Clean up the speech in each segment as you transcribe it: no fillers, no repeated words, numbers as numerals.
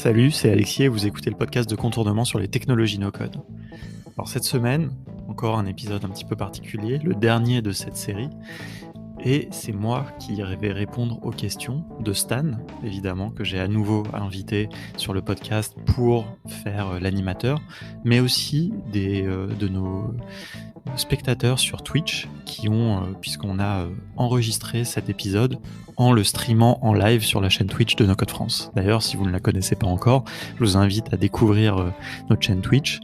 Salut, c'est Alexis et vous écoutez le podcast de Contournement sur les technologies no-code. Alors cette semaine, encore un épisode un petit peu particulier, le dernier de cette série, et c'est moi qui vais répondre aux questions de Stan, évidemment, que j'ai à nouveau invité sur le podcast pour faire l'animateur, mais aussi de nos spectateurs sur Twitch qui ont, puisqu'on a enregistré cet épisode en le streamant en live sur la chaîne Twitch de No Code France. D'ailleurs, si vous ne la connaissez pas encore, je vous invite à découvrir notre chaîne Twitch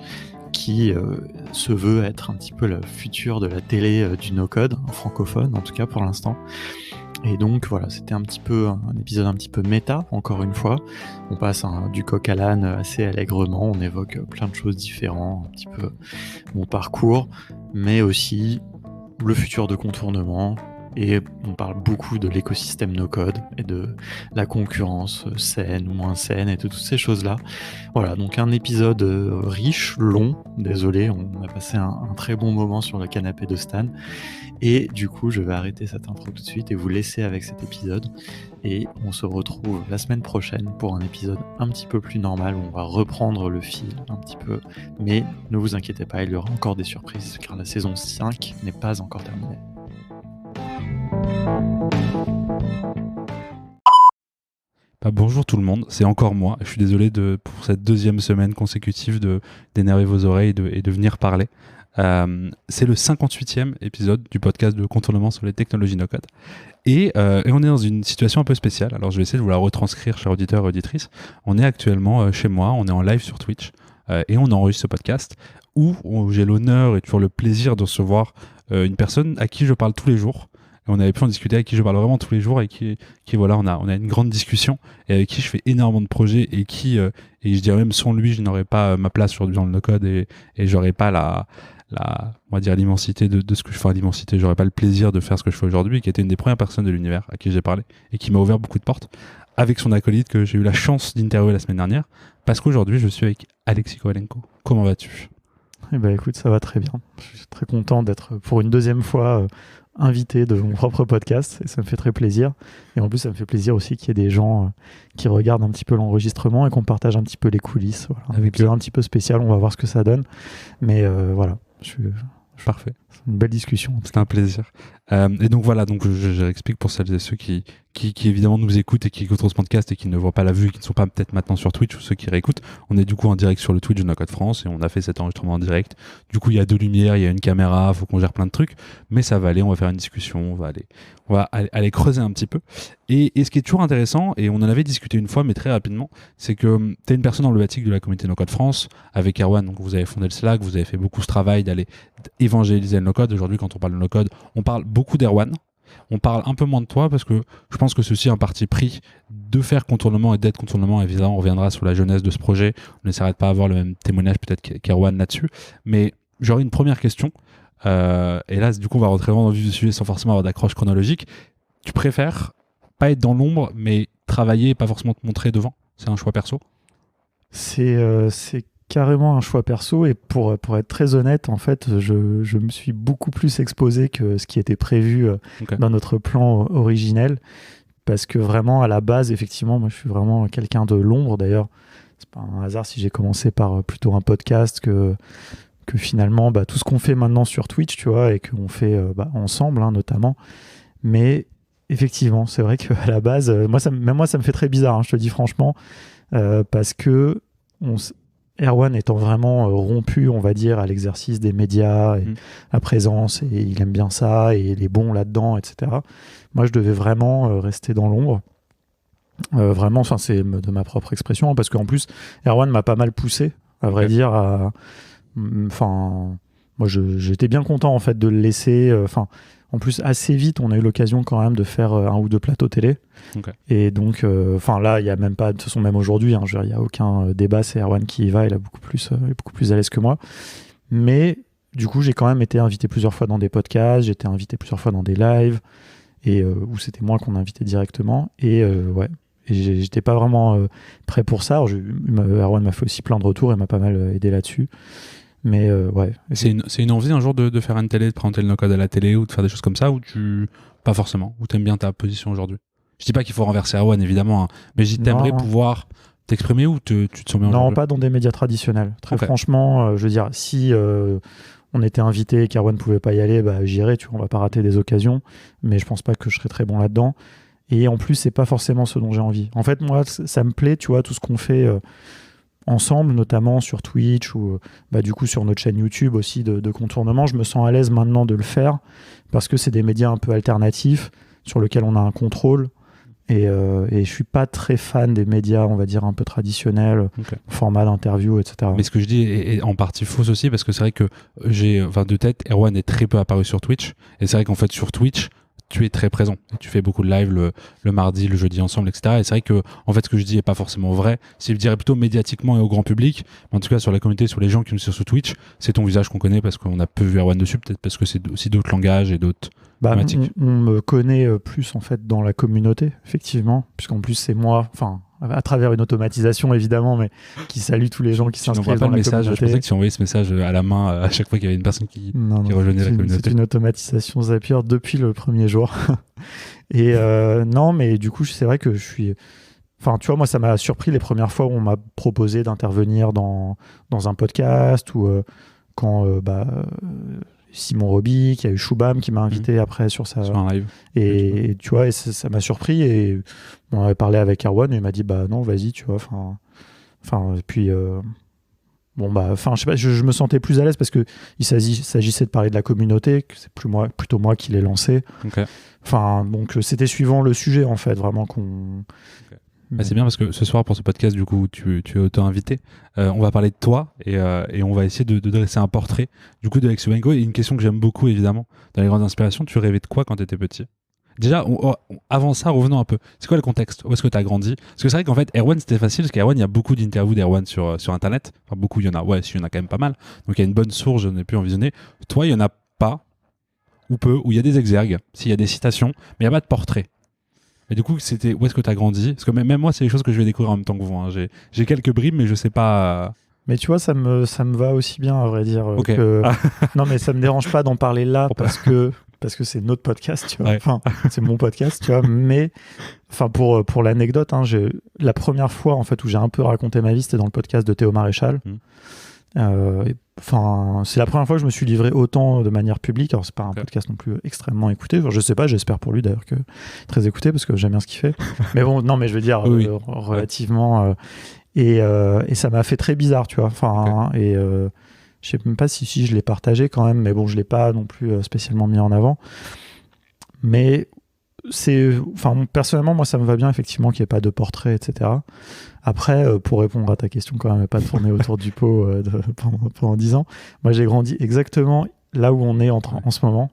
qui se veut être un petit peu le futur de la télé du no-code, francophone en tout cas pour l'instant. Et donc voilà, c'était un épisode un petit peu méta, encore une fois. On passe du coq à l'âne assez allègrement, on évoque plein de choses différentes, un petit peu mon parcours, mais aussi le futur de Contournement. Et on parle beaucoup de l'écosystème no-code et de la concurrence saine ou moins saine et de toutes ces choses-là. Voilà, donc un épisode riche, long, désolé, on a passé un très bon moment sur le canapé de Stan. Et du coup, je vais arrêter cette intro tout de suite et vous laisser avec cet épisode. Et on se retrouve la semaine prochaine pour un épisode un petit peu plus normal où on va reprendre le fil un petit peu. Mais ne vous inquiétez pas, il y aura encore des surprises car la saison 5 n'est pas encore terminée. Bonjour tout le monde, c'est encore moi. Je suis désolé pour cette deuxième semaine consécutive d'énerver vos oreilles et de venir parler. C'est le 58e épisode du podcast de Contournement sur les technologies no-code. Et on est dans une situation un peu spéciale. Alors je vais essayer de vous la retranscrire, chers auditeurs et auditrices. On est actuellement chez moi, on est en live sur Twitch et on enregistre ce podcast où j'ai l'honneur et toujours le plaisir de recevoir une personne à qui je parle tous les jours. On avait pu en discuter, avec qui je parle vraiment tous les jours et qui voilà, on a une grande discussion et avec qui je fais énormément de projets et et je dirais même sans lui, je n'aurais pas ma place aujourd'hui dans le no-code et j'aurais pas on va dire l'immensité de ce que je fais, l'immensité, j'aurais pas le plaisir de faire ce que je fais aujourd'hui, qui était une des premières personnes de l'univers à qui j'ai parlé et qui m'a ouvert beaucoup de portes, avec son acolyte que j'ai eu la chance d'interviewer la semaine dernière, parce qu'aujourd'hui je suis avec Alexis Kovalenko. Comment vas-tu ? Eh ben écoute, ça va très bien. Je suis très content d'être pour une deuxième fois invité de mon propre podcast et ça me fait très plaisir. Et en plus, ça me fait plaisir aussi qu'il y ait des gens qui regardent un petit peu l'enregistrement et qu'on partage un petit peu les coulisses. Voilà. Avec un petit peu spécial, on va voir ce que ça donne. Mais voilà, Parfait. C'est une belle discussion. C'était un plaisir. Et donc voilà, donc je réexplique pour celles et ceux qui évidemment nous écoutent et qui écoutent ce podcast et qui ne voient pas la vue et qui ne sont pas peut-être maintenant sur Twitch ou ceux qui réécoutent. On est du coup en direct sur le Twitch de No Code France et on a fait cet enregistrement en direct. Du coup, il y a deux lumières, il y a une caméra, il faut qu'on gère plein de trucs, mais ça va aller, on va faire une discussion, on va aller creuser un petit peu. Et ce qui est toujours intéressant, et on en avait discuté une fois, mais très rapidement, c'est que tu es une personne emblématique de la communauté No Code France, avec Erwan, donc vous avez fondé le Slack, vous avez fait beaucoup ce travail d'aller évangéliser le no-code. Aujourd'hui, quand on parle de no-code, on parle beaucoup d'Erwan. On parle un peu moins de toi parce que je pense que ceci est un parti pris de faire Contournement et d'être Contournement. Évidemment, on reviendra sur la jeunesse de ce projet. On n'essaiera de pas avoir le même témoignage peut-être qu'Erwan là-dessus. Mais j'aurais une première question. Et là, du coup, on va rentrer vraiment dans le vif du sujet sans forcément avoir d'accroche chronologique. Tu préfères pas être dans l'ombre, mais travailler et pas forcément te montrer devant ? C'est un choix perso ? C'est carrément un choix perso et pour être très honnête, en fait, je me suis beaucoup plus exposé que ce qui était prévu dans notre plan originel parce que vraiment à la base, effectivement, moi je suis vraiment quelqu'un de l'ombre. D'ailleurs, c'est pas un hasard si j'ai commencé par plutôt un podcast que finalement tout ce qu'on fait maintenant sur Twitch, tu vois, et qu'on fait ensemble notamment. Mais effectivement, c'est vrai qu'à la base, moi ça me fait très bizarre, je te dis franchement, parce que Erwan étant vraiment rompu, on va dire, à l'exercice des médias, et à présence, et il aime bien ça, et il est bon là-dedans, etc. Moi, je devais vraiment rester dans l'ombre. Vraiment, c'est de ma propre expression, parce qu'en plus, Erwan m'a pas mal poussé, à vrai dire. Moi, j'étais bien content, en fait, de le laisser... En plus, assez vite, on a eu l'occasion quand même de faire un ou deux plateaux télé. Okay. Et donc, là, il n'y a même pas, de toute façon, même aujourd'hui, il n'y a aucun débat, c'est Erwan qui y va, il est beaucoup plus à l'aise que moi. Mais du coup, j'ai quand même été invité plusieurs fois dans des podcasts, j'ai été invité plusieurs fois dans des lives, et où c'était moi qu'on invitait directement. Et j'étais pas vraiment prêt pour ça. Erwan m'a fait aussi plein de retours et m'a pas mal aidé là-dessus. Mais ouais. C'est une envie un jour de faire une télé, de présenter le no-code à la télé ou de faire des choses comme ça, ou pas forcément, ou t'aimes bien ta position aujourd'hui? Je dis pas qu'il faut renverser Erwan évidemment, mais t'aimerais pouvoir t'exprimer ou tu te sens bien? Non, pas dans des médias traditionnels. Très franchement, je veux dire, si on était invité et qu'Erwan ne pouvait pas y aller, bah, j'irais, tu vois, on va pas rater des occasions, mais je pense pas que je serais très bon là-dedans. Et en plus, c'est pas forcément ce dont j'ai envie. En fait, moi, ça me plaît, tu vois, tout ce qu'on fait ensemble, notamment sur Twitch ou bah, du coup sur notre chaîne YouTube aussi de contournement. Je me sens à l'aise maintenant de le faire parce que c'est des médias un peu alternatifs sur lesquels on a un contrôle. Et je suis pas très fan des médias, on va dire, un peu traditionnels, format d'interview, etc. Mais ce que je dis est en partie fausse aussi, parce que c'est vrai que de tête, Erwan est très peu apparu sur Twitch. Et c'est vrai qu'en fait, sur Twitch, tu es très présent. Tu fais beaucoup de live le mardi, le jeudi ensemble, etc. Et c'est vrai que, en fait, ce que je dis est pas forcément vrai. Je dirais plutôt médiatiquement et au grand public. Mais en tout cas, sur la communauté, sur les gens qui nous suivent sur Twitch, c'est ton visage qu'on connaît parce qu'on a peu vu Erwan dessus, peut-être parce que c'est aussi d'autres langages et d'autres. On me connaît plus en fait dans la communauté, effectivement, puisqu'en plus c'est moi, enfin à travers une automatisation évidemment, mais qui salue tous les gens qui s'inscrivent dans la communauté. Je pensais que tu envoyais ce message à la main à chaque fois qu'il y avait une personne qui rejoignait la communauté. C'est une automatisation Zapier depuis le premier jour. Et non, mais du coup c'est vrai que je suis... Enfin, tu vois, moi ça m'a surpris les premières fois où on m'a proposé d'intervenir dans un podcast ou quand... Simon Roby, qui a eu Shubham qui m'a invité après sur un live. Et tu vois, et ça m'a surpris. Et on avait parlé avec Erwan et il m'a dit bah non, vas-y, tu vois. Et puis je sais pas, je me sentais plus à l'aise parce que il s'agissait de parler de la communauté, que c'est plutôt moi qui l'ai lancé. Enfin, donc c'était suivant le sujet en fait, vraiment qu'on. Bah, c'est bien parce que ce soir pour ce podcast du coup tu es auto-invité, on va parler de toi et on va essayer de dresser un portrait du coup d'Alexio Benko. Et une question que j'aime beaucoup évidemment dans les grandes inspirations, tu rêvais de quoi quand tu étais petit? Déjà avant ça, revenons un peu, c'est quoi le contexte? Où est-ce que tu as grandi? Parce que c'est vrai qu'en fait Erwan c'était facile parce qu'Erwan il y a beaucoup d'interviews d'Erwan sur internet, enfin beaucoup, il y en a il y en a quand même pas mal, donc il y a une bonne source, je n'ai pu en visionner. Toi il y en a pas, ou peu, où il y a des exergues, s'il y a des citations, mais il n'y a pas de portrait. Et du coup, c'était où est-ce que tu as grandi? Parce que même moi, c'est des choses que je vais découvrir en même temps que vous. Hein. J'ai quelques bribes, mais je sais pas. Mais tu vois, ça me va aussi bien, à vrai dire. Que... non, mais ça me dérange pas d'en parler là parce que c'est notre podcast, tu vois. Ouais. Enfin, c'est mon podcast, tu vois. Mais enfin, pour l'anecdote, hein, la première fois en fait où j'ai un peu raconté ma vie, c'était dans le podcast de Théo Maréchal. C'est la première fois que je me suis livré autant de manière publique. Alors c'est pas un podcast non plus extrêmement écouté. Enfin, je sais pas, j'espère pour lui d'ailleurs que très écouté parce que j'aime bien ce qu'il fait. Mais bon, non, mais je veux dire relativement. Et ça m'a fait très bizarre, tu vois. Enfin, et je sais même pas si je l'ai partagé quand même, mais bon, je l'ai pas non plus spécialement mis en avant. Mais personnellement, moi, ça me va bien effectivement qu'il n'y ait pas de portrait, etc. Après, pour répondre à ta question, quand même, pas tourner autour du pot pendant 10 ans. Moi, j'ai grandi exactement là où on est en ce moment.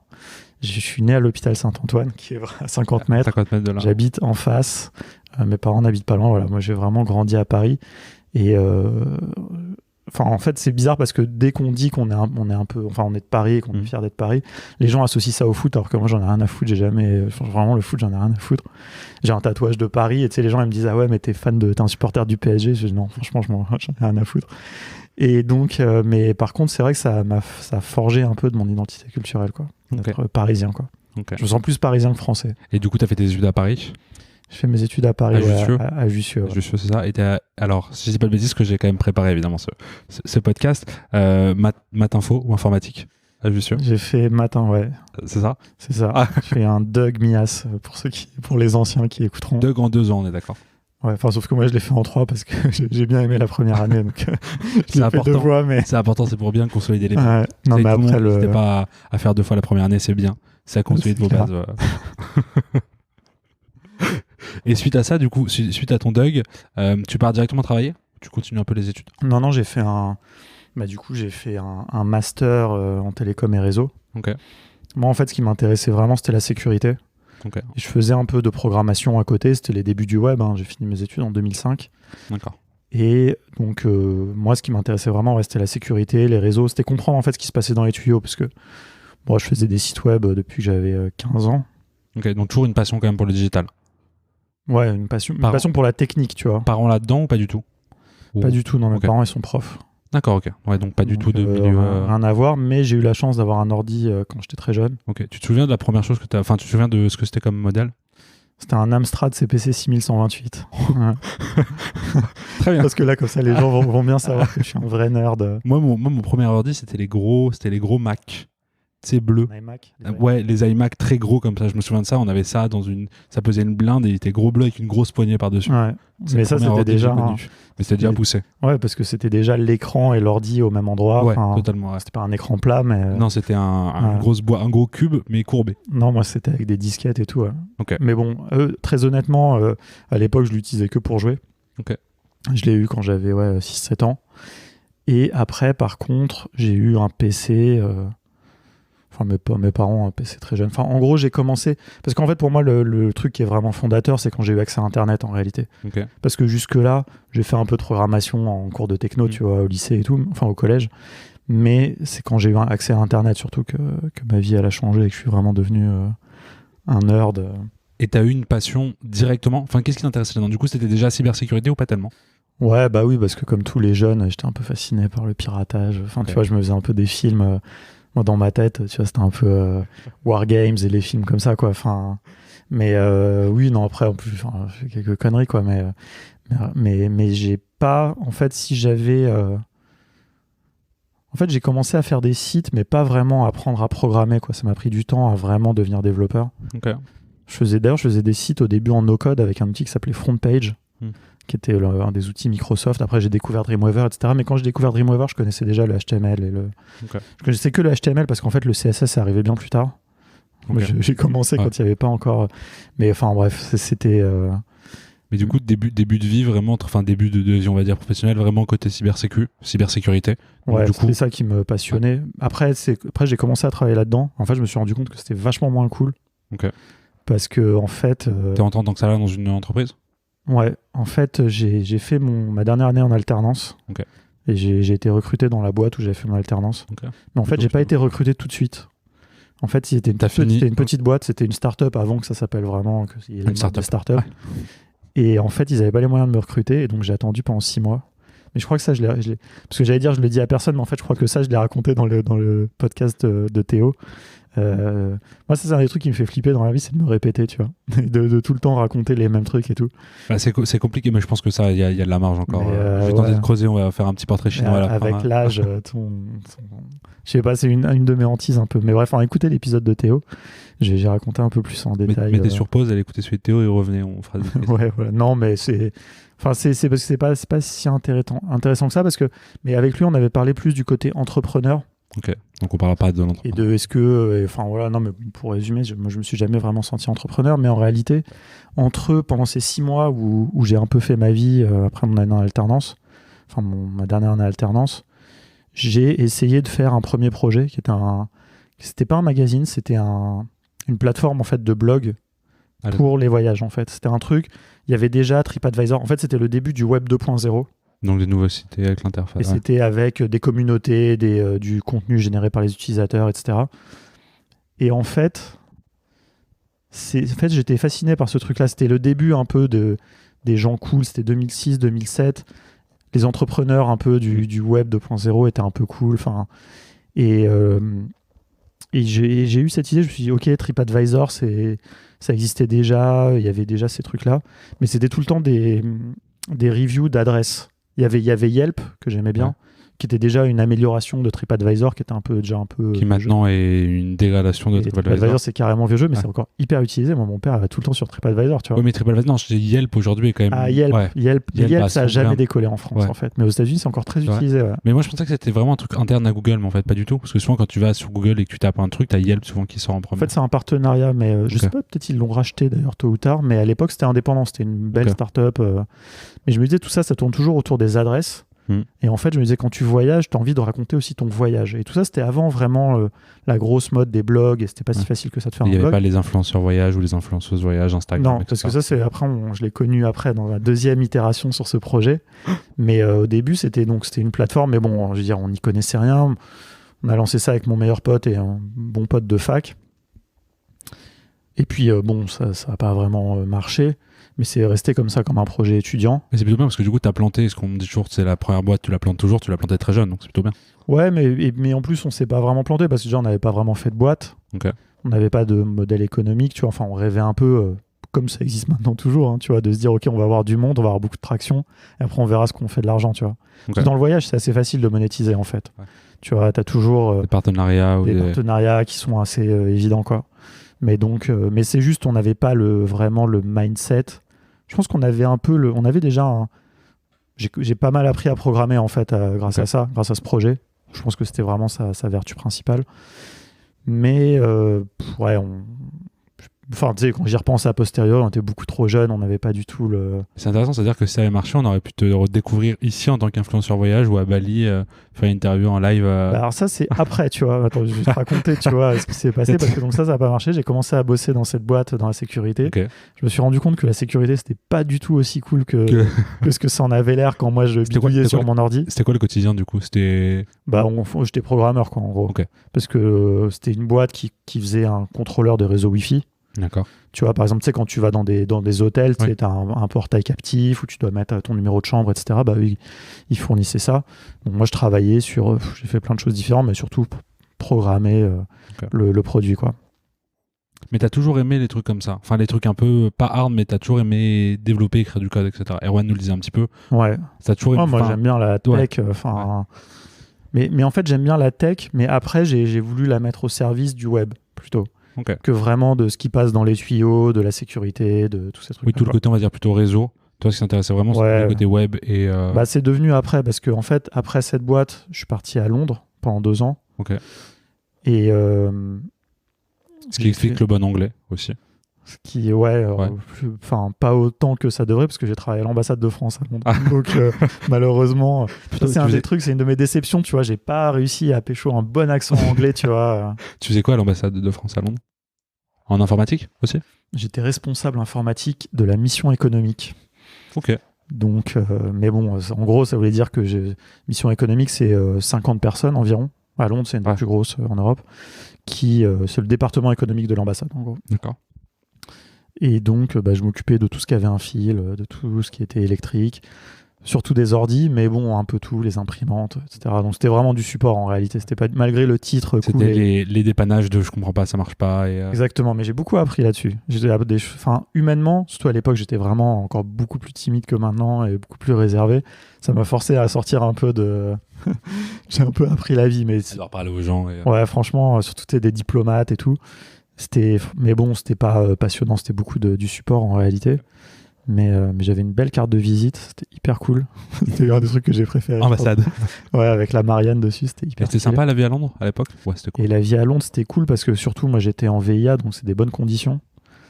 Je suis né à l'hôpital Saint-Antoine, qui est à 50 mètres. 50 mètres de là. J'habite en face. Mes parents n'habitent pas loin. Voilà, moi, j'ai vraiment grandi à Paris. Et en fait, c'est bizarre parce que dès qu'on dit qu'on est un peu, enfin, on est de Paris et qu'on est fier d'être Paris, les gens associent ça au foot, alors que moi, j'en ai rien à foutre. Vraiment, le foot, j'en ai rien à foutre. J'ai un tatouage de Paris et tu sais, les gens, ils me disent, ah ouais, mais t'es un supporter du PSG. Je dis, non, franchement, j'en ai rien à foutre. Et donc, mais par contre, c'est vrai que ça a forgé un peu de mon identité culturelle, quoi. D'être parisien, quoi. Je me sens plus parisien que français. Et du coup, t'as fait tes études à Paris? Je fais mes études à Paris, à Jussieu. Ouais. Jussieu, c'est ça. Et alors, si je dis pas de bêtises, que j'ai quand même préparé évidemment ce podcast, Matinfo ou informatique à Jussieu? J'ai fait matin, ouais. C'est ça? C'est ça. Ah. J'ai fait un Doug Mias pour les anciens qui écouteront. Doug en 2 ans, on est d'accord? Ouais, sauf que moi je l'ai fait en 3 parce que j'ai bien aimé la première année, donc je l'ai fait 2 fois. Mais... C'est important, c'est pour bien consolider les bases. Ouais. Non, mais après n'hésitez pas à faire 2 fois la première année, c'est bien. Ça consolide vos bases. Et suite à ça, du coup, suite à ton Doug, tu pars directement travailler? Tu continues un peu les études? Non, j'ai fait un master en télécom et réseau. Okay. Moi, en fait, ce qui m'intéressait vraiment, c'était la sécurité. Okay. Et je faisais un peu de programmation à côté. C'était les débuts du web. Hein. J'ai fini mes études en 2005. D'accord. Et donc, moi, ce qui m'intéressait vraiment, c'était la sécurité, les réseaux. C'était comprendre en fait ce qui se passait dans les tuyaux, parce que je faisais des sites web depuis que j'avais 15 ans. Ok, donc toujours une passion quand même pour le digital. Ouais, une passion pour la technique, tu vois. Parents là-dedans ou pas du tout? Pas du tout, non, mes parents, ils sont profs. D'accord, ok. Ouais, donc pas du tout de milieu... Rien à voir, mais j'ai eu la chance d'avoir un ordi quand j'étais très jeune. Ok, tu te souviens de la première chose que tu as... Enfin, tu te souviens de ce que c'était comme modèle? C'était un Amstrad CPC 6128. Ouais. Très bien. Parce que là, comme ça, les gens vont bien savoir que je suis un vrai nerd. Moi, mon premier ordi, c'était les gros Mac. C'est bleu. Un iMac. Ouais, les iMac très gros comme ça. Je me souviens de ça. On avait ça ça pesait une blinde et il était gros bleu avec une grosse poignée par-dessus. Ouais. Mais ça, c'était déjà. Mais c'était déjà poussé. Ouais, parce que c'était déjà l'écran et l'ordi au même endroit. Ouais, totalement. Ouais. C'était pas un écran plat, mais. Non, c'était un gros cube, mais courbé. Non, moi, c'était avec des disquettes et tout. Ouais. Okay. Mais bon, très honnêtement, à l'époque, je l'utilisais que pour jouer. Okay. Je l'ai eu quand j'avais 6-7 ans. Et après, par contre, j'ai eu un PC. Enfin, mes parents, un PC très jeune. Enfin, en gros, j'ai commencé. Parce qu'en fait, pour moi, le truc qui est vraiment fondateur, c'est quand j'ai eu accès à Internet en réalité. Okay. Parce que jusque-là, j'ai fait un peu de programmation en cours de techno, tu vois, au lycée et tout, enfin au collège. Mais c'est quand j'ai eu accès à Internet surtout que ma vie, elle a changé et que je suis vraiment devenu un nerd. Et t'as eu une passion directement. Enfin, qu'est-ce qui t'intéressait là-dedans ? Du coup, c'était déjà cybersécurité ou pas tellement ? Ouais, bah oui, parce que comme tous les jeunes, j'étais un peu fasciné par le piratage. Enfin, tu vois, je me faisais un peu des films. Moi, dans ma tête, tu vois, c'était un peu War Games et les films comme ça, quoi. Enfin, mais oui, non, après, en plus, je fais quelques conneries, quoi. Mais j'ai pas. En fait, si j'avais. En fait, j'ai commencé à faire des sites, mais pas vraiment à apprendre à programmer, quoi. Ça m'a pris du temps à vraiment devenir développeur. Okay. Je faisais des sites au début en no-code avec un outil qui s'appelait FrontPage, qui était un des outils Microsoft. Après, j'ai découvert Dreamweaver, etc. Mais quand j'ai découvert Dreamweaver, je connaissais déjà le HTML. Je connaissais que le HTML parce qu'en fait, le CSS est arrivé bien plus tard. Okay. J'ai commencé quand il n'y avait pas encore... Mais enfin, bref, c'était... Mais du coup, début de vie, vraiment, enfin, début de vie, on va dire, professionnelle, vraiment côté cybersécurité. Ouais, c'était ça qui me passionnait. Ouais. Après, j'ai commencé à travailler là-dedans. En fait, je me suis rendu compte que c'était vachement moins cool. Ok. Parce que, en fait... T'es en tant que salarié dans une entreprise ? Ouais, en fait, j'ai fait ma dernière année en alternance. Okay. Et j'ai été recruté dans la boîte où j'avais fait mon alternance. Okay. Mais en fait, j'ai pas été recruté tout de suite. En fait, c'était une petite boîte, c'était une start-up avant que ça s'appelle vraiment une start-up. Ouais. Et en fait, ils n'avaient pas les moyens de me recruter, et donc j'ai attendu pendant 6 mois. Mais je crois que ça, parce que j'allais dire, je le dis à personne, mais en fait, je crois que ça, je l'ai raconté dans le podcast de Théo. Moi, ça, c'est un des trucs qui me fait flipper dans la vie, c'est de me répéter, tu vois, de tout le temps raconter les mêmes trucs et tout. Bah, c'est compliqué, mais je pense que ça, il y a de la marge encore. Je vais tenter de creuser, on va faire un petit portrait chinois. Avec l'âge, je sais pas, c'est une de mes hantises un peu. Mais bref, écoutez l'épisode de Théo. J'ai raconté un peu plus en détail. Mettez sur pause, allez écouter celui de Théo et revenez, on fera des questions. Ouais. Non, mais c'est parce que c'est pas si intéressant que ça, parce que mais avec lui, on avait parlé plus du côté entrepreneur. Ok, donc on parlera pas de l'entrepreneur. Et de est-ce que, non, mais pour résumer, moi je me suis jamais vraiment senti entrepreneur, mais en réalité, pendant ces 6 mois où j'ai un peu fait ma vie après mon année en alternance, ma dernière année en alternance, j'ai essayé de faire un premier projet qui était c'était pas un magazine, c'était une plateforme en fait de blog pour les voyages en fait. C'était un truc, il y avait déjà TripAdvisor, en fait c'était le début du web 2.0. Donc des nouveautés avec l'interface. Et c'était avec des communautés, du contenu généré par les utilisateurs, etc. Et en fait, j'étais fasciné par ce truc-là. C'était le début un peu des gens cool. C'était 2006, 2007. Les entrepreneurs un peu du web 2.0 étaient un peu cool. Et j'ai eu cette idée. Je me suis dit, ok, TripAdvisor, ça existait déjà. Il y avait déjà ces trucs-là. Mais c'était tout le temps des reviews d'adresses. Il y avait Yelp, que j'aimais bien, qui était déjà une amélioration de TripAdvisor, qui était déjà un peu qui maintenant est une dégradation de TripAdvisor. TripAdvisor, c'est carrément vieux jeu, mais c'est encore hyper utilisé. Moi, mon père va tout le temps sur TripAdvisor, tu vois. Oui, mais TripAdvisor, non, je dis Yelp aujourd'hui est quand même... Ah, Yelp, ça n'a jamais décollé en France, en fait. Mais aux États-Unis, c'est encore très utilisé. Ouais. Mais moi, je pensais que c'était vraiment un truc interne à Google, mais en fait, pas du tout. Parce que souvent, quand tu vas sur Google et que tu tapes un truc, t'as Yelp souvent qui sort en premier. En fait, c'est un partenariat, mais je sais pas, peut-être ils l'ont racheté d'ailleurs tôt ou tard, mais à l'époque, c'était indépendant. C'était une belle start-up. Mais je me disais, tout ça tourne toujours autour des adresses. Et en fait, je me disais, quand tu voyages, tu as envie de raconter aussi ton voyage. Et tout ça, c'était avant vraiment la grosse mode des blogs, et c'était pas si facile que ça de faire un blog. Il n'y avait pas les influenceurs voyage ou les influenceuses voyage, Instagram. Non, parce que ça, c'est après, je l'ai connu après dans la deuxième itération sur ce projet. Mais au début, c'était une plateforme, mais bon, je veux dire, on n'y connaissait rien. On a lancé ça avec mon meilleur pote et un bon pote de fac. Et puis, ça n'a pas vraiment marché. Mais c'est resté comme ça, comme un projet étudiant. Mais c'est plutôt bien parce que du coup, tu as planté, ce qu'on me dit toujours, c'est la première boîte, tu la plantes toujours, tu l'as planté très jeune, donc c'est plutôt bien. Ouais, mais en plus, on s'est pas vraiment planté parce que déjà, on n'avait pas vraiment fait de boîte. Okay. On n'avait pas de modèle économique, tu vois. Enfin, on rêvait un peu, comme ça existe maintenant toujours, hein, tu vois, de se dire ok, on va avoir du monde, on va avoir beaucoup de traction, et après on verra ce qu'on fait de l'argent, tu vois. Okay. Dans le voyage, c'est assez facile de monétiser en fait. Ouais. Tu vois, t'as toujours des partenariats, des partenariats qui sont assez évidents, quoi. Mais donc, mais c'est juste, on n'avait pas vraiment le mindset. Je pense qu'on avait un peu on avait déjà j'ai pas mal appris à programmer en fait grâce à ça, grâce à ce projet. Je pense que c'était vraiment sa vertu principale. Mais ouais, enfin, tu sais, quand j'y repense a posteriori, on était beaucoup trop jeunes, on n'avait pas du tout le... C'est intéressant, c'est-à-dire que si ça avait marché, on aurait pu te redécouvrir ici en tant qu'influenceur voyage ou à Bali, faire une interview en live. Bah alors ça, c'est après, tu vois. Attends, je vais te raconter, tu vois, ce qui s'est passé, parce que donc ça n'a pas marché. J'ai commencé à bosser dans cette boîte, dans la sécurité. Okay. Je me suis rendu compte que la sécurité, c'était pas du tout aussi cool que ce que ça en avait l'air quand moi, je bidouillais sur mon ordi. C'était quoi le quotidien, du coup? Bah, j'étais programmeur, quoi, en gros. Okay. Parce que c'était une boîte qui faisait un contrôleur de réseau Wi-Fi. D'accord. Tu vois, par exemple, tu sais, quand tu vas dans des hôtels, tu as un portail captif où tu dois mettre ton numéro de chambre, etc. Bah, ils fournissaient ça. Donc, moi, je travaillais sur... j'ai fait plein de choses différentes, mais surtout programmer le produit, quoi. Mais t'as toujours aimé les trucs comme ça. Enfin, les trucs un peu, pas hard, mais t'as toujours aimé développer, écrire du code, etc. Erwan nous le disait un petit peu. Ouais. T'as toujours aimé... moi, j'aime bien la tech. Mais en fait, j'aime bien la tech, mais après, j'ai voulu la mettre au service du web, plutôt. Que vraiment de ce qui passe dans les tuyaux, de la sécurité, de tous ces trucs. Oui, tout le côté, on va dire, plutôt réseau. Toi, ce qui t'intéressait vraiment, c'est le côté web et... Bah, c'est devenu après, parce que en fait, après cette boîte, je suis parti à Londres pendant 2 ans. Ok. Et... ce qui explique le bon anglais, aussi. Ce qui, enfin, pas autant que ça devrait, parce que j'ai travaillé à l'ambassade de France à Londres. Donc, malheureusement, c'est un des trucs, c'est une de mes déceptions, tu vois. J'ai pas réussi à pécho un bon accent anglais, tu vois. Tu faisais quoi à l'ambassade de France à Londres? En informatique aussi? J'étais responsable informatique de la mission économique. Ok. Donc, mais bon, en gros, ça voulait dire que mission économique, c'est 50 personnes environ. À Londres, c'est une des plus grosses en Europe. C'est le département économique de l'ambassade, en gros. D'accord. Et donc, je m'occupais de tout ce qui avait un fil, de tout ce qui était électrique, surtout des ordis, mais bon, un peu tout, les imprimantes, etc. Donc, c'était vraiment du support en réalité. C'était pas, malgré le titre. C'était les dépannages de je comprends pas, ça marche pas. Exactement, mais j'ai beaucoup appris là-dessus. Humainement, surtout à l'époque, j'étais vraiment encore beaucoup plus timide que maintenant et beaucoup plus réservé. Ça m'a forcé à sortir un peu de. J'ai un peu appris la vie, mais. Alors parler aux gens. Ouais, franchement, surtout des diplomates et tout. Mais bon, c'était pas passionnant, c'était beaucoup du support en réalité. Mais j'avais une belle carte de visite, c'était hyper cool. C'était un des trucs que j'ai préféré. Ambassade. Ouais, avec la Marianne dessus, c'était hyper cool. C'était sympa la vie à Londres à l'époque? Ouais, c'était cool. Et la vie à Londres, c'était cool parce que surtout, moi j'étais en VIA, donc c'est des bonnes conditions.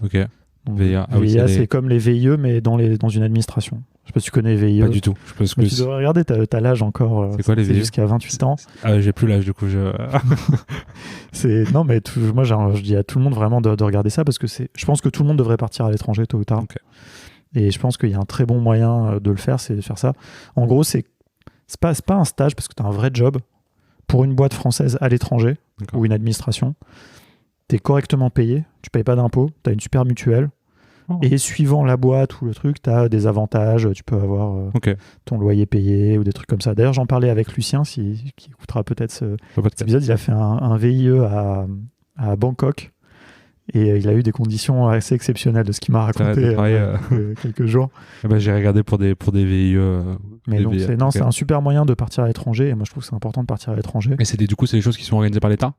Ok. Donc, VIA, c'est comme les VIE, mais dans une administration. Je sais pas si tu connais VIE. Pas du tout. Tu devrais regarder, t'as l'âge encore. C'est quoi les VIE? Jusqu'à 28 ans. J'ai plus l'âge du coup. Non, mais moi je dis à tout le monde vraiment de regarder ça parce que je pense que tout le monde devrait partir à l'étranger tôt ou tard. Okay. Et je pense qu'il y a un très bon moyen de le faire, c'est de faire ça. En gros, c'est pas un stage parce que tu as un vrai job pour une boîte française à l'étranger ou une administration. Tu es correctement payé, tu payes pas d'impôts, tu as une super mutuelle. Et suivant la boîte ou le truc, tu as des avantages, tu peux avoir ton loyer payé ou des trucs comme ça. D'ailleurs, j'en parlais avec Lucien, qui écoutera peut-être cet épisode. Il a fait un VIE à Bangkok. Et il a eu des conditions assez exceptionnelles de ce qu'il m'a raconté quelques jours. J'ai regardé pour des VIE. Mais donc, c'est un super moyen de partir à l'étranger. Et moi, je trouve que c'est important de partir à l'étranger. Et du coup, c'est des choses qui sont organisées par l'État?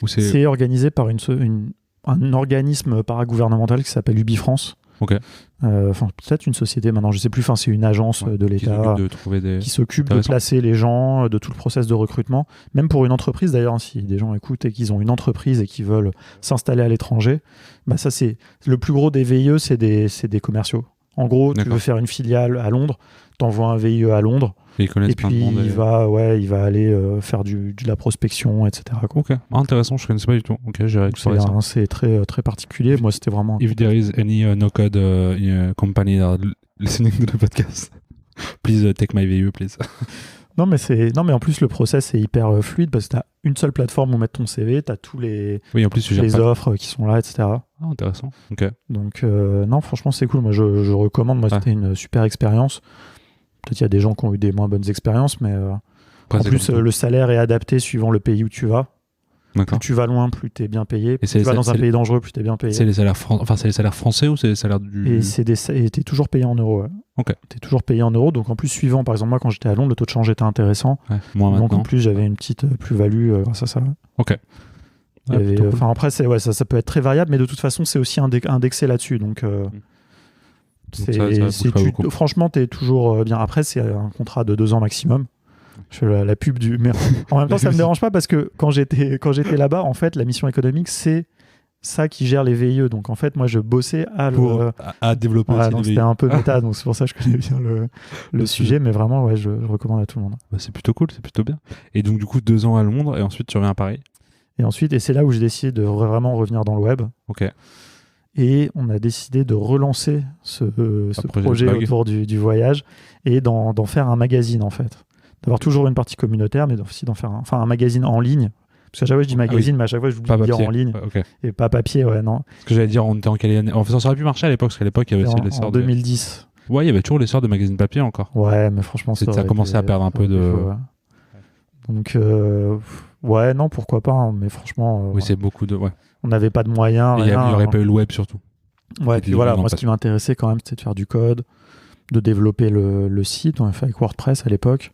C'est organisé par un organisme paragouvernemental qui s'appelle UbiFrance. Ok. Peut-être une société maintenant, je sais plus. C'est une agence de l'État qui s'occupe de placer les gens, de tout le process de recrutement. Même pour une entreprise d'ailleurs, si des gens écoutent et qu'ils ont une entreprise et qu'ils veulent s'installer à l'étranger, ça c'est le plus gros des VIE, c'est des commerciaux. En gros, tu veux faire une filiale à Londres, t'envoies un VIE à Londres. Et puis il va aller faire de la prospection, etc. Ok, intéressant, je ne connaissais pas du tout. Ok, j'ai récupéré ça. C'est très, très particulier. Moi, c'était vraiment. If there is any no-code company listening to the podcast, please take my VIE, please. Non, mais en plus, le process est hyper fluide parce que tu as une seule plateforme où mettre ton CV, tu as tous les offres qui sont là, etc. Ah, intéressant. Ok. Donc, non, franchement, c'est cool. Moi, je recommande. Moi, c'était une super expérience. Peut-être qu'il y a des gens qui ont eu des moins bonnes expériences, mais en plus, le salaire est adapté suivant le pays où tu vas. D'accord. Plus tu vas loin, plus tu es bien payé. Plus c'est tu vas les- dans un c'est pays dangereux, plus tu es bien payé. C'est les salaires c'est les salaires français ou c'est les salaires du. Et t'es toujours payé en euros. Ouais. Ok. T'es toujours payé en euros. Donc en plus, suivant, par exemple, moi quand j'étais à Londres, le taux de change était intéressant. Ouais, moins Donc maintenant. en plus, j'avais une petite plus-value grâce à ça. Ok. Il y avait, plutôt cool. après, ça peut être très variable, mais de toute façon, c'est aussi indexé là-dessus. Donc, ça bouge pas beaucoup. franchement, tu es toujours bien. Après, c'est un contrat de 2 ans maximum. Je fais la pub du. Mais en même temps, ça me dérange pas parce que quand j'étais là-bas, en fait, la mission économique, c'est ça qui gère les VIE. Donc, en fait, moi, je bossais à développer voilà, aussi donc les c'était VIE. un peu méta, donc c'est pour ça que je connais bien le sujet. Mais vraiment, ouais, je recommande à tout le monde. Bah, c'est plutôt cool, c'est plutôt bien. Et donc, du coup, 2 ans à Londres et ensuite tu reviens à Paris. Et c'est là où j'ai décidé de vraiment revenir dans le web. Ok. Et on a décidé de relancer ce projet blog. autour du voyage et d'en faire un magazine, en fait. D'avoir toujours une partie communautaire, mais aussi d'en faire un magazine en ligne. Parce qu'à chaque fois, je dis magazine, mais à chaque fois, j'oublie Pas de dire papier. en ligne. Ouais, ok. Et pas papier, ouais, non. Ce que j'allais dire, on était en quelle année ? En fait, ça aurait pu marcher à l'époque, parce qu'à l'époque, il y avait aussi En l'essor 2010. Ouais, il y avait toujours l'essor de magazines papier encore. Ouais, mais franchement, Ça aurait commençait été- à perdre un peu ça aurait de- été chaud, ouais. Donc, ouais, non, pourquoi pas, hein, mais franchement, Oui, c'est beaucoup de. Ouais. on n'avait pas de moyens. Et il n'y rien, aurait hein. pas eu le web surtout. Ouais, Et puis puis voilà, non, moi, pas ce qui m'intéressait quand même, c'était de faire du code, de développer le site. On a fait avec WordPress à l'époque.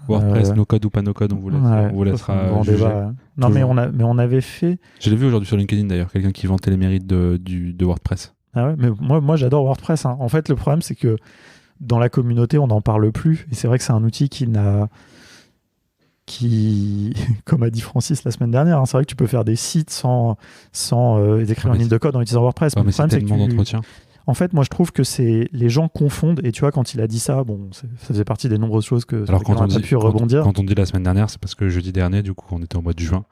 WordPress, no code ou pas no code, on vous Ouais, laissera c'est un grand juger. débat, ouais. Non, mais Toujours. on avait fait. Je l'ai vu aujourd'hui sur LinkedIn d'ailleurs, quelqu'un qui vantait les mérites de WordPress. Ah ouais, mais moi j'adore WordPress, hein. En fait, le problème, c'est que dans la communauté, on n'en parle plus. Et c'est vrai que c'est un outil comme a dit Francis la semaine dernière, hein, c'est vrai que tu peux faire des sites sans écrire Ouais, une ligne de code en utilisant WordPress. Ouais, Mais mais le c'est problème, c'est tellement que d'entretien. en fait, moi, je trouve que les gens confondent. Et tu vois, quand il a dit ça, bon, ça faisait partie des nombreuses choses sur Alors lesquelles quand on n'a pas pu rebondir. quand on dit la semaine dernière, c'est parce que jeudi dernier, du coup, on était au mois de juin,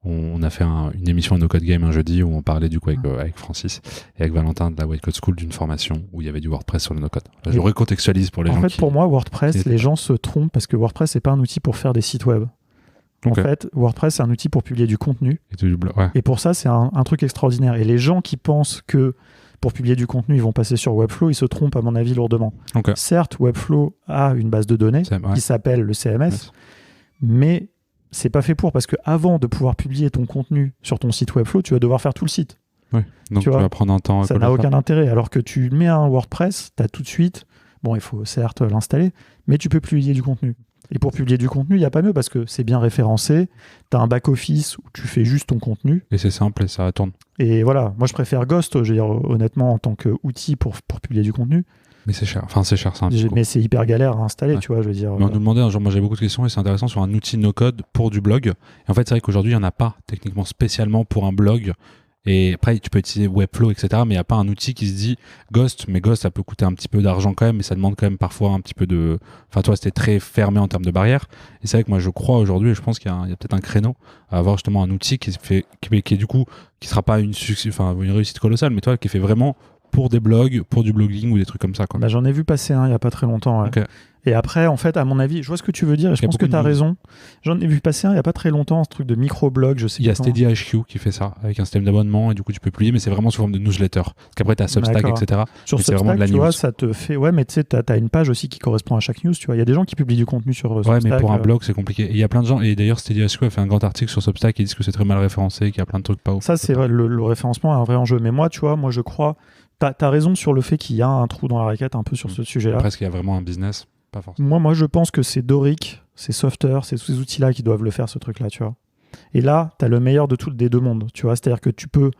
on a fait une émission à No Code Game un jeudi où on parlait du coup avec Francis et avec Valentin de la White Code School d'une formation où il y avait du WordPress sur le no code. Là, je recontextualise pour les gens En fait, qui... pour moi, WordPress, qui les gens se trompent parce que WordPress, c'est pas un outil pour faire des sites web. Ok. En fait, WordPress, c'est un outil pour publier du contenu. Ouais. Et pour ça, c'est un truc extraordinaire. Et les gens qui pensent que pour publier du contenu, ils vont passer sur Webflow, ils se trompent, à mon avis, lourdement. Ok. Certes, Webflow a une base de données Ouais. qui s'appelle le CMS, mais c'est pas fait pour, parce que avant de pouvoir publier ton contenu sur ton site Webflow, tu vas devoir faire tout le site. Ouais. Donc tu vois, vas prendre un temps. Ça n'a aucun intérêt. Alors que tu mets un WordPress, tu as tout de suite, bon, il faut certes l'installer, mais tu peux publier du contenu. Et pour publier du contenu, il n'y a pas mieux parce que c'est bien référencé. Tu as un back-office où tu fais juste ton contenu. Et c'est simple et ça tourne. Et voilà, moi je préfère Ghost, je veux dire, honnêtement, en tant qu'outil pour publier du contenu. Mais c'est cher. Enfin, c'est cher, c'est un petit coup. Mais c'est hyper galère à installer, Ouais. tu vois, je veux dire. Mais on nous demandait un jour, moi j'ai beaucoup de questions et c'est intéressant sur un outil no-code pour du blog. Et en fait, c'est vrai qu'aujourd'hui, il n'y en a pas techniquement spécialement pour un blog. Et après, tu peux utiliser Webflow, etc. Mais il n'y a pas un outil qui se dit Ghost. Mais Ghost, ça peut coûter un petit peu d'argent quand même, mais ça demande quand même parfois un petit peu de. Enfin, toi, c'était très fermé en termes de barrières. Et c'est vrai que moi, je crois aujourd'hui, et je pense qu'il y a peut-être un créneau à avoir justement un outil qui est du coup, qui sera pas une réussite colossale, mais toi, qui est fait vraiment pour des blogs, pour du blogging ou des trucs comme ça, quoi. Bah, j'en ai vu passer un il n'y a pas très longtemps. Ouais. Ok. Et après, en fait, à mon avis, je vois ce que tu veux dire et je Il y a pense que beaucoup tu as de raison. J'en ai vu passer un il n'y a pas très longtemps, ce truc de microblog, je sais Il y a plus comment. SteadyHQ qui fait ça, avec un système d'abonnement, et du coup, tu peux publier, mais c'est vraiment sous forme de newsletter. Parce qu'après, tu as Substack, D'accord. etc. Sur Mais c'est vraiment de la Substack, tu vois, news. ça te fait. Ouais, mais tu sais, tu as une page aussi qui correspond à chaque news, tu vois. Il y a des gens qui publient du contenu sur Ouais, Substack. mais pour un blog, c'est compliqué. Et il y a plein de gens, et d'ailleurs, SteadyHQ a fait un grand article sur Substack qui disent que c'est très mal référencé, qu'il y a plein de trucs pas ouf. Ça, c'est vrai, le référencement est un vrai enjeu. Mais moi, tu vois, je crois. T'as raison sur le fait qu'il y a un trou dans la raquette un peu sur ce sujet-là. Après, est-ce qu'il y a vraiment un business ? Pas forcément. Moi, je pense que c'est Doric, c'est Softer, c'est tous ces outils-là qui doivent le faire, ce truc-là, tu vois. Et là, tu as le meilleur des deux mondes, tu vois. C'est-à-dire que tu peux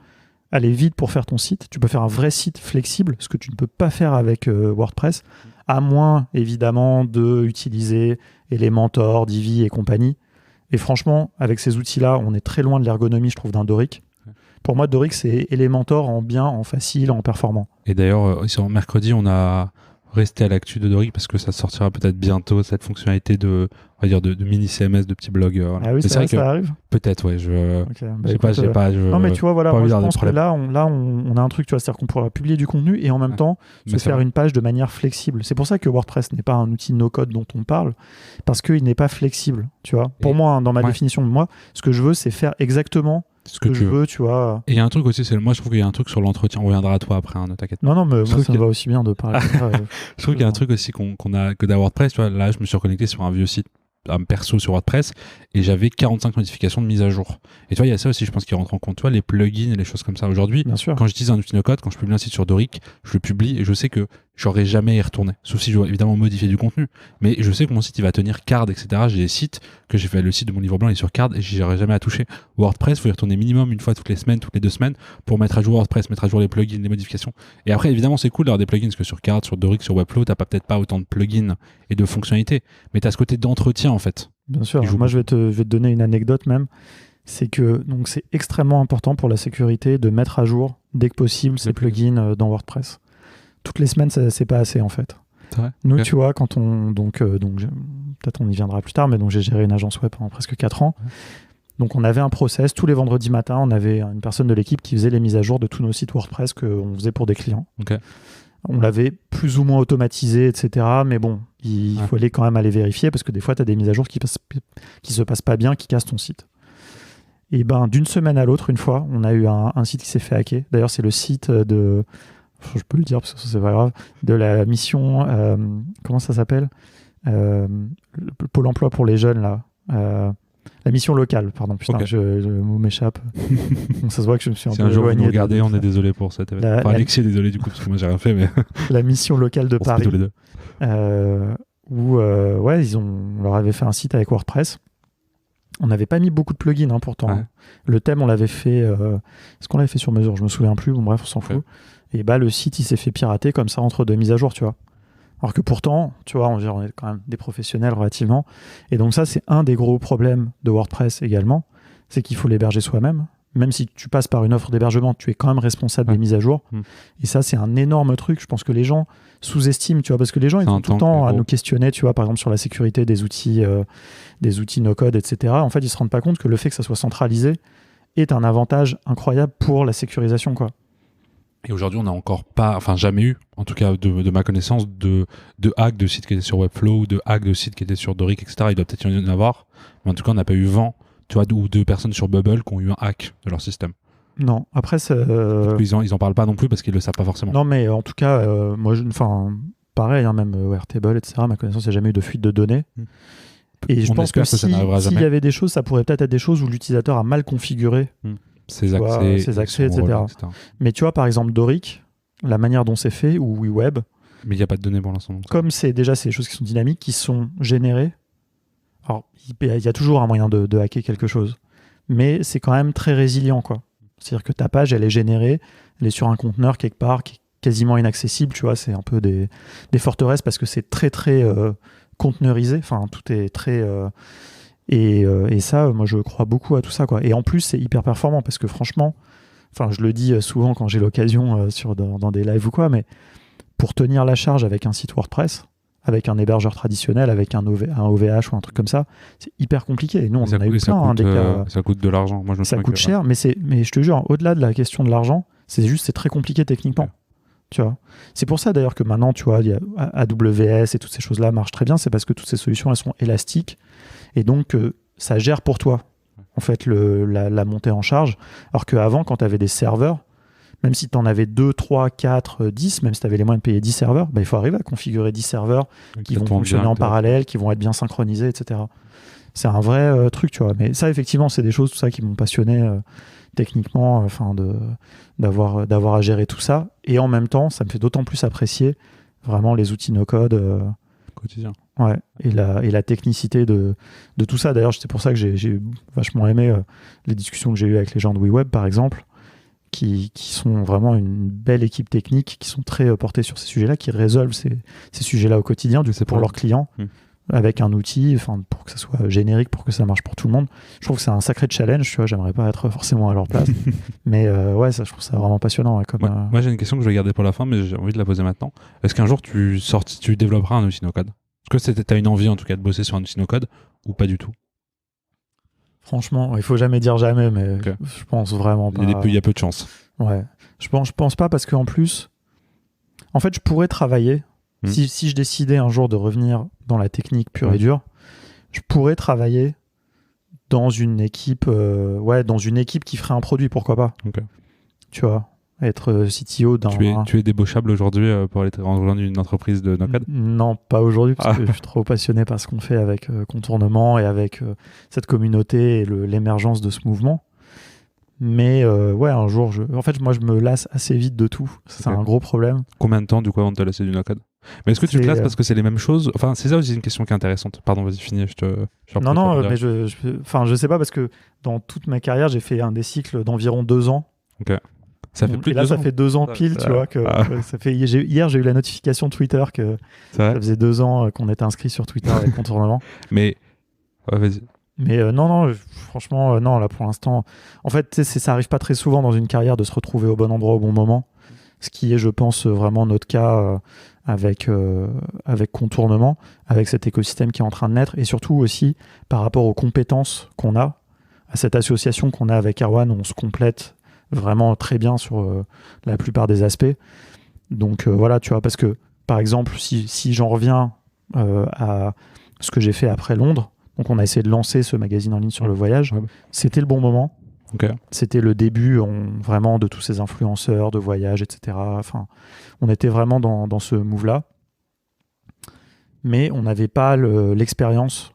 aller vite pour faire ton site, tu peux faire un vrai site flexible, ce que tu ne peux pas faire avec WordPress, à moins, évidemment, d'utiliser Elementor, Divi et compagnie. Et franchement, avec ces outils-là, on est très loin de l'ergonomie, je trouve, d'un Doric. Pour moi, Doric, c'est Elementor en bien, en facile, en performant. Et d'ailleurs, sur mercredi, on a resté à l'actu de Doric parce que ça sortira peut-être bientôt, cette fonctionnalité de mini CMS, de petits blogs. Voilà. Ah oui, Mais c'est vrai que que ça arrive. peut-être, ouais. Okay. Je sais pas, non, mais tu vois, voilà, moi, je pense que problème. là, on a un truc, tu vois, c'est-à-dire qu'on pourra publier du contenu et en même temps se faire une page de manière flexible. C'est pour ça que WordPress n'est pas un outil no-code dont on parle, parce qu'il n'est pas flexible, tu vois. Pour moi, hein, dans ma définition de moi, ce que je veux, c'est faire exactement ce que je veux, tu vois. Et il y a un truc aussi, moi, je trouve qu'il y a un truc sur l'entretien. On reviendra à toi après, hein, ne t'inquiète pas. Non, mais moi, ça me va aussi bien de parler. Je trouve qu'il y a un truc aussi que d'à WordPress, tu vois, là, je me suis reconnecté sur un vieux site perso sur WordPress et j'avais 45 notifications de mise à jour. Et tu vois, il y a ça aussi, je pense, qui rentre en compte. Tu vois, les plugins et les choses comme ça. Aujourd'hui, Bien sûr. quand j'utilise un outil no-code, quand je publie un site sur Doric, je le publie et je sais que j'aurais jamais à y retourner. Sauf si je dois évidemment modifier du contenu. Mais je sais que mon site, il va tenir card, etc. J'ai des sites que j'ai fait, le site de mon livre blanc, il est sur card et j'aurais jamais à toucher. WordPress, il faut y retourner minimum une fois toutes les semaines, toutes les 2 semaines pour mettre à jour WordPress, mettre à jour les plugins, les modifications. Et après, évidemment, c'est cool d'avoir des plugins parce que sur card, sur Doric, sur Webflow, t'as peut-être pas autant de plugins et de fonctionnalités. Mais t'as ce côté d'entretien, en fait. Bien sûr. Moi, je vais te donner une anecdote même. C'est que donc c'est extrêmement important pour la sécurité de mettre à jour dès que possible ces plugins dans WordPress. Toutes les semaines, c'est pas assez en fait. Nous, tu vois, quand on peut-être on y viendra plus tard, mais donc j'ai géré une agence web pendant presque 4 ans. Donc on avait un process tous les vendredis matins. On avait une personne de l'équipe qui faisait les mises à jour de tous nos sites WordPress qu'on faisait pour des clients. On l'avait plus ou moins automatisé, etc. Mais bon, il fallait quand même aller vérifier parce que des fois, tu as des mises à jour qui se passent pas bien, qui cassent ton site. Et ben, d'une semaine à l'autre, une fois, on a eu un site qui s'est fait hacker. D'ailleurs, c'est le site de... Je peux le dire parce que c'est pas grave. De la mission... comment ça s'appelle le Pôle emploi pour les jeunes, là. La mission locale, pardon. Putain, le mot m'échappe. Bon, ça se voit que je me suis un peu éloigné. Si un jour vous nous regardez, on est désolé pour cet événement. Enfin, Alexis est désolé du coup, parce que moi j'ai rien fait. Mais... La mission locale de Paris. Tous les deux. Où on leur avait fait un site avec WordPress. On n'avait pas mis beaucoup de plugins pourtant. Ouais. Le thème, on l'avait fait... Est-ce qu'on l'avait fait sur mesure ? Je me souviens plus. Bon bref, on s'en fout. Et bah le site, il s'est fait pirater comme ça entre 2 mises à jour, tu vois. Alors que pourtant, tu vois, on est quand même des professionnels relativement. Et donc ça, c'est un des gros problèmes de WordPress également. C'est qu'il faut l'héberger soi-même. Même si tu passes par une offre d'hébergement, tu es quand même responsable des mises à jour. Et ça, c'est un énorme truc. Je pense que les gens sous-estiment, tu vois, parce que les gens, ils ont tout le temps à nous questionner, tu vois, par exemple, sur la sécurité des outils no-code, etc. En fait, ils se rendent pas compte que le fait que ça soit centralisé est un avantage incroyable pour la sécurisation, quoi. Et aujourd'hui, on n'a encore pas, enfin jamais eu, en tout cas de ma connaissance, de hack de sites qui étaient sur Webflow, de hack de sites qui étaient sur Doric, etc. Il doit peut-être y en avoir, mais en tout cas, on n'a pas eu vent, tu vois, ou 2 personnes sur Bubble qui ont eu un hack de leur système. Non, après, ils en parlent pas non plus parce qu'ils le savent pas forcément. Non, mais en tout cas, moi, pareil, hein, même Airtable, etc. Ma connaissance, il n'y a jamais eu de fuite de données. Et je pense que s'il y avait des choses, ça pourrait peut-être être des choses où l'utilisateur a mal configuré. Ses accès, etc. Mais tu vois, par exemple, Doric, la manière dont c'est fait, ou WeWeb. Mais il n'y a pas de données pour l'instant. Comme c'est déjà ces choses qui sont dynamiques, qui sont générées. Alors, il y a toujours un moyen de hacker quelque chose. Mais c'est quand même très résilient, quoi. C'est-à-dire que ta page, elle est générée, elle est sur un conteneur quelque part qui est quasiment inaccessible. Tu vois, c'est un peu des forteresses parce que c'est très, très conteneurisé. Enfin, tout est très... Et ça, moi, je crois beaucoup à tout ça, quoi. Et en plus, c'est hyper performant parce que franchement, je le dis souvent quand j'ai l'occasion dans des lives ou quoi, mais pour tenir la charge avec un site WordPress, avec un hébergeur traditionnel, avec un OVH ou un truc comme ça, c'est hyper compliqué. Et nous, on en a eu plein des cas. Ça coûte de l'argent. Moi, ça coûte cher, mais je te jure, au-delà de la question de l'argent, c'est très compliqué techniquement. Ouais. Tu vois. C'est pour ça d'ailleurs que maintenant, tu vois, il y a AWS et toutes ces choses-là marchent très bien. C'est parce que toutes ces solutions, elles sont élastiques. Et donc, ça gère pour toi, en fait, la montée en charge. Alors qu'avant, quand tu avais des serveurs, même si tu en avais 2, 3, 4, 10, même si tu avais les moyens de payer 10 serveurs, il faut arriver à configurer 10 serveurs qui vont fonctionner en parallèle, qui vont être bien synchronisés, etc. C'est un vrai truc, tu vois. Mais ça, effectivement, c'est des choses tout ça qui m'ont passionné techniquement, d'avoir à gérer tout ça. Et en même temps, ça me fait d'autant plus apprécier vraiment les outils no-code quotidien. Ouais, et la technicité de tout ça. D'ailleurs, c'est pour ça que j'ai vachement aimé les discussions que j'ai eues avec les gens de WeWeb, par exemple, qui sont vraiment une belle équipe technique, qui sont très portés sur ces sujets-là, qui résolvent ces sujets-là au quotidien, pour leurs clients, avec un outil, pour que ça soit générique, pour que ça marche pour tout le monde. Je trouve que c'est un sacré challenge, tu vois, j'aimerais pas être forcément à leur place. Mais ouais, ça, je trouve ça vraiment passionnant. Ouais, moi, j'ai une question que je vais garder pour la fin, mais j'ai envie de la poser maintenant. Est-ce qu'un jour, tu développeras un outil no-code ? Est-ce que tu as une envie, en tout cas, de bosser sur un outil no-code ou pas du tout ? Franchement, il faut jamais dire jamais, mais je pense vraiment pas. Il y a peu de chance. Ouais, je pense pas parce qu'en plus, en fait, je pourrais travailler. Si je décidais un jour de revenir dans la technique pure et dure, je pourrais travailler dans une équipe, qui ferait un produit, pourquoi pas. Tu vois, être CTO d'un... Tu es débauchable aujourd'hui pour aller rejoindre une entreprise de no-code? Non, pas aujourd'hui, parce que je suis trop passionné par ce qu'on fait avec Contournement et avec cette communauté et l'émergence de ce mouvement. Mais ouais, un jour, en fait, moi, je me lasse assez vite de tout. C'est un gros problème. Combien de temps, du coup, avant de te lasser du no-code? Mais est-ce que tu te lasses parce que c'est les mêmes choses? Enfin, c'est ça aussi une question qui est intéressante. Pardon, vas-y, finis. Non, mais je sais pas, parce que dans toute ma carrière, j'ai fait des cycles d'environ 2 ans. Ok. Ça fait plus de 2 ans. Ça fait 2 ans pile, tu vois. Ça fait, hier, j'ai eu la notification Twitter que ça faisait 2 ans qu'on était inscrit sur Twitter avec Contournement. Mais, ouais, vas-y. Mais non, franchement, non, là pour l'instant. En fait, ça arrive pas très souvent dans une carrière de se retrouver au bon endroit au bon moment. Ce qui est, je pense, vraiment notre cas avec Contournement, avec cet écosystème qui est en train de naître, et surtout aussi par rapport aux compétences qu'on a, à cette association qu'on a avec Erwan, où on se complète vraiment très bien sur la plupart des aspects. Donc voilà, tu vois, parce que par exemple, si j'en reviens à ce que j'ai fait après Londres, donc on a essayé de lancer ce magazine en ligne sur le voyage, c'était le bon moment. Okay. C'était le début vraiment de tous ces influenceurs de voyage, etc. Enfin, on était vraiment dans ce move-là. Mais on n'avait pas l'expérience.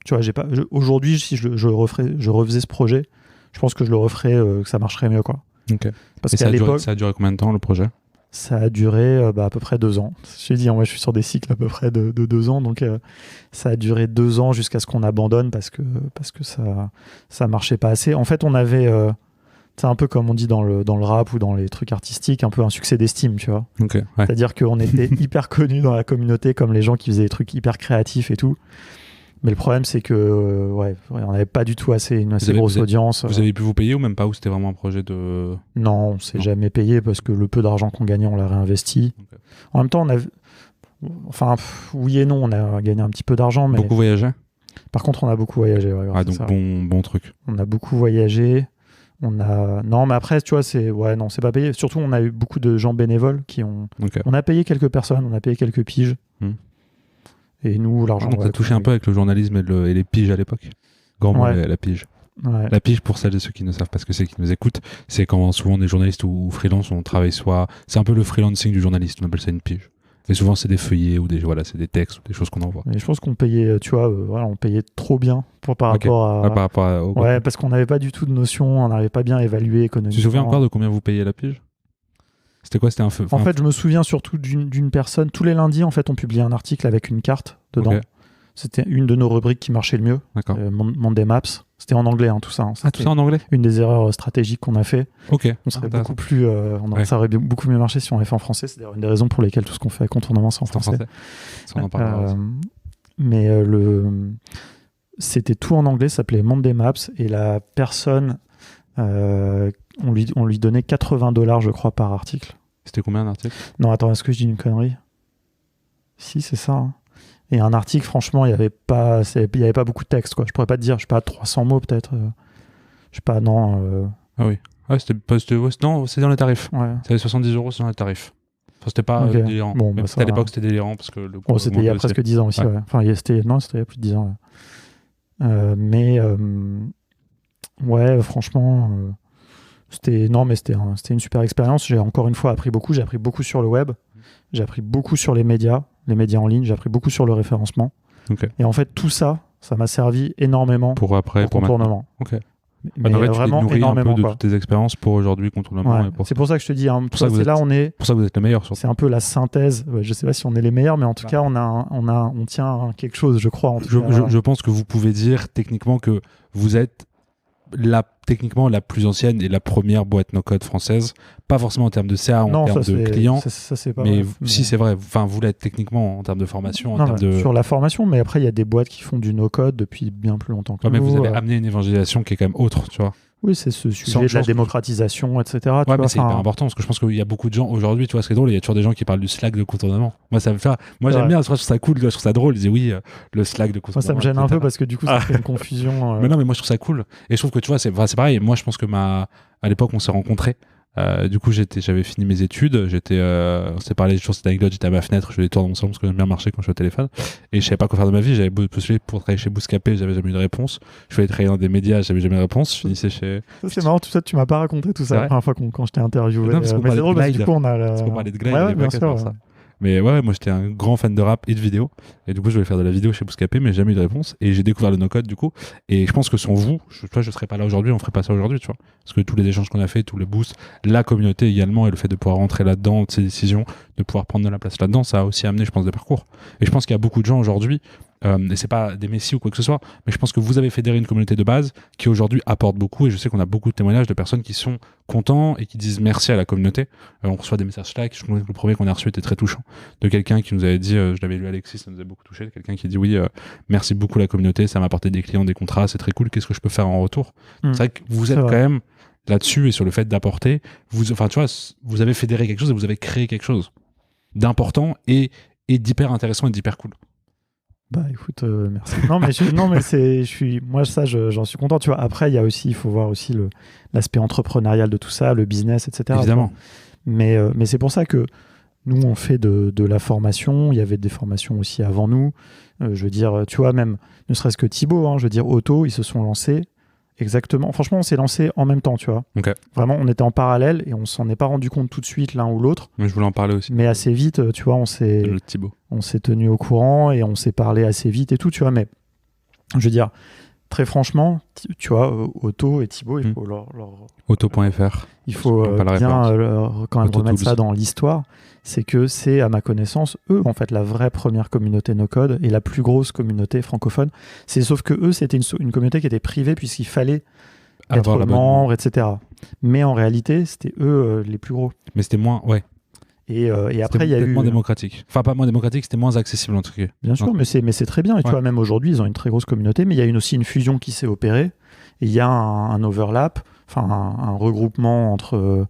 Tu vois, aujourd'hui, si je refaisais ce projet, je pense que je le referais, que ça marcherait mieux, quoi. Okay. Parce qu'à l'époque, ça a duré combien de temps, le projet? Ça a duré à peu près 2 ans. Je t'ai dit, moi je suis sur des cycles à peu près de 2 ans, donc ça a duré 2 ans jusqu'à ce qu'on abandonne parce que ça marchait pas assez. En fait, on avait, c'est un peu comme on dit dans le rap ou dans les trucs artistiques, un peu un succès d'estime, tu vois. Okay, ouais. C'est-à-dire qu'on était hyper connus dans la communauté comme les gens qui faisaient des trucs hyper créatifs et tout. Mais le problème, c'est que on n'avait pas du tout une assez grosse audience. Vous avez pu vous payer ou même pas, ou c'était vraiment un projet de... Non, on s'est jamais payé parce que le peu d'argent qu'on gagnait, on l'a réinvesti. Okay. En même temps, oui et non, on a gagné un petit peu d'argent. Mais... Beaucoup voyagé? Par contre, on a beaucoup voyagé. Ouais, donc bon truc. On a beaucoup voyagé. Non, mais après, tu vois, c'est pas payé. Surtout, on a eu beaucoup de gens bénévoles qui ont... Okay. On a payé quelques personnes, on a payé quelques piges. Et nous, l'argent... Donc, t'as touché un peu avec le journalisme et les piges à l'époque. Grand la pige. Ouais. La pige, pour celles et ceux qui ne savent pas ce que c'est, qui nous écoutent, c'est quand souvent des journalistes ou freelance, on travaille c'est un peu le freelancing du journaliste, on appelle ça une pige. Et souvent, c'est des feuillets ou c'est des textes ou des choses qu'on envoie. Et je pense qu'on payait, tu vois, on payait trop bien par rapport au... Ouais, parce qu'on n'avait pas du tout de notion, on n'arrivait pas bien à évaluer économiquement. Tu te souviens encore de combien vous payez la pige? C'était quoi? C'était un feu. En fait, je me souviens surtout d'une personne. Tous les lundis, en fait, on publiait un article avec une carte dedans. Okay. C'était une de nos rubriques qui marchait le mieux. D'accord. Monday Maps. C'était en anglais, tout ça. Tout ça en anglais? Une des erreurs stratégiques qu'on a fait. Ok. On serait beaucoup plus. Ça aurait beaucoup mieux marché si on avait fait en français. C'est d'ailleurs une des raisons pour lesquelles tout ce qu'on fait à Contournement, c'est en français. Ça, on en parlera. Mais c'était tout en anglais. Ça s'appelait Monday Maps. Et la personne, on lui donnait $80, je crois, par article. C'était combien un article? Non, attends, est-ce que je dis une connerie? Si, c'est ça. Hein. Et un article, franchement, il n'y avait pas beaucoup de texte, quoi. Je pourrais pas te dire, je sais pas, 300 mots peut-être. Je sais pas, non. Ah oui. Ah, non, c'est dans les tarifs. Ouais. C'était 70€, c'est dans les tarifs. Enfin, c'était pas délirant. Bon, à l'époque, c'était délirant parce que c'était il y a presque 10 ans aussi, ouais. Enfin, c'était il y a plus de 10 ans. Ouais. Franchement... C'était une super expérience. J'ai encore une fois appris beaucoup. J'ai appris beaucoup sur le web. J'ai appris beaucoup sur les médias en ligne. J'ai appris beaucoup sur le référencement. Okay. Et en fait, tout ça, ça m'a servi énormément pour Contournement. Ok. Mais vraiment tu énormément. Un peu de toutes tes expériences pour aujourd'hui Contournement. Ouais. C'est pour ça que je te dis. Pour ça que vous êtes les meilleurs. C'est un peu la synthèse. Je sais pas si on est les meilleurs, mais en tout cas, on tient quelque chose, je crois. Je pense que vous pouvez dire techniquement que vous êtes techniquement la plus ancienne et la première boîte no-code française, pas forcément en termes de CA, en termes de clients, mais si c'est vrai, enfin vous l'êtes techniquement en termes de formation, sur la formation, mais après il y a des boîtes qui font du no-code depuis bien plus longtemps que nous. Mais vous avez amené une évangélisation qui est quand même autre, tu vois. Oui, c'est ce sujet de la démocratisation, etc. Ouais, mais c'est hyper important parce que je pense qu'il y a beaucoup de gens aujourd'hui, tu vois, ce qui est drôle, il y a toujours des gens qui parlent du Slack de Contournement. Moi, ça me fait. Moi, j'aime bien, je trouve ça cool, je trouve ça drôle. Ils disaient oui, le Slack de Contournement. Moi, ça me gêne un peu parce que du coup, ça fait une confusion. Mais non, mais moi, je trouve ça cool. Et je trouve que tu vois, c'est pareil. Moi, je pense que à l'époque, on s'est rencontrés Du coup, j'avais fini mes études. On s'est parlé toujours cette anecdote. J'étais à ma fenêtre, je faisais des tours dans mon salon parce que j'aime bien marcher quand je suis au téléphone. Et je savais pas quoi faire de ma vie. J'avais postulé pour travailler chez Bouscapé, j'avais jamais eu de réponse. Je voulais travailler dans des médias, j'avais jamais eu de réponse. Je finissais chez. Ça, c'est marrant, tout ça, tu m'as pas raconté tout ça la première fois quand je t'ai interviewé. Non, parce qu'on mais c'est drôle parce que Glide. du coup, on a. Parce qu'on parlait de Glide, ouais, bien sûr. ça. Mais ouais, moi j'étais un grand fan de rap et de vidéo. Et du coup, je voulais faire de la vidéo chez Bouscapé, mais j'ai jamais eu de réponse. Et j'ai découvert le no-code du coup. Et je pense que sans vous, je serais pas là aujourd'hui, on ferait pas ça aujourd'hui, tu vois. Parce que tous les échanges qu'on a fait, tous les boosts, la communauté également, et le fait de pouvoir rentrer là-dedans, ces décisions, de pouvoir prendre de la place là-dedans, ça a aussi amené, je pense, des parcours. Et je pense qu'il y a beaucoup de gens aujourd'hui, et c'est pas des messies ou quoi que ce soit, mais je pense que vous avez fédéré une communauté de base qui aujourd'hui apporte beaucoup. Et je sais qu'on a beaucoup de témoignages de personnes qui sont contents et qui disent merci à la communauté. On reçoit des messages Slack. Je crois que le premier qu'on a reçu était très touchant, de quelqu'un qui nous avait dit, je l'avais lu Alexis, ça nous a beaucoup touché, quelqu'un qui dit oui, merci beaucoup la communauté, ça m'a apporté des clients, des contrats, c'est très cool, qu'est-ce que je peux faire en retour? C'est vrai que vous êtes quand même là-dessus et sur le fait d'apporter, enfin tu vois, vous avez fédéré quelque chose et vous avez créé quelque chose d'important et d'hyper intéressant et d'hyper cool. Bah écoute, merci. Moi ça, j'en suis content. Tu vois. Après, il faut voir aussi l'aspect entrepreneurial de tout ça, le business, etc. Évidemment. Mais c'est pour ça que nous, on fait de la formation. Il y avait des formations aussi avant nous. Je veux dire, tu vois, même ne serait-ce que Thibaut, je veux dire, Otto, ils se sont lancés exactement. Franchement, on s'est lancés en même temps, tu vois. Okay. Vraiment, on était en parallèle et on s'en est pas rendu compte tout de suite l'un ou l'autre. Mais je voulais en parler aussi. Mais assez vite, tu vois, on s'est tenu au courant et on s'est parlé assez vite et tout, tu vois. Mais je veux dire, très franchement, tu vois, Otto et Thibaut, il faut leur Otto.fr. Il faut bien quand même remettre ça dans l'histoire. C'est que c'est, à ma connaissance, eux, en fait, la vraie première communauté no-code et la plus grosse communauté francophone. Sauf que eux, c'était une communauté qui était privée puisqu'il fallait être membre, etc. Mais en réalité, c'était eux les plus gros. Mais c'était moins, ouais. Et après, il y a eu moins démocratique. Enfin, pas moins démocratique, c'était moins accessible en tout cas. Bien sûr, mais c'est très bien. Et tu vois, même aujourd'hui, ils ont une très grosse communauté. Mais il y a aussi une fusion qui s'est opérée. Et il y a un overlap, enfin un regroupement entre,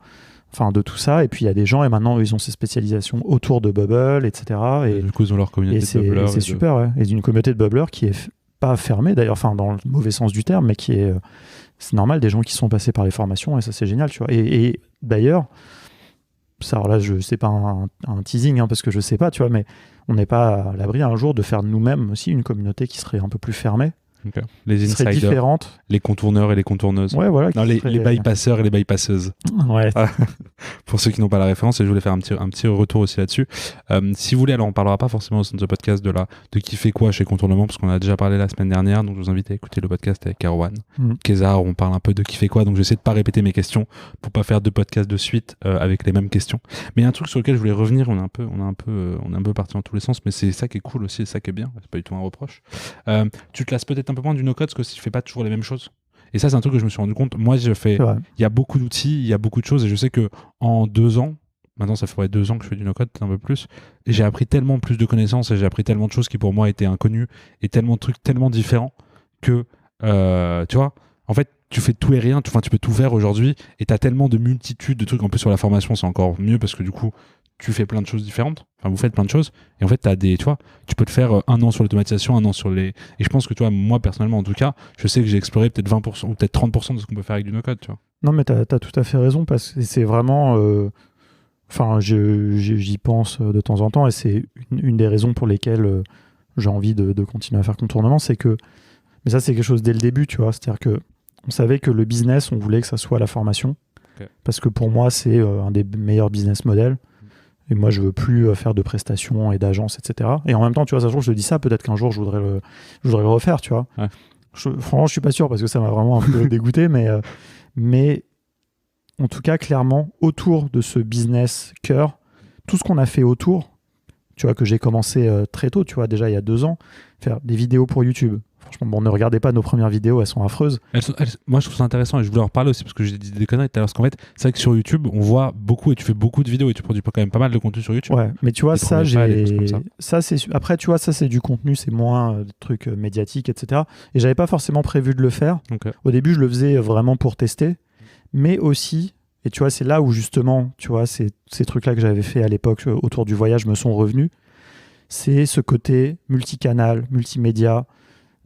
de tout ça. Et puis il y a des gens. Et maintenant, ils ont ces spécialisations autour de Bubble, etc. Et du coup, ils ont leur communauté de Bubblers. C'est super. Ouais. Et d'une communauté de Bubblers qui est pas fermée d'ailleurs, enfin dans le mauvais sens du terme, mais qui est, c'est normal, des gens qui sont passés par les formations. Et ça, c'est génial, tu vois. Et d'ailleurs. Ça, alors là, c'est pas un teasing, parce que je sais pas, tu vois, mais on n'est pas à l'abri un jour de faire nous-mêmes aussi une communauté qui serait un peu plus fermée. Okay. Les insiders, différentes. Les contourneurs et les contourneuses. Ouais, voilà. Non, les bypasseurs et les bypasseuses. Ouais. Pour ceux qui n'ont pas la référence, et je voulais faire un petit retour aussi là-dessus. Si vous voulez, alors on parlera pas forcément dans ce podcast de qui fait quoi chez Contournement, parce qu'on a déjà parlé la semaine dernière, donc je vous invite à écouter le podcast avec Erwan, Kézar, où on parle un peu de qui fait quoi, donc j'essaie de pas répéter mes questions pour pas faire 2 podcasts de suite avec les mêmes questions. Mais il y a un truc sur lequel je voulais revenir, on est un peu parti dans tous les sens, mais c'est ça qui est cool aussi, c'est ça qui est bien, c'est pas du tout un reproche. Tu te lasses peut-être un peu moins du no-code parce que je fais pas toujours les mêmes choses. Et ça, c'est un truc que je me suis rendu compte. Moi, il y a beaucoup d'outils, il y a beaucoup de choses, et je sais que en 2 ans, maintenant ça fait 2 ans que je fais du no-code, un peu plus, et j'ai appris tellement plus de connaissances, et j'ai appris tellement de choses qui pour moi étaient inconnues, et tellement de trucs tellement différents que, tu vois, en fait, tu fais tout et rien, tu peux tout faire aujourd'hui, et t'as tellement de multitudes de trucs. En plus, sur la formation, c'est encore mieux parce que du coup, tu fais plein de choses différentes. Enfin, vous faites plein de choses. Et en fait, tu peux te faire 1 an sur l'automatisation, 1 an sur les... Et je pense que, moi, personnellement, en tout cas, je sais que j'ai exploré peut-être 20% ou peut-être 30% de ce qu'on peut faire avec du no-code, tu vois. Non, mais t'as tout à fait raison, parce que c'est vraiment... j'y pense de temps en temps, et c'est une des raisons pour lesquelles j'ai envie de continuer à faire Contournement, c'est que... Mais ça, c'est quelque chose dès le début, tu vois. C'est-à-dire que on savait que le business, on voulait que ça soit la formation. Okay. Parce que pour moi, c'est un des meilleurs business models. Et moi, je veux plus faire de prestations et d'agences, etc. Et en même temps, tu vois, ça se trouve, je te dis ça, peut-être qu'un jour, je voudrais le refaire, tu vois. Ouais. Franchement, je suis pas sûr parce que ça m'a vraiment un peu dégoûté, mais en tout cas, clairement, autour de ce business cœur, tout ce qu'on a fait autour, tu vois, que j'ai commencé très tôt, tu vois, déjà il y a 2 ans, faire des vidéos pour YouTube. Franchement, ne regardez pas nos premières vidéos, elles sont affreuses. Moi, je trouve ça intéressant et je voulais en reparler aussi parce que j'ai dit des conneries tout à l'heure. Parce qu'en fait, c'est vrai que sur YouTube, on voit beaucoup et tu fais beaucoup de vidéos et tu produis quand même pas mal de contenu sur YouTube. Ouais, mais tu vois, après, tu vois, ça, c'est du contenu, c'est moins de trucs médiatiques, etc. Et j'avais pas forcément prévu de le faire. Okay. Au début, je le faisais vraiment pour tester, mais aussi, et tu vois, c'est là où justement, tu vois, ces trucs-là que j'avais fait à l'époque autour du voyage me sont revenus. C'est ce côté multicanal, multimédia,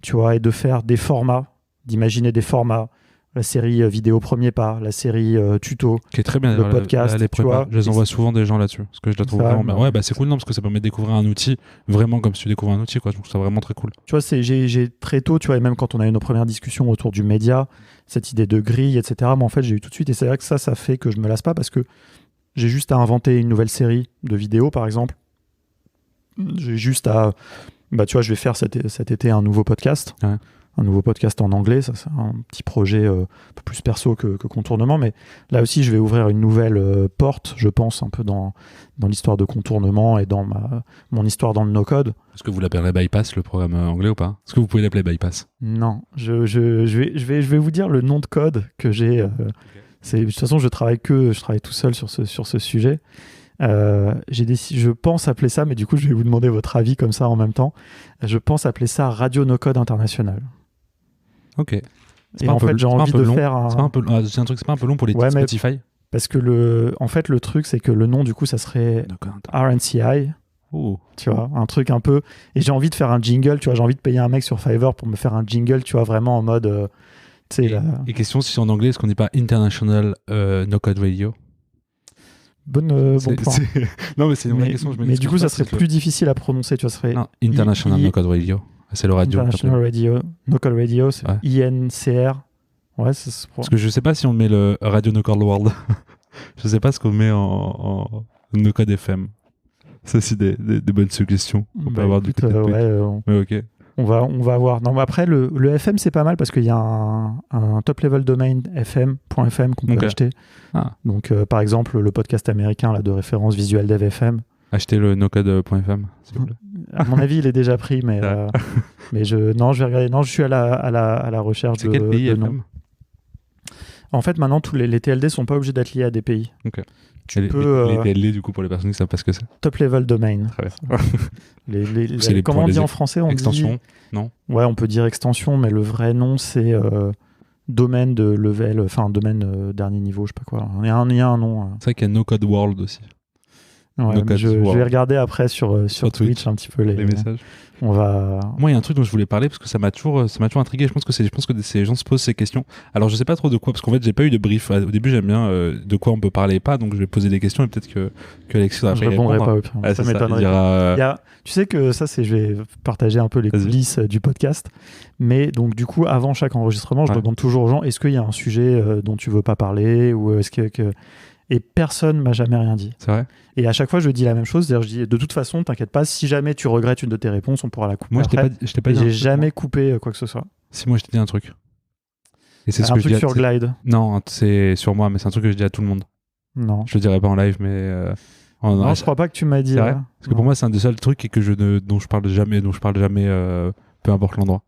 tu vois, et de faire des formats, d'imaginer des formats la série vidéo premier pas, la série tuto, Qui est très bien. le podcast, les tu prépas, vois. je les envoie souvent des gens là-dessus. Parce que je la trouve Ça, vraiment bien. Ouais, bah c'est cool, non, parce que ça permet de découvrir un outil vraiment comme si tu découvres un outil, quoi. Je trouve ça vraiment très cool. Tu vois, j'ai très tôt, tu vois, et même quand on a eu nos premières discussions autour du média, cette idée de grille, etc. Mais en fait, j'ai eu tout de suite, et c'est vrai que ça fait que je me lasse pas parce que j'ai juste à inventer une nouvelle série de vidéos, par exemple. J'ai juste à, bah, tu vois, je vais faire cet été un nouveau podcast. Ouais. Un nouveau podcast en anglais, ça c'est un petit projet un peu plus perso que contournement, mais là aussi je vais ouvrir une nouvelle porte, je pense, un peu dans l'histoire de contournement et dans mon histoire dans le no-code. Est-ce que vous l'appellerez Bypass, le programme anglais ou pas? Est-ce que vous pouvez l'appeler Bypass? Non, je vais vous dire le nom de code que j'ai. De toute façon, je travaille tout seul sur ce sujet. Je pense appeler ça, mais du coup je vais vous demander votre avis comme ça en même temps. Je pense appeler ça Radio No-Code International. Ok. Et en fait, j'ai envie de faire un... C'est pas un peu long pour les Ouais, mais Spotify? parce que le truc, c'est que le nom, du coup, ça serait RNCI. Oh. Tu vois, un truc un peu... Et j'ai envie de faire un jingle, tu vois, j'ai envie de payer un mec sur Fiverr pour me faire un jingle, tu vois, vraiment en mode... Et question, si c'est en anglais, est-ce qu'on dit pas International No Code Radio? Bon point. Non, mais c'est une vraie question. Mais du coup, ça serait plus difficile à prononcer, tu vois, ça serait... Non, International No Code Radio. C'est le radio. International Radio, No Code Radio, c'est INCR. Ouais, c'est parce que je sais pas si on met le Radio No Code World. Je sais pas ce qu'on met en No Code FM. C'est aussi des bonnes suggestions. On peut avoir du côté mais ok. On va voir. Non, mais après, le FM, c'est pas mal parce qu'il y a un top level domain fm.fm qu'on peut acheter. Ah. Donc, par exemple, le podcast américain là, de référence Visual Dev FM. Achetez le nocode.fm, s'il vous plaît. À mon avis, il est déjà pris, mais je vais regarder. Non, je suis à la recherche de quel pays nom. En fait, maintenant, tous les TLD sont pas obligés d'être liés à des pays. Ok. Les TLD, du coup, pour les personnes qui savent pas ce que c'est. Top level domain. Très bien. Comment on dit en français? Extension, non? Ouais, on peut dire extension, mais le vrai nom, c'est domaine de level, enfin domaine dernier niveau, je sais pas quoi. Il y a un nom. C'est vrai qu'il y a No Code World aussi. Ouais, je vais regarder après sur Twitch un petit peu les messages. Moi, il y a un truc dont je voulais parler parce que ça m'a toujours intrigué. Je pense que ces gens se posent ces questions. Alors, je sais pas trop de quoi, parce qu'en fait, j'ai pas eu de brief. Au début, j'aime bien de quoi on peut parler et pas, donc je vais poser des questions et peut-être que Alexis va je répondrai pas. Ça m'étonnerait. Tu sais que ça, je vais partager un peu les coulisses du podcast. Mais donc, du coup, avant chaque enregistrement, je demande toujours aux gens, est-ce qu'il y a un sujet dont tu veux pas parler ou est-ce que... Et personne m'a jamais rien dit. C'est vrai. Et à chaque fois, je dis la même chose. C'est-à-dire, je dis, de toute façon, t'inquiète pas, si jamais tu regrettes une de tes réponses, on pourra la couper. Moi, après. je t'ai pas dit. J'ai jamais coupé quoi que ce soit. Si, moi, je t'ai dit un truc. Et c'est un truc sur Glide. Non, c'est sur moi, mais c'est un truc que je dis à tout le monde. Non. Je le dirai pas en live, mais. Non, je crois pas que tu m'as dit. C'est vrai. Parce que pour moi, c'est un des seuls trucs et que dont je parle jamais, peu importe l'endroit.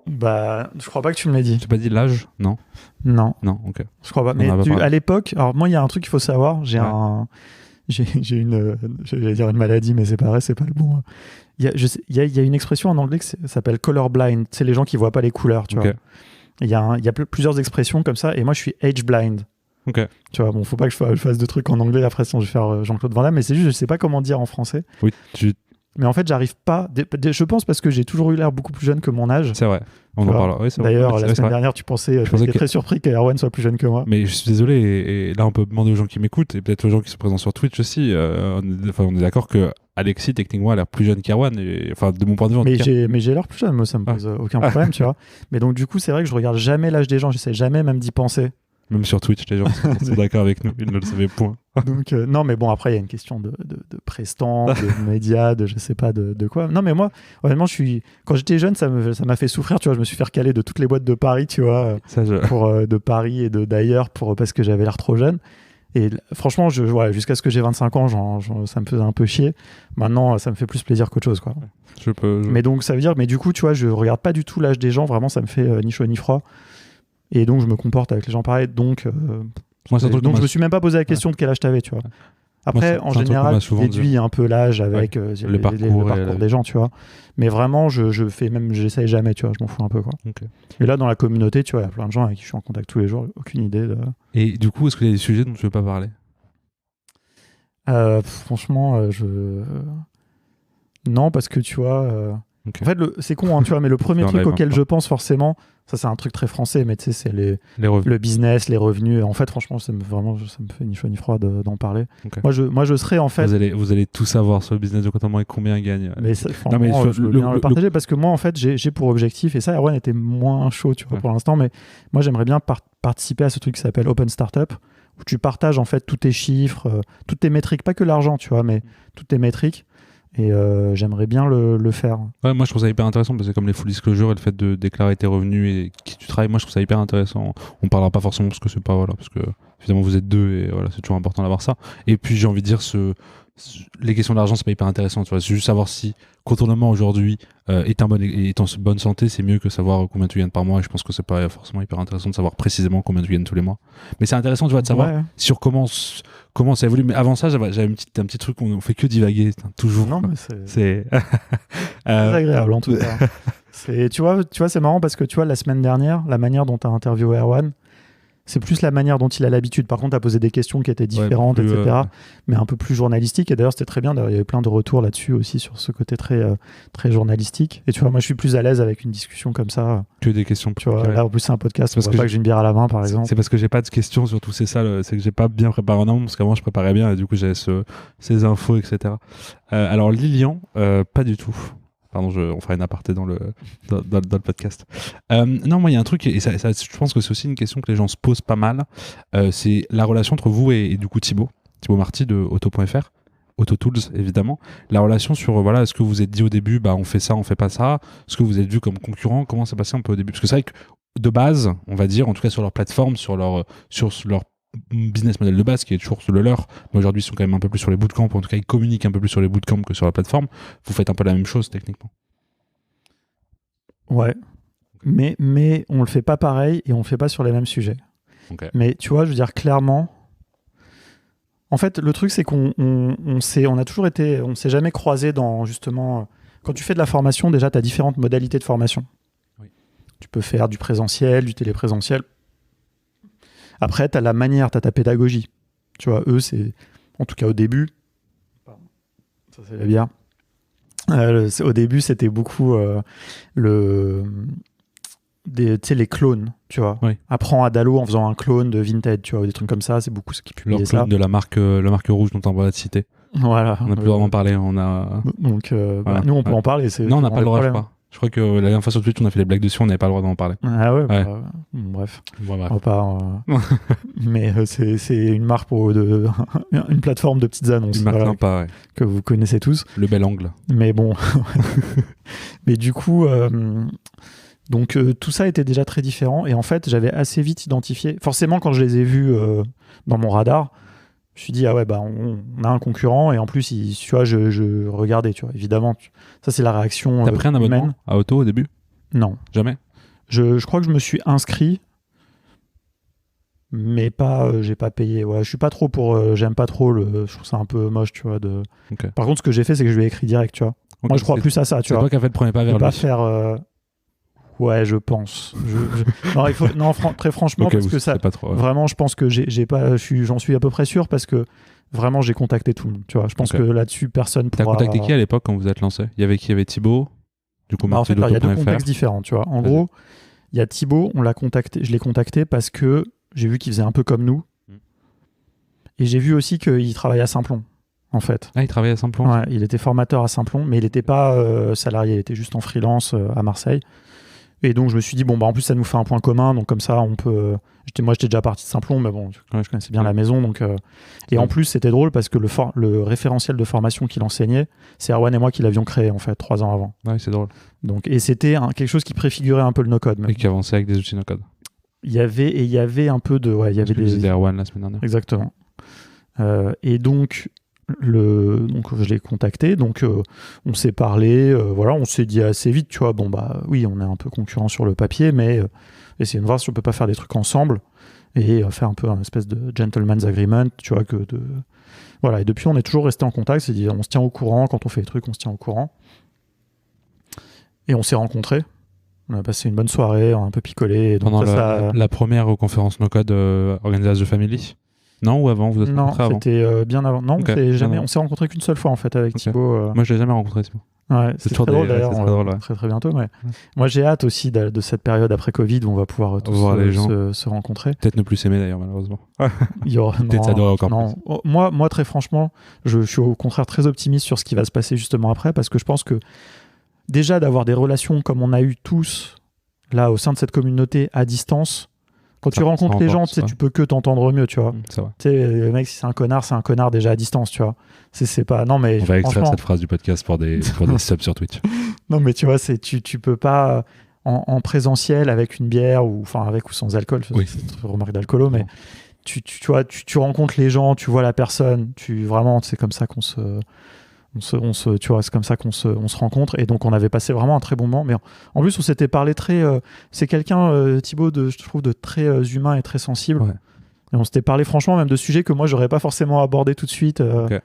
Bah, je crois pas que tu me l'as dit. Tu t'as pas dit l'âge? Non. Non. Non, ok. Je crois pas. Mais à l'époque, alors moi, il y a un truc qu'il faut savoir. J'ai j'allais dire une maladie, mais c'est pas vrai, c'est pas le bon. Il y a une expression en anglais qui s'appelle colorblind. C'est les gens qui voient pas les couleurs, tu vois. Il y a plusieurs expressions comme ça, et moi, je suis age blind. Ok. Tu vois, bon, faut pas que je fasse de trucs en anglais après, sinon je vais faire Jean-Claude Van Damme, mais c'est juste, je sais pas comment dire en français. Oui, mais en fait, j'arrive pas. Je pense parce que j'ai toujours eu l'air beaucoup plus jeune que mon âge. C'est vrai. On en parle. Oui, d'ailleurs, la semaine dernière, tu pensais. J'étais très surpris qu'Erwan soit plus jeune que moi. Mais je suis désolé. Et là, on peut demander aux gens qui m'écoutent et peut-être aux gens qui sont présents sur Twitch aussi. On est d'accord que Alexis, techniquement, a l'air plus jeune qu'Erwan. Enfin, de mon point de vue. Mais j'ai l'air plus jeune. Moi, ça me pose aucun problème, tu vois. Mais donc, du coup, c'est vrai que je regarde jamais l'âge des gens. J'essaie jamais même d'y penser. Même sur Twitch, les gens sont d'accord avec nous. Ils ne le savaient point. Donc, non, mais bon, après, il y a une question de prestant, de médias, de je sais pas de quoi. Non, mais moi, honnêtement, quand j'étais jeune, ça m'a fait souffrir, tu vois. Je me suis fait recaler de toutes les boîtes de Paris, tu vois, de Paris et d'ailleurs, parce que j'avais l'air trop jeune. Et franchement, jusqu'à ce que j'ai 25 ans, ça me faisait un peu chier. Maintenant, ça me fait plus plaisir qu'autre chose, quoi. Mais donc, ça veut dire, mais du coup, tu vois, je regarde pas du tout l'âge des gens. Vraiment, ça me fait ni chaud ni froid. Et donc, je me comporte avec les gens pareils. Donc, je me suis même pas posé la question de quel âge t'avais, tu vois. Après, en général, tu déduis un peu l'âge avec le parcours des gens, tu vois. Mais vraiment, j'essaye jamais, tu vois. Je m'en fous un peu, quoi. Okay. Et là, dans la communauté, tu vois, il y a plein de gens avec qui je suis en contact tous les jours. Aucune idée de... Et du coup, est-ce qu'il y a des sujets dont tu veux pas parler? Franchement, non, parce que tu vois... Ok. En fait, c'est con, hein, tu vois, mais le premier Dans truc live, auquel hein. je pense forcément, ça c'est un truc très français, mais tu sais, c'est Les revenus. le business, les revenus. En fait, franchement, ça me fait ni chaud ni froid d'en parler. Ok. Moi, je serais en fait. Vous allez tout savoir sur le business de contournement et combien il gagne. Mais Non, mais franchement, je veux bien le partager parce que moi, en fait, j'ai pour objectif, et ça, Erwan était moins chaud, tu vois, pour l'instant, mais moi, j'aimerais bien participer à ce truc qui s'appelle Open Startup, où tu partages en fait tous tes chiffres, toutes tes métriques, pas que l'argent, tu vois, mais toutes tes métriques. Et j'aimerais bien le faire. Ouais, moi je trouve ça hyper intéressant parce que comme les full disclosure et le fait de déclarer tes revenus et qui tu travailles, moi je trouve ça hyper intéressant. On parlera pas forcément parce que c'est pas parce que évidemment vous êtes deux et voilà, c'est toujours important d'avoir ça. Et puis j'ai envie de dire les questions d'argent c'est pas hyper intéressant, tu vois. C'est juste savoir si contournement aujourd'hui est en bonne santé, c'est mieux que savoir combien tu gagnes par mois. Et je pense que c'est pas forcément hyper intéressant de savoir précisément combien tu gagnes tous les mois. Mais c'est intéressant, tu vois, de savoir sur comment ça évolue. Mais avant ça, j'avais un petit truc, on fait que divaguer, toujours. Non, mais c'est très agréable en tout cas. Tu vois, c'est marrant parce que tu vois, la semaine dernière, la manière dont tu as interviewé Erwan, c'est plus la manière dont il a l'habitude. Par contre, tu as posé des questions qui étaient différentes, etc. Mais un peu plus journalistique. Et d'ailleurs, c'était très bien. Il y avait plein de retours là-dessus aussi sur ce côté très, très journalistique. Et tu vois, moi, je suis plus à l'aise avec une discussion comme ça. Que des questions. Tu vois, là, en plus, c'est un podcast. Parce que j'ai une bière à la main, par exemple. C'est parce que j'ai pas de questions, surtout, c'est ça. C'est que j'ai pas bien préparé en amont, parce qu'avant, je préparais bien. Et du coup, j'avais ces infos, etc. Alors, Lilian, pas du tout. Pardon, on fera une aparté dans le podcast. Non, moi, il y a un truc, et ça, je pense que c'est aussi une question que les gens se posent pas mal. C'est la relation entre vous et du coup Thibaut Marty de Auto.fr, AutoTools, évidemment. La relation sur, est-ce que vous vous êtes dit au début, on fait ça, on fait pas ça? Est-ce que vous êtes vu comme concurrent? Comment ça passé un peu au début? Parce que c'est vrai que de base, on va dire, en tout cas sur leur plateforme, sur leur business model de base qui est toujours le leur, mais aujourd'hui ils sont quand même un peu plus sur les bootcamps, en tout cas ils communiquent un peu plus sur les bootcamps que sur la plateforme. Vous faites un peu la même chose techniquement. Ouais, mais on le fait pas pareil et on le fait pas sur les mêmes sujets. Okay. Mais tu vois, je veux dire clairement, en fait le truc c'est qu'on on s'est jamais croisés dans justement, quand tu fais de la formation déjà tu as différentes modalités de formation. Oui. Tu peux faire du présentiel, du téléprésentiel. Après, tu as la manière, tu as ta pédagogie. Tu vois, eux, c'est... En tout cas, au début... Ça, c'est la bière. Au début, c'était beaucoup les clones, tu vois. Oui. Apprends Adalo en faisant un clone de Vinted, tu vois, ou des trucs comme ça. C'est beaucoup ce qui publiait ça. Leur clone de la marque rouge dont on va te citer. Voilà. On n'a plus vraiment parlé. Donc, nous, on peut en parler. Non, on n'a pas le droit, je crois. Je crois que la dernière fois sur Twitch, on a fait des blagues dessus, on n'avait pas le droit d'en parler. Ah ouais. Bref. Bon, bref. On va pas, mais c'est une marque une plateforme de petites annonces. Une marque sympa, que vous connaissez tous. Le bel angle. Mais bon. Mais du coup, donc tout ça était déjà très différent. Et en fait, j'avais assez vite identifié. Forcément, quand je les ai vus dans mon radar, je me suis dit, ah ouais, on a un concurrent. Et en plus, tu vois, je regardais, tu vois, évidemment. Ça, c'est la réaction. T'as pris un abonnement à Auto au début? Non. Jamais? Je crois que je me suis inscrit, mais pas, j'ai pas payé. Ouais, je suis pas trop pour. J'aime pas trop je trouve ça un peu moche, tu vois. Okay. Par contre, ce que j'ai fait, c'est que je lui ai écrit direct, tu vois. Okay, moi, je crois plus à ça, tu vois. C'est toi qui as fait le premier pas vers lui. Pas faire. Ouais, je pense. Non, très franchement, okay, parce que ça. Pas trop, ouais. Vraiment, je pense que j'en suis à peu près sûr parce que vraiment, j'ai contacté tout le monde. Tu vois, je pense que là-dessus, personne pourra. T'as contacté qui à l'époque quand vous êtes lancé? Il y avait qui? Il y avait Thibaut. Du coup, en fait, il y a deux contextes différents. Tu vois, en gros, il y a Thibaut. Je l'ai contacté parce que j'ai vu qu'il faisait un peu comme nous, et j'ai vu aussi qu'il travaillait à Simplon. En fait. Ah, il travaillait à Simplon? Ouais, il était formateur à Simplon, mais il n'était pas salarié, il était juste en freelance à Marseille. Et donc, je me suis dit, en plus, ça nous fait un point commun, donc comme ça, on peut... Moi, j'étais déjà parti de Simplon, mais bon, je connaissais bien la maison, donc... Et en plus, c'était drôle parce que le référentiel de formation qu'il enseignait, c'est Erwan et moi qui l'avions créé, en fait, 3 ans avant. Ouais, c'est drôle. Donc, et c'était quelque chose qui préfigurait un peu le no-code. Même. Et qui avançait avec des outils no-code. Il y avait un peu de... Ouais, il y avait des Erwan la semaine dernière. Exactement. Et donc... Donc je l'ai contacté, donc on s'est parlé, on s'est dit assez vite, tu vois, oui, on est un peu concurrents sur le papier, mais essayons de voir si on peut pas faire des trucs ensemble et faire un peu un espèce de gentleman's agreement, tu vois, voilà, et depuis on est toujours resté en contact, c'est-à-dire on se tient au courant, quand on fait des trucs, on se tient au courant. Et on s'est rencontrés. On a passé une bonne soirée, un peu picolé. Donc pendant la première conférence no-code organisée à The Family? Non, ou avant? Vous êtes rencontrés avant? Non, c'était bien avant. Non, okay, on s'est rencontrés qu'une seule fois en fait avec Thibaut. Moi, je l'ai jamais rencontré, Thibaut. Ouais, c'est très drôle d'ailleurs, c'est très drôle, ouais. très très bientôt. Ouais. Moi j'ai hâte aussi de cette période après Covid où on va pouvoir tous voir les gens. se rencontrer. Peut-être ne plus s'aimer d'ailleurs, malheureusement. Il y aura, Peut-être s'adorer encore non. plus. Moi, très franchement, je suis au contraire très optimiste sur ce qui va se passer justement après, parce que je pense que déjà d'avoir des relations comme on a eu tous là au sein de cette communauté à distance, quand tu rencontres les gens, tu peux que t'entendre mieux, tu vois. C'est vrai. Tu sais, le mec, si c'est un connard déjà à distance, tu vois. C'est pas. Non, mais on va extraire cette phrase du podcast pour des subs sur Twitch. Non, mais tu vois, tu peux pas en présentiel avec une bière ou enfin avec ou sans alcool. Oui. C'est une remarque d'alcoolo, mais tu vois, tu rencontres les gens, tu vois la personne, vraiment, c'est comme ça qu'on tu vois, c'est comme ça qu'on se rencontre, et donc on avait passé vraiment un très bon moment. Mais en plus, on s'était parlé très. C'est quelqu'un, Thibaut, je trouve, de très humain et très sensible. Ouais. Et on s'était parlé franchement même de sujets que moi j'aurais pas forcément abordé tout de suite. Okay.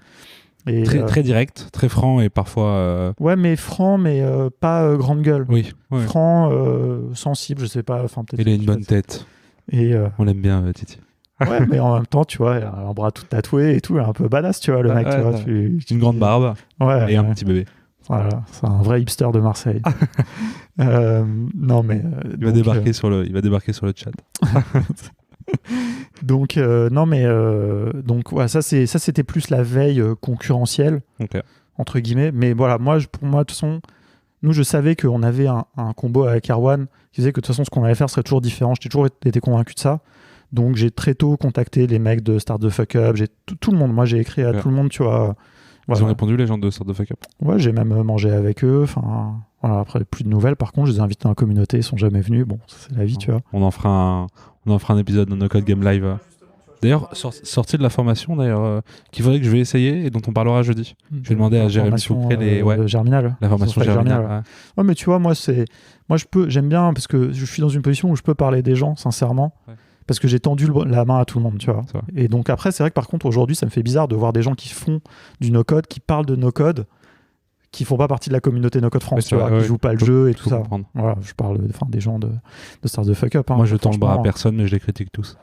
Et, très direct, très franc et parfois. Ouais, mais franc, mais pas grande gueule. Oui. Ouais. Franc, sensible, je sais pas. Enfin peut-être. Il a une bonne tête. Et on l'aime bien, Titi. Ouais, mais en même temps, tu vois, un bras tout tatoué et tout, un peu badass, tu vois, le mec, tu vois. Une grande barbe et un petit bébé. Voilà, c'est un vrai hipster de Marseille. Non, mais... il va débarquer sur le chat. Donc, non, mais... donc, ouais, ça, c'était plus la veille concurrentielle, entre guillemets. Mais voilà, pour moi, de toute façon, nous, je savais qu'on avait un combo avec Erwan qui disait que de toute façon, ce qu'on allait faire serait toujours différent. J'étais toujours été convaincu de ça. Donc j'ai très tôt contacté les mecs de Start the Fuck Up, tout le monde. Moi j'ai écrit à tout le monde, tu vois. Ils ont répondu, les gens de Start the Fuck Up? Ouais, j'ai même mangé avec eux. Enfin, voilà, après plus de nouvelles. Par contre, je les ai invités dans la communauté, ils sont jamais venus. Bon, c'est la vie, tu vois. On en fera un épisode dans No Code Game Live. D'ailleurs, sorti de la formation qu'il faudrait que je vais essayer et dont on parlera jeudi. Je vais demander à Jérémy Soupré Germinal. La formation Germinal. Ouais, mais tu vois, j'aime bien parce que je suis dans une position où je peux parler des gens, sincèrement. Ouais. Parce que j'ai tendu la main à tout le monde, tu vois. Et donc après, c'est vrai que par contre, aujourd'hui, ça me fait bizarre de voir des gens qui font du no-code, qui parlent de no-code, qui font pas partie de la communauté no-code France, tu vois, qui jouent pas le jeu et tout ça. Comprendre. Voilà, je parle des gens de Start the Fuck Up. Moi, je tends le bras à personne, mais je les critique tous.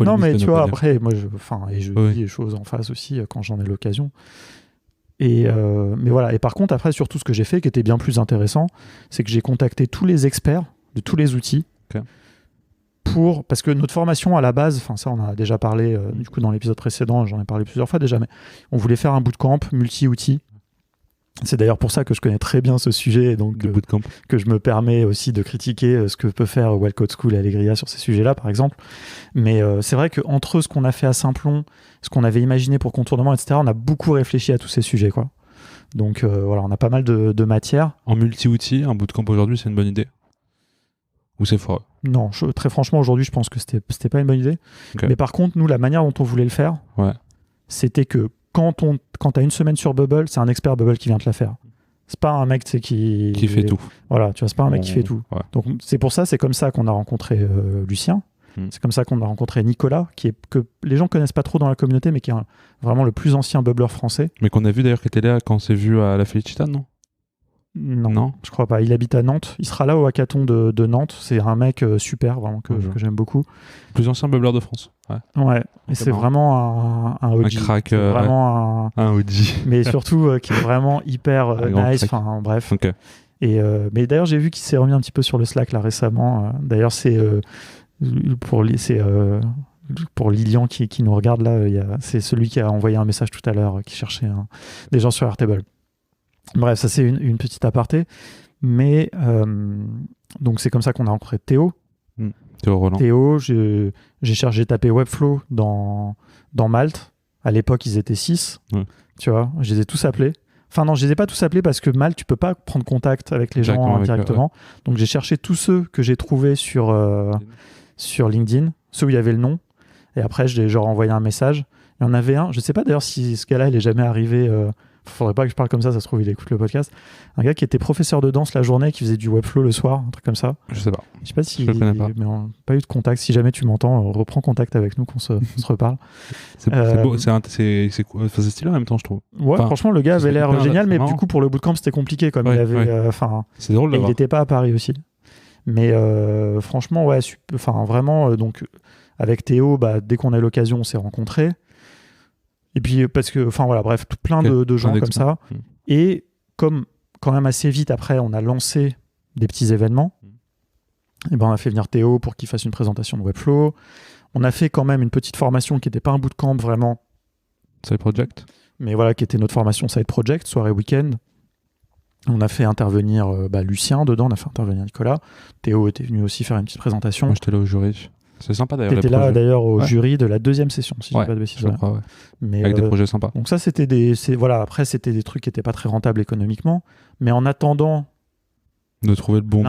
Non, mais tu vois, après, moi, je dis les choses en face aussi quand j'en ai l'occasion. Mais voilà. Et par contre, après, surtout, ce que j'ai fait, qui était bien plus intéressant, c'est que j'ai contacté tous les experts de tous les outils. Parce que notre formation à la base, enfin ça on en a déjà parlé du coup dans l'épisode précédent, j'en ai parlé plusieurs fois déjà, mais on voulait faire un bootcamp multi-outils. C'est d'ailleurs pour ça que je connais très bien ce sujet, et donc que je me permets aussi de critiquer ce que peut faire Wild Code School et Allegria sur ces sujets-là par exemple. Mais c'est vrai qu'entre ce qu'on a fait à Simplon, ce qu'on avait imaginé pour contournement, etc., on a beaucoup réfléchi à tous ces sujets, quoi. Donc voilà, on a pas mal de matières. En multi-outils, un bootcamp aujourd'hui, c'est une bonne idée? Ou c'est foireux? Non, très franchement, aujourd'hui, je pense que c'était pas une bonne idée. Mais par contre, nous, la manière dont on voulait le faire, c'était que quand t'as une semaine sur Bubble, c'est un expert Bubble qui vient te la faire. C'est pas un mec qui fait tout. Voilà, tu vois, c'est pas un mec qui fait tout. Ouais. Donc c'est pour ça, c'est comme ça qu'on a rencontré Lucien. C'est comme ça qu'on a rencontré Nicolas, que les gens connaissent pas trop dans la communauté, mais qui est vraiment le plus ancien bubbler français. Mais qu'on a vu d'ailleurs, qui était là quand on s'est vu à la Félicita, non? Non, je crois pas. Il habite à Nantes. Il sera là au hackathon de Nantes. C'est un mec super, vraiment, que j'aime beaucoup. Plus ancien bubbler de France. Ouais. Et c'est vraiment un OG. Un crack. Vraiment un OG. Mais surtout, qui est vraiment hyper nice. Enfin, bref. Okay. Mais d'ailleurs, j'ai vu qu'il s'est remis un petit peu sur le Slack là récemment. D'ailleurs, c'est pour Lilian qui nous regarde là. C'est celui qui a envoyé un message tout à l'heure, qui cherchait des gens sur Airtable. Bref, ça c'est une petite aparté, mais donc c'est comme ça qu'on a rencontré Théo. Théo Roland. Théo, j'ai tapé Webflow dans Malte. À l'époque, ils étaient 6. Tu vois, je les ai tous appelés. Enfin non, je les ai pas tous appelés parce que Malte, tu peux pas prendre contact avec les gens directement. Donc j'ai cherché tous ceux que j'ai trouvés sur LinkedIn, ceux où il y avait le nom. Et après, je leur ai envoyé un message. Il y en avait un, je sais pas d'ailleurs si ce gars-là, il est jamais arrivé... faudrait pas que je parle comme ça se trouve il écoute le podcast. Un gars qui était professeur de danse la journée, qui faisait du Webflow le soir, un truc comme ça. Je sais pas. Je sais pas si... Je le connais pas. Mais on n'a pas eu de contact. Si jamais tu m'entends, reprends contact avec nous, qu'on se reparle. C'est beau, c'est stylé en même temps, je trouve. Ouais, franchement, le gars avait l'air génial, mais du coup, pour le bootcamp, c'était compliqué. Comme il avait... c'est drôle de voir. Il n'était pas à Paris aussi. Mais franchement, ouais, vraiment, donc, avec Théo, dès qu'on a eu l'occasion, on s'est rencontrés. Et puis, parce que, enfin voilà, bref, plein de gens comme ça. Et comme quand même assez vite après, on a lancé des petits événements, et ben on a fait venir Théo pour qu'il fasse une présentation de Webflow. On a fait quand même une petite formation qui n'était pas un bootcamp vraiment. Side project. Mais voilà, qui était notre formation Side Project, soirée week-end. On a fait intervenir Lucien dedans, on a fait intervenir Nicolas. Théo était venu aussi faire une petite présentation. Moi, j'étais là au jury. C'est sympa d'ailleurs. T'étais là d'ailleurs au jury de la deuxième session, si je dis pas de bêtises. Je crois, ouais. Mais, avec des projets sympas. Donc ça, c'était après, c'était des trucs qui n'étaient pas très rentables économiquement. Mais en attendant de trouver le bon.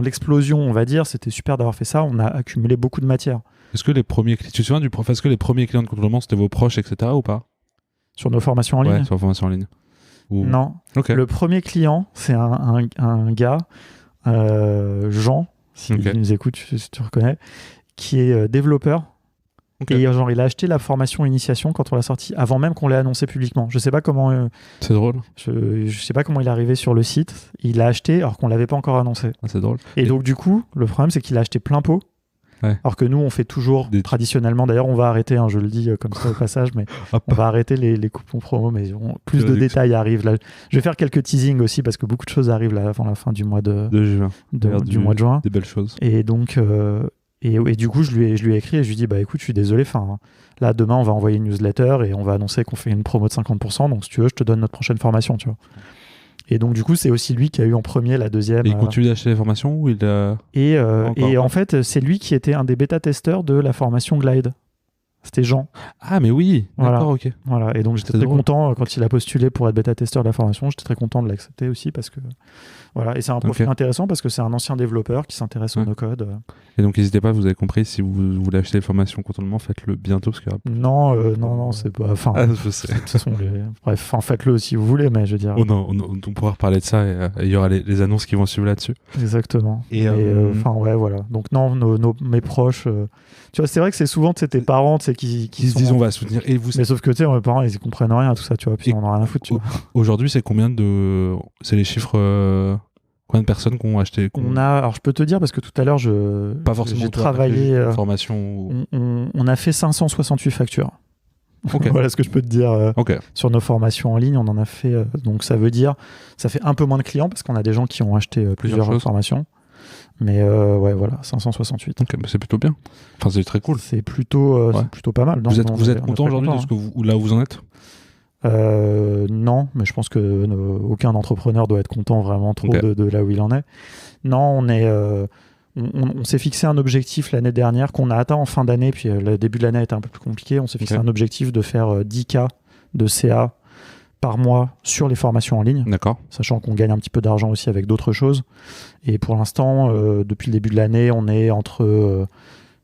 L'explosion, on va dire, c'était super d'avoir fait ça. On a accumulé beaucoup de matière. Est-ce que les premiers clients de contournement, c'était vos proches, etc. ou pas? Sur nos formations en ligne? Ouais, sur nos formations en ligne. Ou... Non. Okay. Le premier client, c'est un gars, Jean, s'il nous écoute, si tu reconnais, qui est développeur. Okay. Et genre, il a acheté la formation initiation quand on l'a sortie, avant même qu'on l'ait annoncé publiquement. Je sais pas comment. C'est drôle. Je sais pas comment il est arrivé sur le site. Il l'a acheté alors qu'on l'avait pas encore annoncé. Ah, c'est drôle. Et donc, du coup, le problème, c'est qu'il a acheté plein pot. Ouais. Alors que nous, on fait toujours traditionnellement. D'ailleurs, on va arrêter, je le dis comme ça au passage, mais on va arrêter les coupons promo. Mais plus de détails arrivent. Là, je vais faire quelques teasings aussi parce que beaucoup de choses arrivent là, avant la fin du mois de juin. Du mois de juin. Des belles choses. Et donc. Et du coup, je lui ai écrit et je lui ai dit, écoute, je suis désolé, là, demain, on va envoyer une newsletter et on va annoncer qu'on fait une promo de 50%, donc si tu veux, je te donne notre prochaine formation, tu vois. Et donc, du coup, c'est aussi lui qui a eu en premier la deuxième. Et il continue d'acheter les formations ou il a... Et en fait, c'est lui qui était un des bêta-testeurs de la formation Glide. C'était Jean. Ah, mais oui, d'accord, ok. Voilà, et donc j'étais très content quand il a postulé pour être bêta-testeur de la formation. J'étais très content de l'accepter aussi parce que. Voilà, et c'est un profil intéressant parce que c'est un ancien développeur qui s'intéresse au no-code. Et donc, n'hésitez pas, vous avez compris, si vous voulez acheter les formations contournement, faites-le bientôt. Parce que... Non, c'est pas. Enfin, je sais. De toute façon, bref, faites-le si vous voulez, mais je veux dire. On pourra reparler de ça et il y aura les annonces qui vont suivre là-dessus. Exactement. Et voilà. Donc, non, mes proches. Tu vois, c'est vrai que c'est souvent tes parents qui se disent on va soutenir. Et vous... Mais sauf que mes parents, ils comprennent rien à tout ça, tu vois. Puis on en a rien à foutre, tu vois. Aujourd'hui, c'est combien de. C'est les chiffres. Combien de personnes qui ont acheté Alors, je peux te dire, parce que tout à l'heure, pas forcément j'ai travaillé. Formation. On a fait 568 factures. Okay. Voilà ce que je peux te dire sur nos formations en ligne. On en a fait. Donc, ça veut dire. Ça fait un peu moins de clients parce qu'on a des gens qui ont acheté plusieurs formations. Mais voilà, 568. Ok, c'est plutôt bien. Enfin, c'est très cool. C'est plutôt pas mal. Vous êtes content aujourd'hui de ce que là où vous en êtes? Non, mais je pense que aucun entrepreneur doit être content vraiment trop de là où il en est. Non, on s'est fixé un objectif l'année dernière qu'on a atteint en fin d'année, puis le début de l'année a été un peu plus compliqué. On s'est fixé un objectif de faire 10K de CA par mois sur les formations en ligne. D'accord. Sachant qu'on gagne un petit peu d'argent aussi avec d'autres choses. Et pour l'instant, depuis le début de l'année, on est entre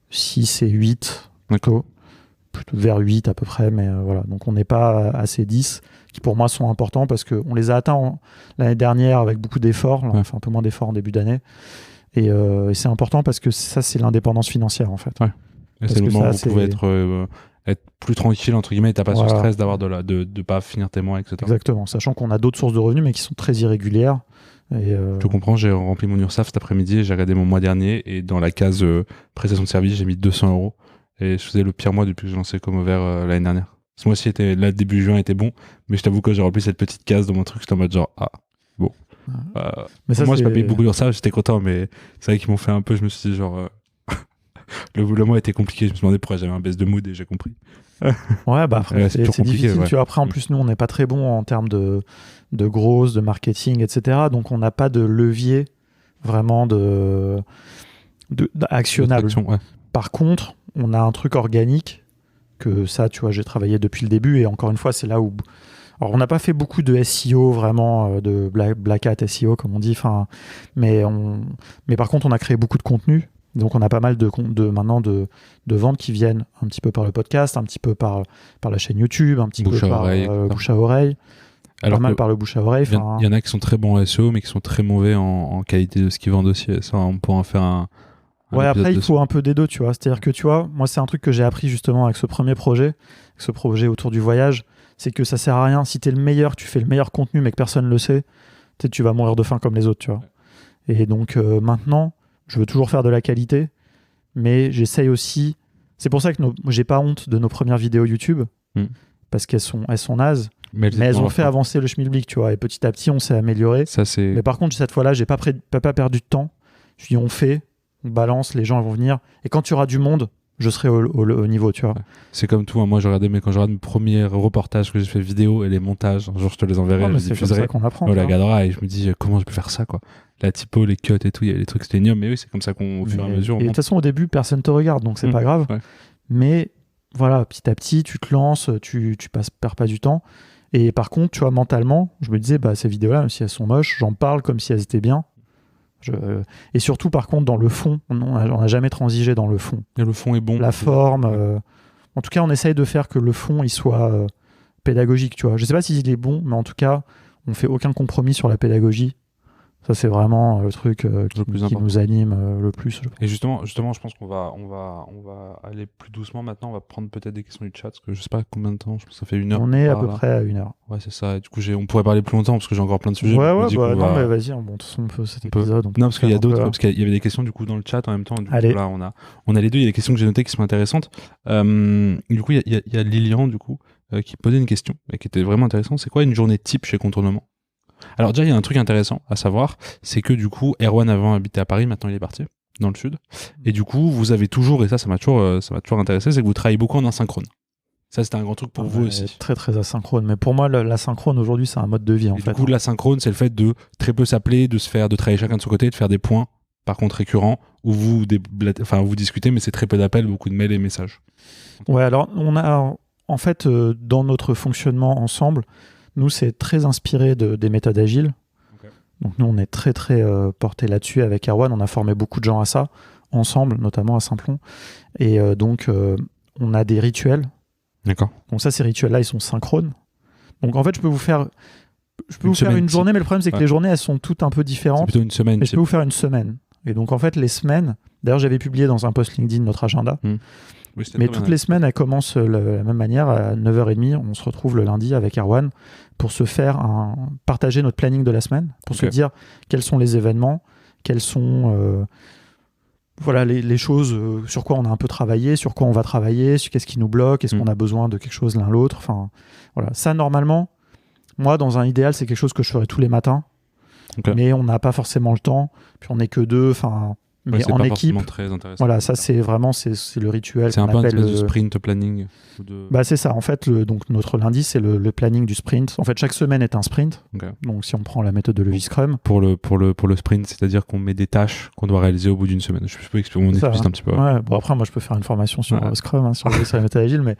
6 et 8. D'accord. Plutôt vers 8 à peu près, mais voilà. Donc on n'est pas à ces 10 qui pour moi sont importants parce qu'on les a atteints l'année dernière avec beaucoup d'efforts. Là, on fait un peu moins d'efforts en début d'année. Et c'est important parce que ça, c'est l'indépendance financière en fait. Ouais. Et c'est le moment où vous pouvez être plus tranquille entre guillemets, t'as pas ce stress d'avoir de pas finir tes mois, etc. Exactement, sachant qu'on a d'autres sources de revenus mais qui sont très irrégulières. Et Je comprends, j'ai rempli mon URSSAF cet après-midi et j'ai regardé mon mois dernier et dans la case prestation de service j'ai mis 200 €. Et je faisais le pire mois depuis que j'ai lancé Comover l'année dernière. Ce mois-ci, là, début juin, était bon. Mais je t'avoue que j'ai rempli cette petite case dans mon truc. J'étais en mode genre, bon. Mais ça, moi, j'ai pas payé beaucoup d'URSSAF, j'étais content. Mais c'est vrai qu'ils m'ont fait un peu, je me suis dit genre... le mois était compliqué. Je me suis demandé pourquoi j'avais un baisse de mood et j'ai compris. Ouais, après, c'est difficile. Tu vois, après, en plus, nous, on n'est pas très bon en termes de growth, de marketing, etc. Donc, on n'a pas de levier vraiment actionnable. Par contre, on a un truc organique que ça, tu vois, j'ai travaillé depuis le début et encore une fois, c'est là où... Alors, on n'a pas fait beaucoup de SEO, vraiment, de Black Hat SEO, comme on dit, mais par contre, on a créé beaucoup de contenu. Donc, on a pas mal maintenant de ventes qui viennent un petit peu par le podcast, un petit peu par la chaîne YouTube, un petit peu par bouche à oreille. Alors pas mal par le bouche à oreille. Il y en a qui sont très bons en SEO, mais qui sont très mauvais en qualité de ce qu'ils vendent aussi. Ça, on pourra en faire un après, il faut un peu des deux, tu vois. C'est-à-dire que, tu vois, moi, c'est un truc que j'ai appris justement avec ce premier projet, avec ce projet autour du voyage, c'est que ça sert à rien. Si t'es le meilleur, tu fais le meilleur contenu, mais que personne le sait, tu vas mourir de faim comme les autres, tu vois. Et donc, maintenant, je veux toujours faire de la qualité, mais j'essaye aussi... C'est pour ça que j'ai pas honte de nos premières vidéos YouTube, parce qu'elles sont nazes. Mais elles ont fait avancer le schmilblick, tu vois, et petit à petit, on s'est amélioré. Ça, c'est... Mais par contre, cette fois-là, j'ai pas perdu de temps. Je dis, on fait, on balance, les gens vont venir. Et quand il y aura du monde, je serai au niveau, tu vois. Ouais. C'est comme tout, hein. Moi, quand je regarde mes premiers reportages que j'ai fait vidéo et les montages, un jour, je te les enverrai, je les c'est diffuserai. comme ça qu'on apprend. On la regardera et je me dis, comment je peux faire ça, quoi. La typo, les cuts et tout, il y a des trucs, c'était ignoble. Mais oui, c'est comme ça qu'au fur et à mesure, Et de toute façon, au début, personne te regarde, donc c'est pas grave. Ouais. Mais voilà, petit à petit, tu te lances, tu perds pas du temps. Et par contre, tu vois, mentalement, je me disais, ces vidéos-là, même si elles sont moches, j'en parle comme si elles étaient bien. Et surtout, par contre, dans le fond, on n'a jamais transigé dans le fond. Et le fond est bon. La forme. En tout cas, on essaye de faire que le fond il soit pédagogique, tu vois. Je sais pas s'il est bon, mais en tout cas, on fait aucun compromis sur la pédagogie. Ça, c'est vraiment le truc qui nous anime le plus. Et justement, je pense qu'on va aller plus doucement maintenant. On va prendre peut-être des questions du chat, parce que je sais pas combien de temps, je pense que ça fait 1 heure. On est à peu près à 1 heure. Ouais, c'est ça. Et du coup, on pourrait parler plus longtemps, parce que j'ai encore plein de sujets. Non, mais vas-y, on monte cet épisode. Non, parce qu'il y a d'autres, parce qu'il y avait des questions du coup dans le chat en même temps. Du coup, là, on a les deux. Il y a des questions que j'ai notées qui sont intéressantes. Du coup, il y a Lilian, du coup, qui posait une question, et qui était vraiment intéressante. C'est quoi une journée type chez Contournement ? Alors déjà, il y a un truc intéressant à savoir, c'est que du coup, Erwan avant habitait à Paris, maintenant il est parti dans le sud. Et du coup, vous avez toujours, et ça m'a toujours intéressé, c'est que vous travaillez beaucoup en asynchrone. Ça, c'était un grand truc pour vous aussi. Très très asynchrone. Mais pour moi, l'asynchrone aujourd'hui, c'est un mode de vie en fait. Du coup, l'asynchrone, c'est le fait de très peu s'appeler, de travailler chacun de son côté, de faire des points, par contre récurrents, où vous discutez, mais c'est très peu d'appels, beaucoup de mails et messages. Ouais, alors on a en fait dans notre fonctionnement ensemble. Nous, c'est très inspiré des méthodes agiles. Okay. Donc nous, on est très très porté là-dessus avec Erwan. On a formé beaucoup de gens à ça, ensemble, notamment à Simplon. Et donc, on a des rituels. D'accord. Donc ça, ces rituels-là, ils sont synchrones. Donc en fait, je peux vous faire une journée, mais le problème, c'est que les journées, elles sont toutes un peu différentes. C'est plutôt une semaine. Mais je peux vous faire une semaine. Et donc en fait, les semaines... D'ailleurs, j'avais publié dans un post LinkedIn notre agenda. Oui, mais toutes les semaines, elles commencent de la même manière. À 9h30, on se retrouve le lundi avec Erwan pour se faire partager notre planning de la semaine, pour se dire quels sont les événements, quels sont les choses sur quoi on a un peu travaillé, sur quoi on va travailler, sur qu'est-ce qui nous bloque, est-ce qu'on a besoin de quelque chose l'un l'autre. Enfin, voilà. Ça, normalement, moi, dans un idéal, c'est quelque chose que je ferais tous les matins. Mais on n'a pas forcément le temps. Puis on n'est que deux. Enfin... Mais en équipe, très intéressant. Voilà, ça c'est vraiment c'est le rituel. C'est un peu un espèce de sprint planning. C'est ça. En fait, donc notre lundi c'est le planning du sprint. En fait, chaque semaine est un sprint. Okay. Donc si on prend la méthodologie Scrum. Pour le sprint, c'est-à-dire qu'on met des tâches qu'on doit réaliser au bout d'une semaine. Je peux expliquer mon explicite un petit peu. Ouais. Bon après, moi je peux faire une formation sur Scrum, sur la méthode agile, mais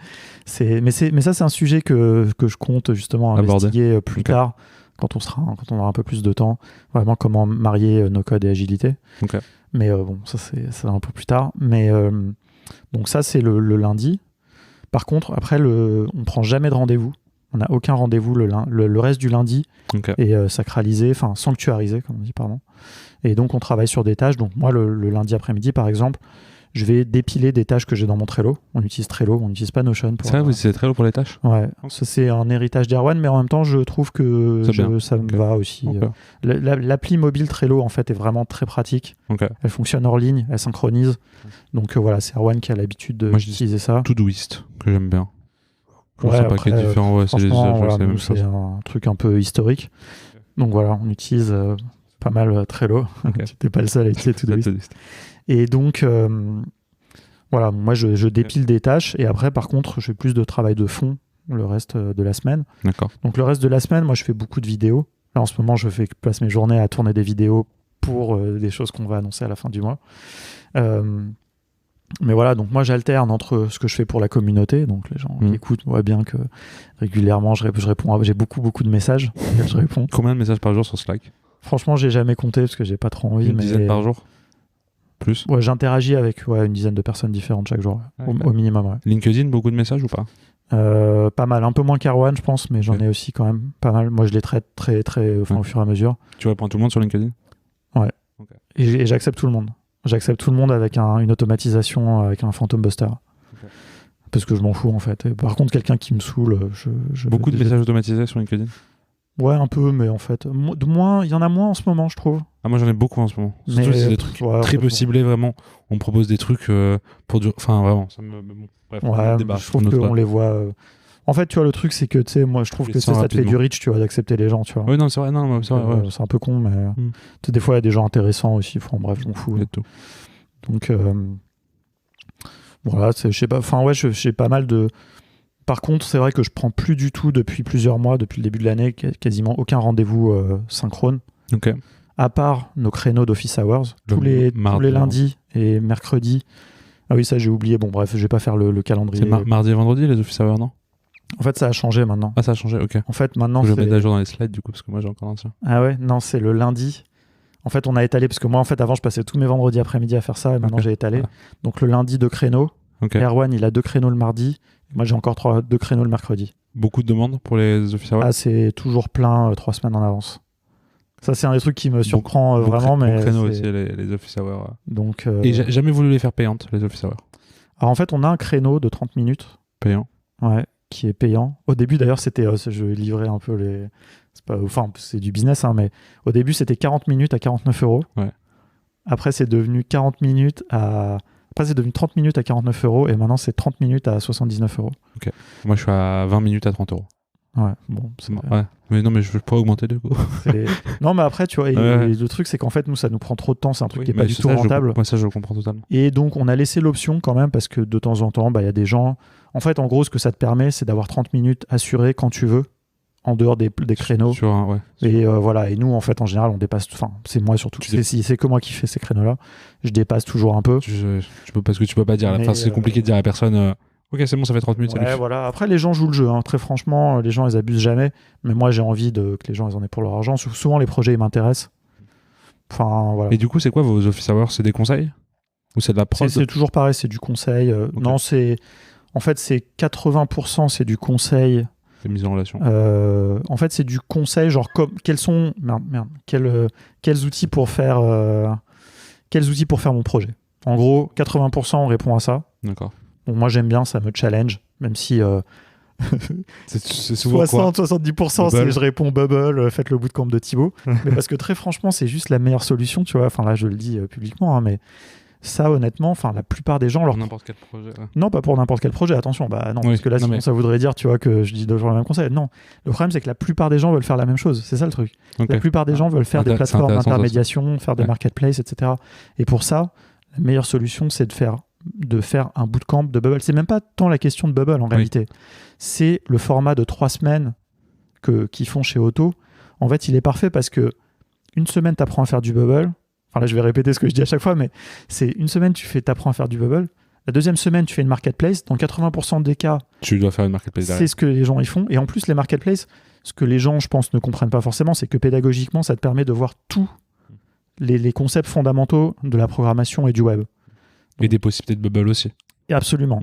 ça c'est un sujet que je compte justement investiguer plus tard. Quand on aura un peu plus de temps, vraiment comment marier no-code et agilité. Okay. Mais ça c'est un peu plus tard. Mais donc ça c'est le lundi. Par contre, après on prend jamais de rendez-vous. On n'a aucun rendez-vous le reste du lundi est sacralisé, enfin sanctuarisé comme on dit, pardon. Et donc on travaille sur des tâches. Donc moi le lundi après-midi par exemple, je vais dépiler des tâches que j'ai dans mon Trello. On utilise Trello, on n'utilise pas Notion. C'est vrai, vous utilisez Trello pour les tâches ? Ouais, ça c'est un héritage d'Erwan, mais en même temps, je trouve que ça me va aussi. L'appli mobile Trello, en fait, est vraiment très pratique. Elle fonctionne hors ligne, elle synchronise. Donc voilà, c'est Erwan qui a l'habitude d'utiliser ça. Todoist, que j'aime bien. Ouais, après, différent, c'est la même chose. C'est un truc un peu historique. Donc voilà, on utilise pas mal Trello. Tu n'es pas le seul à utiliser Todoist. Et donc, voilà, moi je dépile des tâches et après, par contre, je fais plus de travail de fond le reste de la semaine. D'accord. Donc, le reste de la semaine, moi je fais beaucoup de vidéos. Là, en ce moment, je passe mes journées à tourner des vidéos pour des choses qu'on va annoncer à la fin du mois. Mais voilà, donc moi j'alterne entre ce que je fais pour la communauté, donc les gens qui écoutent voient bien que régulièrement je réponds, j'ai beaucoup de messages auxquels je réponds. Combien de messages par jour sur Slack ? Franchement, j'ai jamais compté parce que j'ai pas trop envie. Une dizaine par jour ? Plus ? Ouais, j'interagis avec une dizaine de personnes différentes chaque jour, au minimum. Ouais. LinkedIn, beaucoup de messages ou pas ? Pas mal, un peu moins qu'Erwan, je pense, mais j'en ai aussi quand même pas mal. Moi, je les traite très au fur et à mesure. Tu réponds à tout le monde sur LinkedIn ? Ouais. Okay. Et j'accepte tout le monde. J'accepte tout le monde avec une automatisation, avec un Phantom Buster. Okay. Parce que je m'en fous, en fait. Et par contre, quelqu'un qui me saoule, beaucoup de messages automatisés sur LinkedIn ? Ouais, un peu, mais en fait, il y en a moins en ce moment, je trouve. Ah, moi, j'en ai beaucoup en ce moment. Surtout, c'est des trucs très peu ciblés, vraiment. On me propose des trucs pour du... Enfin, vraiment, ça me... Bref, ouais, je trouve qu'on les voit... En fait, tu vois, le truc, c'est que, tu sais, moi, je trouve Les que sens ça te fait du rapidement. reach, tu vois, d'accepter les gens, tu vois. Oui, non, c'est vrai, non, c'est vrai. Ouais. C'est un peu con, mais Mm. tu sais, des fois, il y a des gens intéressants aussi. Enfin, bref, je m'en fous. Il y a tout. Donc, voilà, je sais pas. Enfin, ouais, j'ai pas mal de. Par contre, c'est vrai que je prends plus du tout depuis plusieurs mois, depuis le début de l'année, quasiment aucun rendez-vous synchrone. Ok. À part nos créneaux d'office hours, tous les mardi, lundis et mercredis. Ah oui, ça j'ai oublié. Bon, bref, je vais pas faire le calendrier. C'est mardi et vendredi les office hours, non? En fait, ça a changé maintenant. Ah, ça a changé, ok. En fait, maintenant, Je vais c'est. mettre à jour dans les slides du coup, parce que moi j'ai encore l'ancien. Ah ouais, non, c'est le lundi. En fait, on a étalé, parce que moi, en fait, avant, je passais tous mes vendredis après-midi à faire ça, et maintenant, Ok. j'ai étalé. Voilà. Donc, le lundi, 2 créneaux. Ok. Erwan, il a 2 créneaux le mardi. Moi, j'ai encore 2 créneaux le mercredi. Beaucoup de demandes pour les office hours? Ah, c'est toujours plein 3 semaines en avance. Ça, c'est un des trucs qui me surprend vraiment, mais. Bon créneau c'est- aussi, les office hours. Donc, Et j'ai jamais voulu les faire payantes, les office hours. alors, en fait, on a un créneau de 30 minutes. Payant. Ouais, qui est payant. Au début, d'ailleurs, c'était. Je vais livrer un peu les. Enfin, c'est du business, hein, mais au début, c'était 40 minutes à 49 euros. Ouais. Après, c'est devenu 40 minutes à. Après, c'est devenu 30 minutes à 49 euros. Et maintenant, c'est 30 minutes à 79 euros. Moi je suis à 20 minutes à 30 euros. Ouais, bon. C'est... Ouais. Mais non, mais je pourrais augmenter du coup. c'est- Non, mais après, tu vois, et Ouais. le truc, c'est qu'en fait, nous, ça nous prend trop de temps. C'est un truc Oui, qui n'est mais pas du c'est tout ça, rentable. Moi ça je le comprends totalement. Et donc, on a laissé l'option quand même parce que de temps en temps, il y a des gens. En fait, en gros, ce que ça te permet, c'est d'avoir 30 minutes assurées quand tu veux, en dehors des créneaux. Sur un, ouais. Et voilà. Et nous, en fait, en général, on dépasse. Enfin, c'est moi surtout. C'est que moi qui fais ces créneaux-là. Je dépasse toujours un peu. Parce que tu peux pas dire. Mais, Enfin, c'est compliqué de dire à la personne. Ok, c'est bon, ça fait 30 minutes. Ouais, salut. voilà. Après, les gens jouent le jeu. Hein. Très franchement, les gens, ils abusent jamais. Mais moi, j'ai envie que les gens, ils en aient pour leur argent. Souvent, les projets, ils m'intéressent. Enfin, voilà. Et du coup, c'est quoi vos office hours? C'est des conseils? Ou c'est de la prod? C'est toujours pareil, c'est du conseil. Non, c'est. En fait, c'est 80%, c'est du conseil. C'est mise en relation. En fait, c'est du conseil, genre quels sont. Quels outils pour faire. Quels outils pour faire mon projet. En gros, 80%, on répond à ça. D'accord. Bon, moi, j'aime bien, ça me challenge, même si. C'est souvent quoi? 60-70%, c'est je réponds Bubble, faites le bootcamp de Thibaut. Mais parce que très franchement, c'est juste la meilleure solution, tu vois. Enfin, là, je le dis publiquement, hein, mais ça, honnêtement, enfin, la plupart des gens. Pour n'importe quel projet. Ouais. Non, pas pour n'importe quel projet, attention. Bah non, Oui, parce que là, non, sinon, mais- ça voudrait dire, tu vois, que je dis toujours le même conseil. Non, le problème, c'est que la plupart des gens veulent faire la même chose. C'est ça le truc. Ok. La plupart des gens veulent faire des C'est plateformes intéressant, d'intermédiation, faire des Ouais. marketplaces, etc. Et pour ça, la meilleure solution, c'est de faire un bootcamp de Bubble. C'est même pas tant la question de Bubble en réalité. C'est le format de 3 semaines qu'ils font chez Auto. En fait, il est parfait parce que une semaine, tu apprends à faire du Bubble. Enfin là, je vais répéter ce que je dis à chaque fois, mais c'est une semaine, tu apprends à faire du Bubble. La deuxième semaine, tu fais une marketplace. Dans 80% des cas, Tu dois faire une marketplace derrière. c'est ce que les gens y font. Et en plus, les marketplaces, ce que les gens, je pense, ne comprennent pas forcément, c'est que pédagogiquement, ça te permet de voir tous les concepts fondamentaux de la programmation et du web. Et des possibilités de bubble aussi. Et absolument.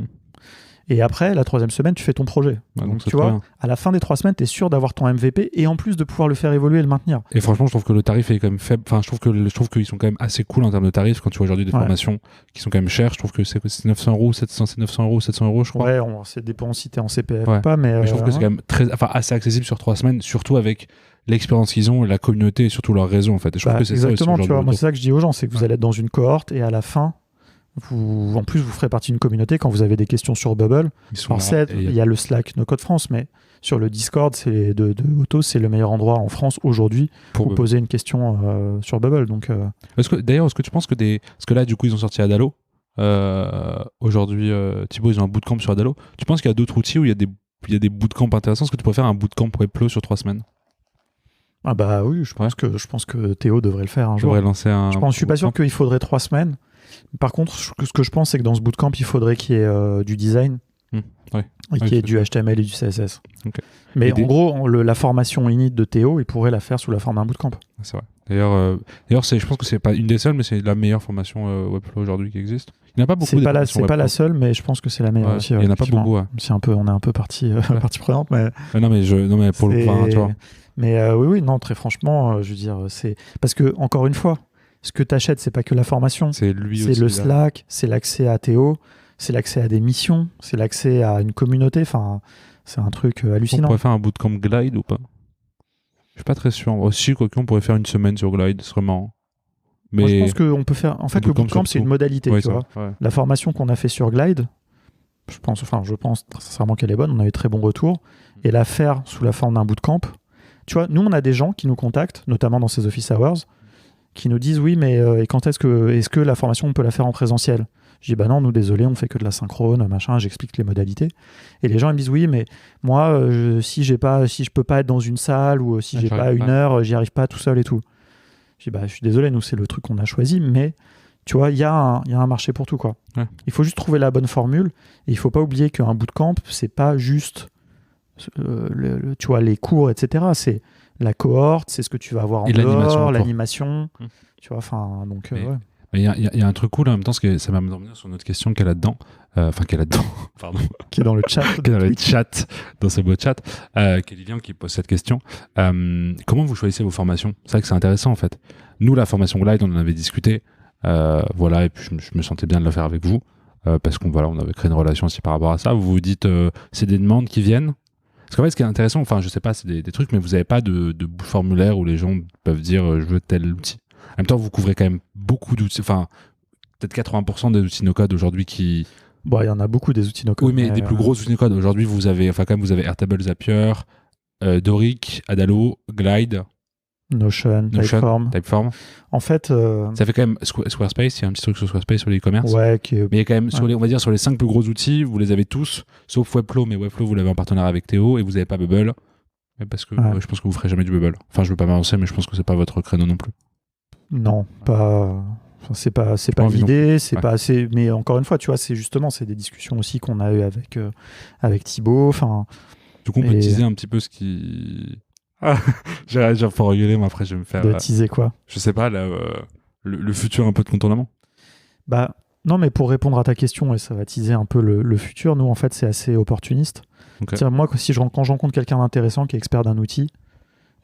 Et après, la troisième semaine, tu fais ton projet. Ouais, donc, c'est tu très vois, bien. à la fin des 3 semaines, tu es sûr d'avoir ton MVP et en plus de pouvoir le faire évoluer et le maintenir. Et franchement, je trouve que le tarif est quand même faible. Enfin, je trouve qu'ils sont quand même assez cool en termes de tarifs. Quand tu vois aujourd'hui des Ouais. formations qui sont quand même chères, je trouve que c'est 900 euros, 700, c'est 900 euros, 700 euros, je crois. Ouais, ça dépend si tu es en CPF Ouais. ou pas. Mais Mais je trouve que c'est quand même assez accessible sur 3 semaines, surtout avec l'expérience qu'ils ont, la communauté et surtout leur réseau en fait. Et je trouve que c'est ça aussi. exactement, tu vois, moi aujourd'hui. c'est ça que je dis aux gens, c'est que vous allez être dans une cohorte et à la fin, en plus vous ferez partie d'une communauté quand vous avez des questions sur Bubble. Ils sont Alors là, certes, il y a le Slack No Code France, mais sur le Discord de Auto, c'est le meilleur endroit en France aujourd'hui pour Bubble. poser une question sur Bubble. Donc, D'ailleurs, est-ce que tu penses que parce que là, du coup, ils ont sorti Adalo. Aujourd'hui, Thibaut, ils ont un bootcamp sur Adalo. Tu penses qu'il y a d'autres outils où il y a des bootcamps intéressants? Est-ce que tu pourrais faire un bootcamp Webflow sur 3 semaines? ah bah oui, je pense que Théo devrait le faire un Je jour. devrais lancer un. Je suis pas sûr bootcamp. qu'il faudrait 3 semaines. Par contre, ce que je pense, c'est que dans ce bootcamp, il faudrait qu'il y ait du design Ouais. et qu'il y ait du HTML et du CSS. Ok. Mais Et en gros, la formation init de Théo, il pourrait la faire sous la forme d'un bootcamp. C'est vrai. D'ailleurs, je pense que c'est pas une des seules, mais c'est la meilleure formation Webflow aujourd'hui qui existe. Il n'y en a pas beaucoup. C'est pas formations la Webflow. seule, mais je pense que c'est la meilleure Ouais, aussi. il y en a pas effectivement. beaucoup. Ouais. On est un peu partie prenante, mais. Non, mais pour le point, tu vois. Mais oui, non, très franchement, je veux dire, c'est parce que encore une fois, ce que tu achètes, c'est pas que la formation, C'est lui c'est aussi. le là. Slack, c'est l'accès à Théo, c'est l'accès à des missions, c'est l'accès à une communauté. Enfin, c'est un truc On hallucinant. pourrait faire un bootcamp Glide ou pas? Je suis pas très sûr. Aussi, quoi qu'on pourrait faire une semaine sur Glide, c'est vraiment. Mais Moi, je pense qu'on peut faire. En fait, le bootcamp bootcamp, sur c'est une tout. modalité, Ouais, tu ça vois. va, ouais. La formation qu'on a fait sur Glide, je pense très sincèrement qu'elle est bonne. On a eu très bons retours. Et la faire sous la forme d'un bootcamp, tu vois, nous, on a des gens qui nous contactent, notamment dans ces office hours, qui nous disent oui, mais et quand est-ce que la formation, on peut la faire en présentiel? Je dis bah non, nous, désolé, on fait que de la synchrone, machin, j'explique les modalités. Et les gens, ils me disent oui, mais moi, si je peux pas être dans une salle ou si j'ai pas une heure, j'y arrive pas tout seul et tout. Je dis bah je suis désolé, nous, c'est le truc qu'on a choisi, mais tu vois, il y a un marché pour tout, quoi. Ouais. Il faut juste trouver la bonne formule et il faut pas oublier qu'un bootcamp, c'est pas juste tu vois, les cours, etc. C'est la cohorte, c'est ce que tu vas avoir en dehors, l'animation. Tu vois, enfin, donc, ouais. Il y a un truc cool en même temps, parce que ça m'a amené sur une autre question qu'elle a dedans. Pardon. Qui est dans le chat. Qui est dans le chat, dans ce beau chat. Qui est Lilian qui pose cette question. Comment vous choisissez vos formations? C'est vrai que c'est intéressant en fait. Nous, la formation Glide, on en avait discuté. Voilà, et puis je me sentais bien de la faire avec vous. Parce qu'on on avait créé une relation aussi par rapport à ça. Vous vous dites, c'est des demandes qui viennent. Parce qu'en fait, ce qui est intéressant, enfin, je sais pas, c'est des trucs, mais vous n'avez pas de formulaire où les gens peuvent dire je veux tel outil. En même temps, vous couvrez quand même beaucoup d'outils, enfin, peut-être 80% des outils no-code aujourd'hui qui. Bon, il y en a beaucoup des outils no-code. Oui, mais des plus gros outils no-code. Aujourd'hui, vous avez Airtable, Zapier, Doric, Adalo, Glide. Notion, Typeform. En fait, ça fait quand même Squarespace. Il y a un petit truc sur Squarespace sur l'e-commerce. Ouais, mais il y a quand même on va dire sur les 5 plus gros outils, vous les avez tous, sauf Webflow. Mais Webflow, vous l'avez en partenariat avec Théo et vous n'avez pas Bubble. Mais parce que je pense que vous ferez jamais du Bubble. Enfin, je veux pas m'avancer, mais je pense que c'est pas votre créneau non plus. Non, pas. Enfin, c'est pas l'idée, c'est pas assez. Mais encore une fois, tu vois, c'est des discussions aussi qu'on a eues avec Thibaut. Enfin. Du coup, on peut teaser un petit peu ce qui. J'ai pas rigoler, mais après je vais me faire. De teaser quoi? Je sais pas, le futur un peu de contournement. Bah non, mais pour répondre à ta question, et ça va teaser un peu le futur, nous en fait c'est assez opportuniste. Okay. C'est-à-dire, moi, quand je rencontre quelqu'un d'intéressant qui est expert d'un outil,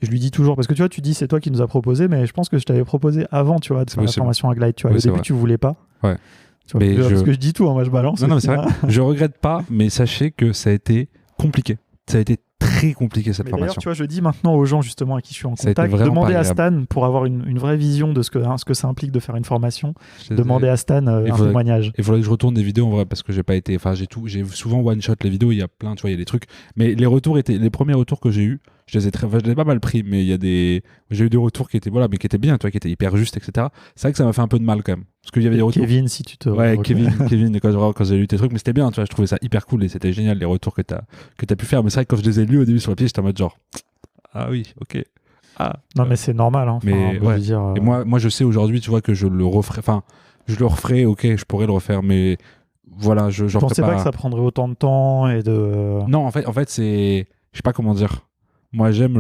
je lui dis toujours, parce que tu vois, tu dis c'est toi qui nous as proposé, mais je pense que je t'avais proposé avant, tu vois, de faire la formation à Glide. Tu vois, au début tu voulais pas. Ouais. Tu vois, parce que je dis tout, moi je balance. Non, mais c'est vrai. Je regrette pas, mais sachez que ça a été compliqué. Ça a été très compliqué cette formation. D'ailleurs, tu vois, je dis maintenant aux gens justement à qui je suis en contact, demandez à Stan pour avoir une vraie vision de ce que ça implique de faire une formation. Demandez à Stan un témoignage. Il faudrait que je retourne des vidéos en vrai parce que j'ai pas été. Enfin, j'ai souvent one shot les vidéos. Il y a plein, tu vois, il y a des trucs. Mais les premiers retours que j'ai eu, je les ai pas mal pris. Mais j'ai eu des retours qui étaient mais qui étaient bien, tu vois, qui étaient hyper justes, etc. C'est vrai que ça m'a fait un peu de mal quand même parce qu'il y avait des retours. Kevin, si tu te. Ouais, Kevin, quand j'ai lu tes trucs, mais c'était bien, tu vois, je trouvais ça hyper cool et c'était génial les retours que t'as pu faire. Mais c'est vrai que quand je les ai lus au début sur le pied, j'étais en mode genre, ah oui, ok. Non, mais c'est normal. Hein. Mais je veux dire, et moi, je sais aujourd'hui, tu vois, que je le referai. Enfin, je le referai, ok, je pourrais le refaire, mais voilà, je pensais pas que ça prendrait autant de temps et de. Non, en fait, c'est, je sais pas comment dire. Moi, j'aime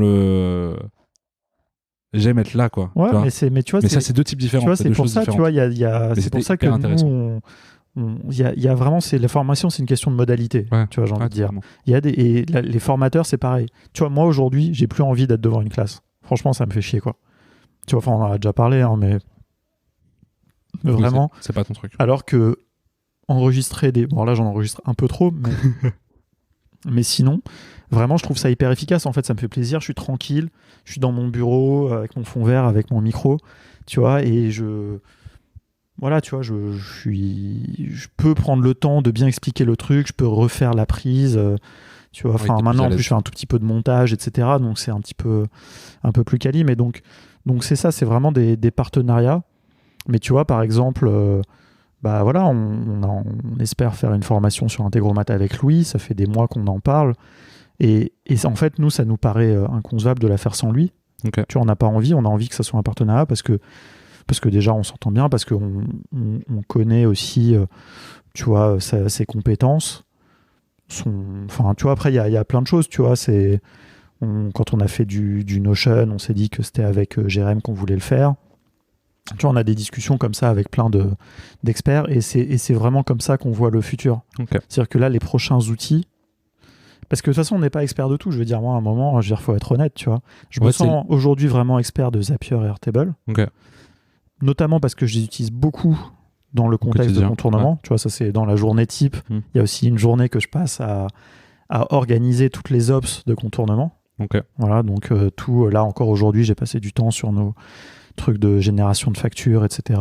être là, quoi. Ouais, mais tu vois, ça, c'est deux types différents. Tu vois, c'est pour ça, tu vois, c'est pour ça que nous, il y a vraiment, la formation, c'est une question de modalité, tu vois, j'ai envie de dire. Les formateurs, c'est pareil. Tu vois, moi, aujourd'hui, j'ai plus envie d'être devant une classe. Franchement, ça me fait chier, quoi. Tu vois, enfin, on en a déjà parlé, hein, mais vraiment. C'est pas ton truc. Alors que enregistrer bon, là, j'en enregistre un peu trop, mais sinon, vraiment, je trouve ça hyper efficace. En fait, ça me fait plaisir. Je suis tranquille. Je suis dans mon bureau avec mon fond vert, avec mon micro, tu vois, et voilà, tu vois, je peux prendre le temps de bien expliquer le truc. Je peux refaire la prise. Tu vois, enfin, maintenant, en plus, je fais un tout petit peu de montage, etc. Donc, c'est un peu plus quali. Mais donc c'est ça. C'est vraiment des partenariats. Mais tu vois, par exemple. Voilà, on espère faire une formation sur Integromat avec Louis, ça fait des mois qu'on en parle, et en fait, nous, ça nous paraît inconcevable de la faire sans lui. Okay. Tu vois, on n'a pas envie, on a envie que ça soit un partenariat parce que déjà, on s'entend bien, parce qu'on connaît aussi, tu vois, ses compétences. Enfin, tu vois, après, il y a plein de choses, tu vois, quand on a fait du Notion, on s'est dit que c'était avec Jérém qu'on voulait le faire. Tu vois, on a des discussions comme ça avec plein d'experts et c'est vraiment comme ça qu'on voit le futur. Okay. C'est-à-dire que là, les prochains outils, parce que de toute façon, on n'est pas expert de tout. Je veux dire, moi, à un moment, il faut être honnête, tu vois. Je me sens aujourd'hui vraiment expert de Zapier et Airtable, notamment parce que je les utilise beaucoup dans le contexte de contournement. Ouais. Tu vois, ça, c'est dans la journée type. Il y a aussi une journée que je passe à organiser toutes les ops de contournement. Voilà, donc tout, là encore aujourd'hui, j'ai passé du temps sur nos trucs de génération de factures, etc.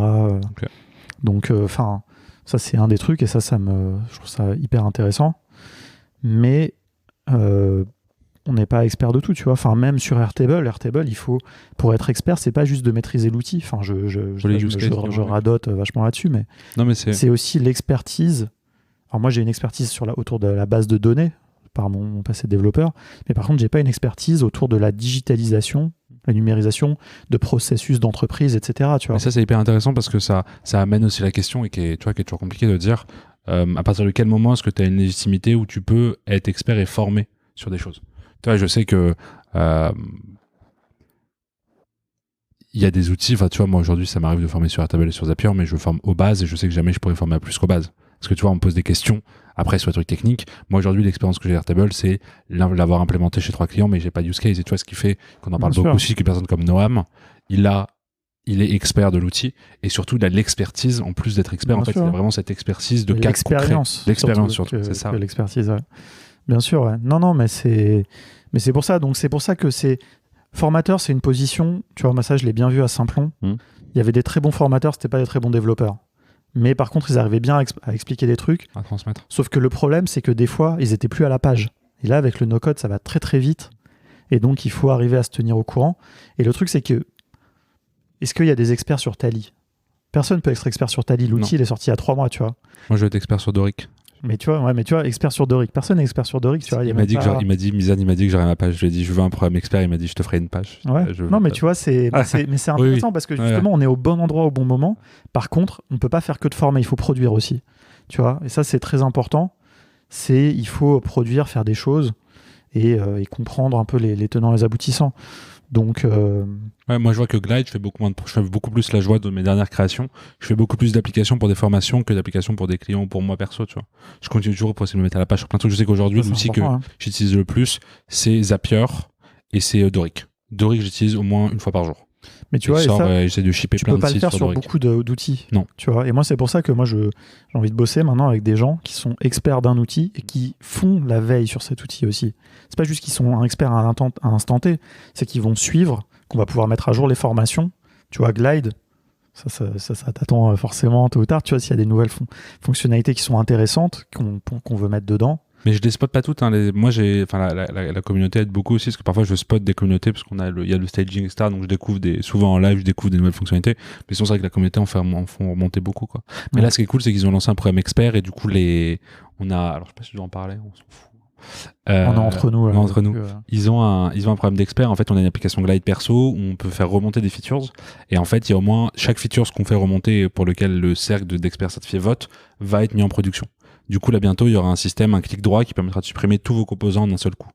Donc, enfin, Ça, c'est un des trucs, et je trouve ça hyper intéressant. Mais on n'est pas expert de tout, tu vois. Enfin, même sur Airtable, il faut, pour être expert, c'est pas juste de maîtriser l'outil. Enfin, je radote vachement là-dessus, mais, c'est aussi l'expertise. Alors moi, j'ai une expertise autour de la base de données par mon passé de développeur, mais par contre, j'ai pas une expertise autour de la digitalisation, la numérisation de processus d'entreprise, etc. Tu vois. Mais ça, c'est hyper intéressant parce que ça amène aussi la question, et qui est toujours compliqué de dire à partir de quel moment est-ce que tu as une légitimité où tu peux être expert et formé sur des choses. Tu vois, je sais que il y a des outils, enfin tu vois, moi aujourd'hui ça m'arrive de former sur Airtable et sur Zapier, mais je forme aux bases et je sais que jamais je pourrais former à plus qu'aux bases. Parce que tu vois, on me pose des questions après sur les trucs techniques. Moi aujourd'hui, l'expérience que j'ai Airtable, c'est l'avoir implémenté chez 3 clients, mais j'ai pas de use case. Et tu vois, ce qui fait qu'on en parle beaucoup aussi, que personne comme Noam, il est expert de l'outil, et surtout il a l'expertise, en plus d'être expert, en fait, il a vraiment cette expertise de cas concrets. L'expérience surtout, c'est ça. L'expertise, ouais. Bien sûr, ouais. Non, mais c'est pour ça. Donc c'est pour ça que c'est formateur, c'est une position. Tu vois, moi ça, je l'ai bien vu à Simplon. Il y avait des très bons formateurs, c'était pas des très bons développeurs. Mais par contre, ils arrivaient bien à expliquer des trucs, à transmettre. Sauf que le problème, c'est que des fois, ils étaient plus à la page. Et là, avec le no-code, ça va très très vite. Et donc, il faut arriver à se tenir au courant. Et le truc, c'est que est-ce qu'il y a des experts sur Tally ? Personne ne peut être expert sur Tally. L'outil, il est sorti il y a 3 mois, tu vois. Moi, je veux être expert sur Doric. Mais tu vois, expert sur Doric. Personne n'est expert sur Doric. Tu vois, Mizan, il m'a dit que j'aurais ma page. Je lui ai dit, je veux un programme expert. Il m'a dit, je te ferai une page. Ouais. Non, mais tu vois, c'est intéressant parce que justement, on est au bon endroit au bon moment. Par contre, on ne peut pas faire que de former. Il faut produire aussi. Tu vois, et ça, c'est très important. Il faut produire, faire des choses et comprendre un peu les tenants et les aboutissants. Donc, moi je vois que Glide, je fais beaucoup plus, là je vois de mes dernières créations, je fais beaucoup plus d'applications pour des formations que d'applications pour des clients ou pour moi perso, tu vois. Je continue toujours pour essayer de me mettre à la page sur plein de trucs. Je sais qu'aujourd'hui l'outil que j'utilise le plus, c'est Zapier et c'est Doric. Doric, j'utilise au moins une fois par jour. Mais tu vois, j'essaie de shipper plein de sites. Tu peux pas le faire sur beaucoup d'outils. Non. Tu vois. Et moi, c'est pour ça que moi, j'ai envie de bosser maintenant avec des gens qui sont experts d'un outil et qui font la veille sur cet outil aussi. C'est pas juste qu'ils sont un expert à un instant T, c'est qu'ils vont suivre, qu'on va pouvoir mettre à jour les formations. Tu vois, Glide, ça t'attend forcément tôt ou tard. Tu vois, s'il y a des nouvelles fonctionnalités qui sont intéressantes, qu'on veut mettre dedans. Mais je les spot pas toutes. Moi, la communauté aide beaucoup aussi, parce que parfois je spot des communautés, parce il y a le staging, etc. Donc je découvre souvent en live, je découvre des nouvelles fonctionnalités. Mais sinon, c'est vrai que la communauté en font remonter beaucoup, quoi. Mais là, ce qui est cool, c'est qu'ils ont lancé un programme expert, et du coup, alors je sais pas si je dois en parler, on s'en fout. On est entre nous. Là, Ils ont un programme d'expert. En fait, on a une application Glide perso où on peut faire remonter des features. Et en fait, il y a au moins chaque feature qu'on fait remonter, pour lequel le cercle d'experts certifiés vote, va être mis en production. Du coup, là, bientôt, il y aura un système, un clic droit qui permettra de supprimer tous vos composants en un seul coup.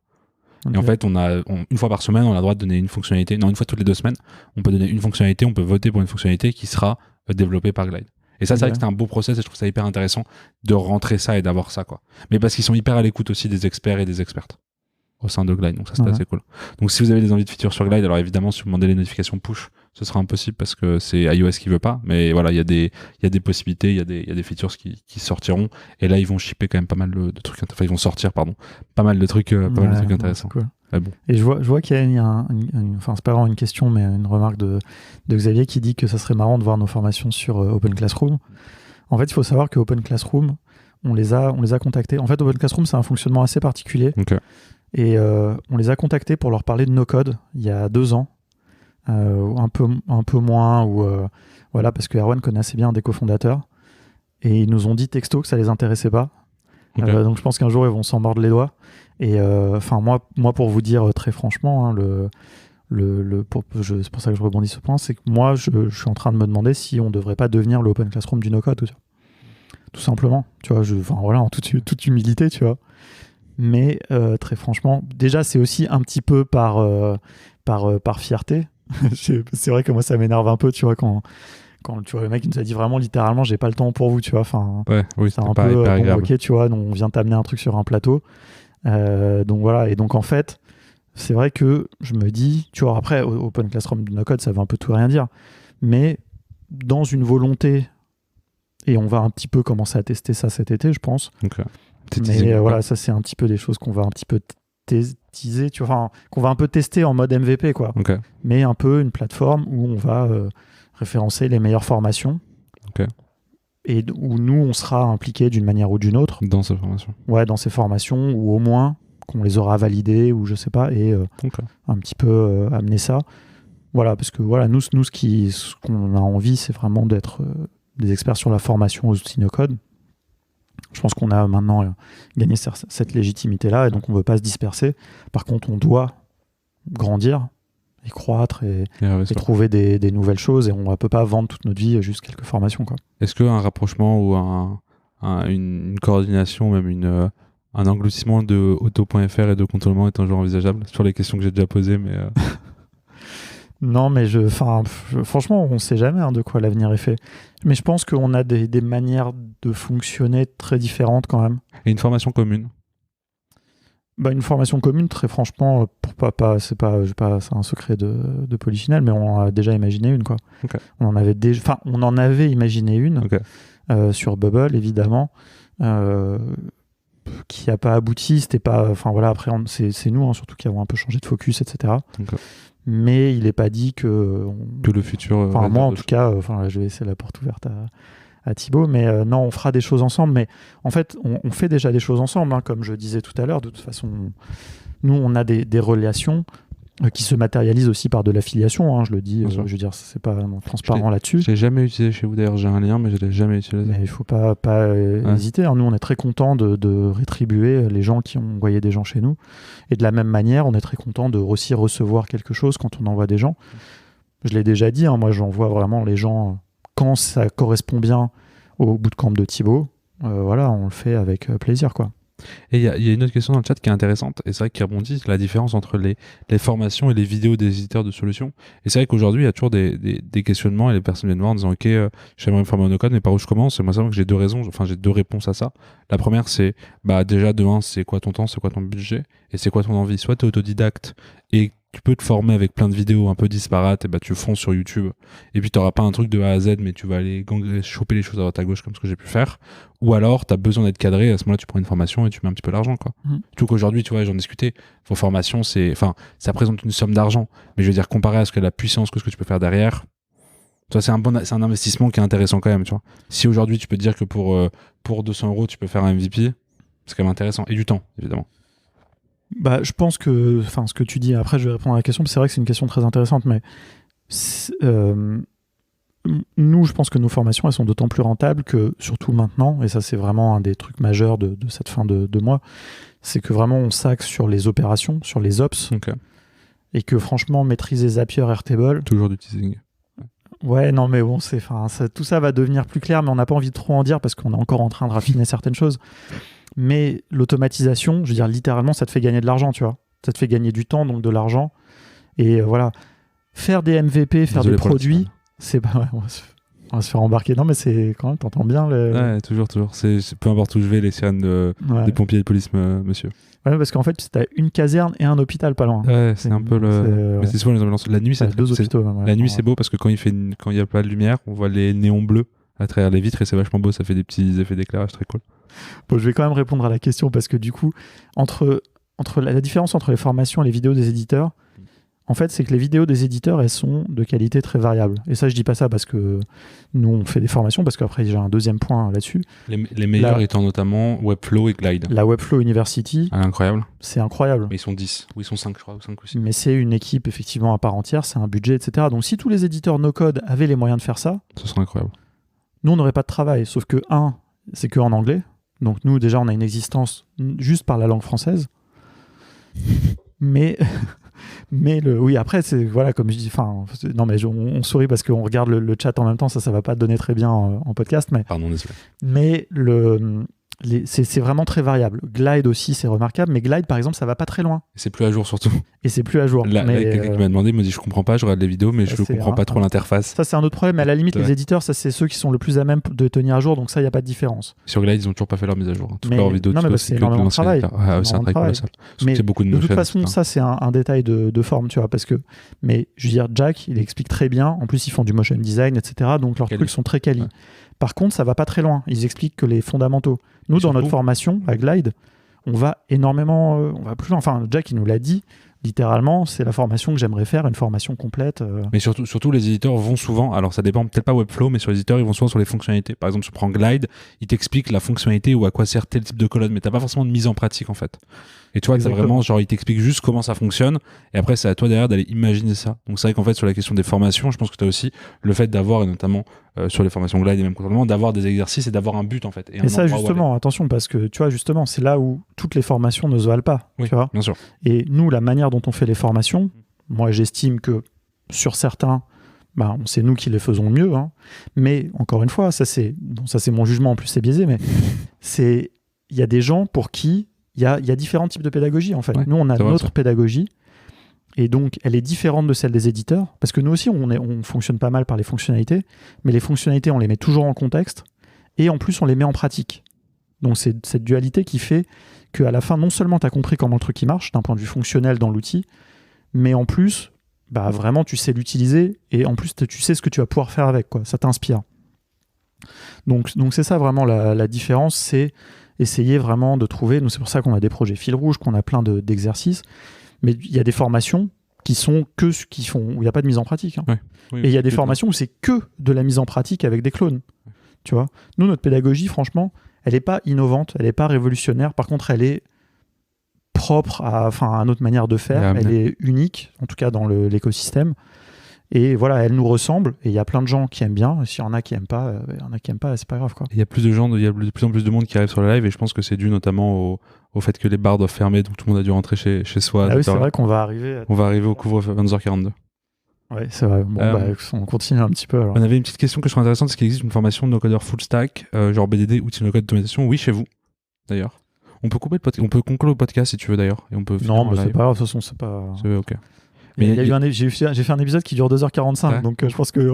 Okay. Et en fait, une fois par semaine, on a le droit de donner une fonctionnalité. Non, une fois toutes les 2 semaines, on peut donner une fonctionnalité, on peut voter pour une fonctionnalité qui sera développée par Glide. Et ça, c'est vrai que c'est un beau process, et je trouve ça hyper intéressant de rentrer ça et d'avoir ça, quoi. Mais parce qu'ils sont hyper à l'écoute aussi des experts et des expertes au sein de Glide. Donc ça, c'est assez cool. Donc si vous avez des envies de features sur Glide, alors évidemment, si vous demandez les notifications push, ce sera impossible parce que c'est iOS qui veut pas. Mais voilà, il y a des possibilités, il y a des features qui sortiront. Et là, ils vont shipper quand même pas mal de trucs. Enfin, ils vont sortir, pas mal de trucs intéressants. Cool. Ouais, bon. Et je vois qu'il y a enfin, c'est pas vraiment une question, mais une remarque de Xavier qui dit que ça serait marrant de voir nos formations sur Open Classroom. En fait, il faut savoir que Open Classroom, on les a contactés. En fait, Open Classroom, c'est un fonctionnement assez particulier. Okay. Et on les a contactés pour leur parler de no-code il y a 2 ans. Un peu moins, voilà, parce que Erwan connaît assez bien un des cofondateurs. Et ils nous ont dit texto que ça les intéressait pas. Okay. Donc je pense qu'un jour, ils vont s'en mordre les doigts. Et enfin, moi, pour vous dire très franchement, hein, c'est pour ça que je rebondis sur ce point, c'est que moi, je suis en train de me demander si on devrait pas devenir le Open Classroom du no-code, tout simplement. Tu vois, voilà, en toute humilité, tu vois. Mais très franchement, déjà, c'est aussi un petit peu par fierté. C'est vrai que moi, ça m'énerve un peu, tu vois, quand tu vois le mec qui nous a dit vraiment littéralement, j'ai pas le temps pour vous, tu vois. Enfin, oui, c'est un peu convoqué, tu vois. Donc, on vient t'amener un truc sur un plateau. Donc voilà. Et donc en fait, c'est vrai que je me dis, tu vois, après Open Classroom du no-code, ça veut un peu tout rien dire, mais dans une volonté, et on va un petit peu commencer à tester ça cet été, je pense. Okay. Mais voilà, ça c'est un petit peu des choses qu'on va un petit peu teaser, tu vois, enfin, qu'on va un peu tester en mode MVP, quoi. Okay. Mais un peu une plateforme où on va référencer les meilleures formations. Okay. et où nous, on sera impliqués d'une manière ou d'une autre. Dans ces formations. Ouais, dans ces formations, ou au moins qu'on les aura validées, ou je sais pas, et un petit peu amener ça. Voilà, parce que voilà, nous ce qu'on a envie, c'est vraiment d'être des experts sur la formation aux outils no-code. Je pense qu'on a maintenant gagné cette légitimité-là, et donc on ne veut pas se disperser. Par contre, on doit grandir et croître et trouver des nouvelles choses, et on ne peut pas vendre toute notre vie juste quelques formations, quoi. Est-ce qu'un rapprochement ou une coordination, même un engloutissement de Auto.fr et de Contournement est un jour envisageable sur les questions que j'ai déjà posées, mais Non, mais franchement, on ne sait jamais de quoi l'avenir est fait. Mais je pense qu'on a des manières de fonctionner très différentes quand même. Et une formation commune? Une formation commune, très franchement, c'est un secret de Polychinelle, mais on a déjà imaginé une, quoi. Okay. On en avait imaginé une, okay. Sur Bubble, évidemment, qui n'a pas abouti. C'était pas, voilà, après c'est nous, surtout qui avons un peu changé de focus, etc. Okay. Mais il n'est pas dit que le futur. Moi, en tout cas, je vais laisser la porte ouverte à Thibaut, mais non, on fera des choses ensemble. Mais en fait, on fait déjà des choses ensemble, comme je disais tout à l'heure. De toute façon, nous, on a des relations qui se matérialisent aussi par de l'affiliation. Je le dis, je veux dire, c'est pas transparent là-dessus. Je l'ai jamais utilisé chez vous d'ailleurs. J'ai un lien, mais je l'ai jamais utilisé. Mais il faut pas hésiter. Nous, on est très content de rétribuer les gens qui ont envoyé des gens chez nous. Et de la même manière, on est très content de aussi recevoir quelque chose quand on envoie des gens. Je l'ai déjà dit. Moi, j'envoie vraiment les gens quand ça correspond bien au bootcamp de Thibaut. Voilà, on le fait avec plaisir, quoi. Et il y a une autre question dans le chat qui est intéressante, et c'est vrai qu'il rebondit, c'est la différence entre les formations et les vidéos des éditeurs de solutions. Et c'est vrai qu'aujourd'hui, il y a toujours des questionnements, et les personnes viennent voir en disant ok, j'aimerais me former en no-code, mais par où je commence? Et moi, c'est vrai que j'ai deux réponses à ça. La première, c'est déjà demain, c'est quoi ton temps, c'est quoi ton budget, et c'est quoi ton envie? Soit tu es autodidacte et tu peux te former avec plein de vidéos un peu disparates, et tu fonces sur YouTube, et puis tu n'auras pas un truc de A à Z, mais tu vas aller choper les choses à droite à gauche comme ce que j'ai pu faire. Ou alors tu as besoin d'être cadré, et à ce moment-là tu prends une formation et tu mets un petit peu l'argent, quoi. Surtout qu'aujourd'hui, tu vois, j'en discutais, vos formations, ça présente une somme d'argent, mais je veux dire, comparé à ce que la puissance que ce que tu peux faire derrière, c'est un investissement qui est intéressant quand même, tu vois. Si aujourd'hui tu peux te dire que pour 200 € tu peux faire un MVP, c'est quand même intéressant, et du temps, évidemment. Je pense que, ce que tu dis, après je vais répondre à la question, c'est vrai que c'est une question très intéressante, mais nous, je pense que nos formations, elles sont d'autant plus rentables que, surtout maintenant, et ça c'est vraiment un des trucs majeurs de cette fin de mois, c'est que vraiment on s'axe sur les opérations, sur les ops, et que franchement, maîtriser Zapier, Airtable... Toujours du teasing. Ouais, non mais bon, tout ça va devenir plus clair, mais on n'a pas envie de trop en dire parce qu'on est encore en train de raffiner certaines choses. Mais l'automatisation, je veux dire, littéralement, ça te fait gagner de l'argent, tu vois. Ça te fait gagner du temps, donc de l'argent. Et voilà. Faire des MVP, faire des produits, c'est pas... Ouais, on va se faire embarquer. Non, mais c'est quand même, t'entends bien le... Ouais, toujours. C'est peu importe où je vais, les sirènes des pompiers et de police, monsieur. Ouais, parce qu'en fait, t'as une caserne et un hôpital pas loin. Ouais, c'est un peu le... Mais c'est souvent les ambulances. La nuit, c'est deux hôpitaux. La nuit, c'est beau parce que quand il y a pas de lumière, on voit les néons bleus à travers les vitres et c'est vachement beau. Ça fait des petits effets d'éclairage très cool. Bon, je vais quand même répondre à la question parce que du coup, entre la différence entre les formations et les vidéos des éditeurs, en fait, c'est que les vidéos des éditeurs, elles sont de qualité très variable. Et ça, je dis pas ça parce que nous, on fait des formations, parce qu'après, j'ai un deuxième point là-dessus. Les meilleurs étant notamment Webflow et Glide. La Webflow University. Incroyable. C'est incroyable. Mais ils sont 10, ou ils sont 5, je crois, ou 5 aussi. Mais c'est une équipe, effectivement, à part entière, c'est un budget, etc. Donc, si tous les éditeurs no-code avaient les moyens de faire ça, ce serait incroyable. Nous, on n'aurait pas de travail. Sauf que, c'est que en anglais. Donc, nous, déjà, on a une existence juste par la langue française. Mais oui, après, c'est, voilà, comme je dis, non, mais on sourit parce qu'on regarde le chat en même temps, ça va pas donner très bien en podcast. Pardon, désolé. Mais c'est vraiment très variable. Glide aussi, c'est remarquable, mais Glide, par exemple, ça va pas très loin. Et c'est plus à jour surtout. Et c'est plus à jour. Là, quelqu'un qui m'a demandé, me dit je comprends pas, je regarde les vidéos, mais je comprends pas trop l'interface. Ça, c'est un autre problème. À la limite, les éditeurs, ça, c'est ceux qui sont le plus à même de tenir à jour, donc ça, il n'y a pas de différence. Sur Glide, ils ont toujours pas fait leur mise à jour. Toutes leurs vidéos, c'est énormément de travail. C'est un travail colossal. Mais c'est beaucoup de toute façon, ça, c'est un détail de forme, tu vois, parce que, mais je veux dire, Jack, il explique très bien. En plus, ils font du motion design, etc. Donc leurs trucs sont très quali. Ouais. Par contre, ça va pas très loin. Ils expliquent que les fondamentaux. Nous, dans notre formation à Glide, on va énormément, on va plus loin. Enfin, Jack, il nous l'a dit. littéralement, c'est la formation que j'aimerais faire, une formation complète. Mais surtout, les éditeurs vont souvent, alors ça dépend peut-être pas Webflow, mais sur les éditeurs, ils vont souvent sur les fonctionnalités. Par exemple, si tu prends Glide, il t'explique la fonctionnalité ou à quoi sert tel type de colonne, mais t'as pas forcément de mise en pratique en fait. Et tu vois que t'as vraiment, genre, il t'explique juste comment ça fonctionne, et après, c'est à toi derrière d'aller imaginer ça. Donc c'est vrai qu'en fait, sur la question des formations, je pense que t'as aussi le fait d'avoir, et notamment sur les formations Glide et même contrôlement, d'avoir des exercices et d'avoir un but en fait. Et ça, justement, attention, parce que tu vois, justement, c'est là où toutes les formations ne se valent pas. Oui, tu vois. bien sûr. Et nous, la manière dont on fait les formations, moi, j'estime que sur certains, c'est nous qui les faisons mieux. Hein. Mais encore une fois, ça c'est mon jugement, en plus c'est biaisé, mais il y a des gens pour qui il y a différents types de pédagogie en fait. Ouais, nous, on a notre ça. pédagogie. Et donc, elle est différente de celle des éditeurs, parce que nous aussi, on fonctionne pas mal par les fonctionnalités, mais les fonctionnalités, on les met toujours en contexte, et en plus, on les met en pratique. Donc, c'est cette dualité qui fait qu'à la fin, non seulement tu as compris comment le truc il marche, d'un point de vue fonctionnel dans l'outil, mais en plus, vraiment, tu sais l'utiliser, et en plus, tu sais ce que tu vas pouvoir faire avec, quoi. Ça t'inspire. Donc c'est ça vraiment la différence, c'est essayer vraiment de trouver, nous c'est pour ça qu'on a des projets fil rouge, qu'on a plein d'exercices, mais il y a des formations qui sont où il n'y a pas de mise en pratique. Hein. Ouais. Oui, et il y a des formations où c'est que de la mise en pratique avec des clones. Tu vois, nous, notre pédagogie, franchement, elle n'est pas innovante, elle n'est pas révolutionnaire. Par contre, elle est propre à notre manière de faire. Elle est unique, en tout cas dans l'écosystème. Et voilà, elle nous ressemble. Et il y a plein de gens qui aiment bien. S'il y en a qui n'aiment pas, c'est pas grave. Il y a plus de gens, il y a de plus en plus de monde qui arrive sur le live. Et je pense que c'est dû notamment au fait que les bars doivent fermer. Donc tout le monde a dû rentrer chez soi. Ah oui, c'est vrai qu'on va arriver. On va arriver au couvre-feu 22h42. Oui, c'est vrai. Bon, on continue un petit peu. Alors. On avait une petite question que je trouve intéressante. Est-ce qu'il existe une formation de no-codeur full stack, genre BDD, outils no-code d'automatisation? Oui, chez vous, d'ailleurs. On peut conclure le podcast si tu veux, d'ailleurs. Et on peut non, mais c'est pas grave. De toute façon, c'est pas... C'est ok. Mais j'ai fait un épisode qui dure 2h45, ouais. Donc je pense que...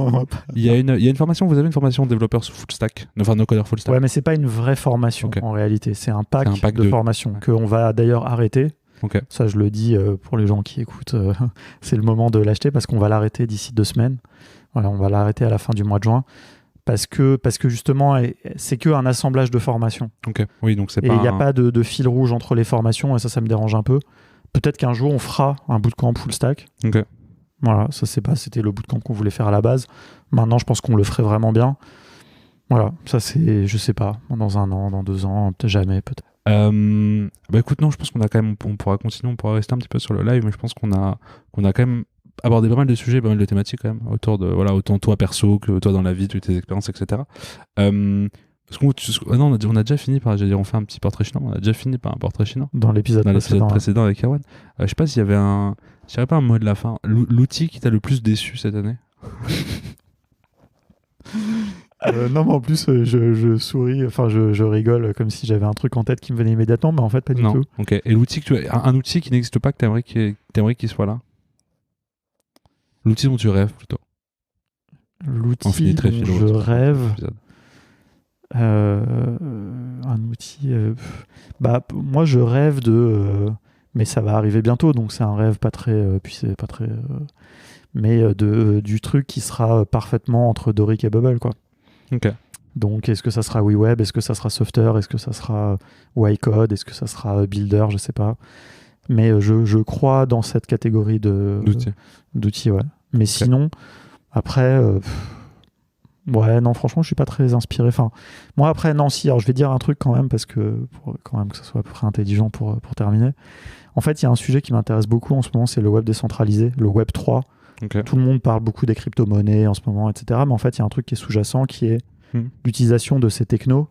Il y a une formation, vous avez une formation de développeur sous full stack, enfin no-codeur full stack. Ouais, mais c'est pas une vraie formation, en réalité. C'est un pack de formation qu'on va d'ailleurs arrêter. Okay. Ça, je le dis pour les gens qui écoutent, c'est le moment de l'acheter parce qu'on va l'arrêter d'ici 2 semaines. Voilà, on va l'arrêter à la fin du mois de juin parce que justement, c'est qu'un assemblage de formations. Ok. Oui, donc c'est pas. Et il n'y a pas de fil rouge entre les formations et ça me dérange un peu. Peut-être qu'un jour on fera un bootcamp full stack. Ok. Voilà, ça c'était le bootcamp qu'on voulait faire à la base. Maintenant, je pense qu'on le ferait vraiment bien. Voilà, ça c'est, je sais pas, dans 1 an, dans 2 ans, peut-être jamais, peut-être. Écoute, non, je pense qu'on a quand même, on pourra continuer, on pourra rester un petit peu sur le live, mais je pense qu'on a quand même abordé pas mal de sujets, pas mal de thématiques quand même, autour de, voilà, autant toi perso que toi dans la vie, toutes tes expériences, etc. Non, on a déjà fini par, j'allais dire, on fait un petit portrait chinois, on a déjà fini par un portrait chinois. Dans l'épisode précédent avec Erwan. Je sais pas s'il y avait je dirais pas un mot de la fin. L'outil qui t'a le plus déçu cette année? Non, mais en plus, je souris, enfin, je rigole comme si j'avais un truc en tête qui me venait immédiatement, mais en fait, pas du tout. Ok. Et l'outil un outil qui n'existe pas, que t'aimerais qu'il soit là? L'outil dont tu rêves, plutôt. L'outil dont je rêve... un outil... moi, je rêve mais ça va arriver bientôt, donc c'est un rêve pas très... puis c'est pas très... mais du truc qui sera parfaitement entre Doric et Bubble, quoi. Ok. Donc, est-ce que ça sera WeWeb? Est-ce que ça sera Softer? Est-ce que ça sera YCode? Est-ce que ça sera Builder? Je sais pas. Mais je crois dans cette catégorie d'outils, ouais. Mais sinon, après... ouais, non, franchement, je suis pas très inspiré. Enfin, moi, après, non, si, alors je vais dire un truc quand même, parce que pour quand même que ça soit à peu près intelligent pour terminer. En fait, il y a un sujet qui m'intéresse beaucoup en ce moment, c'est le web décentralisé, le web 3. Okay. Tout le monde parle beaucoup des crypto-monnaies en ce moment, etc. Mais en fait, il y a un truc qui est sous-jacent, qui est l'utilisation de ces technos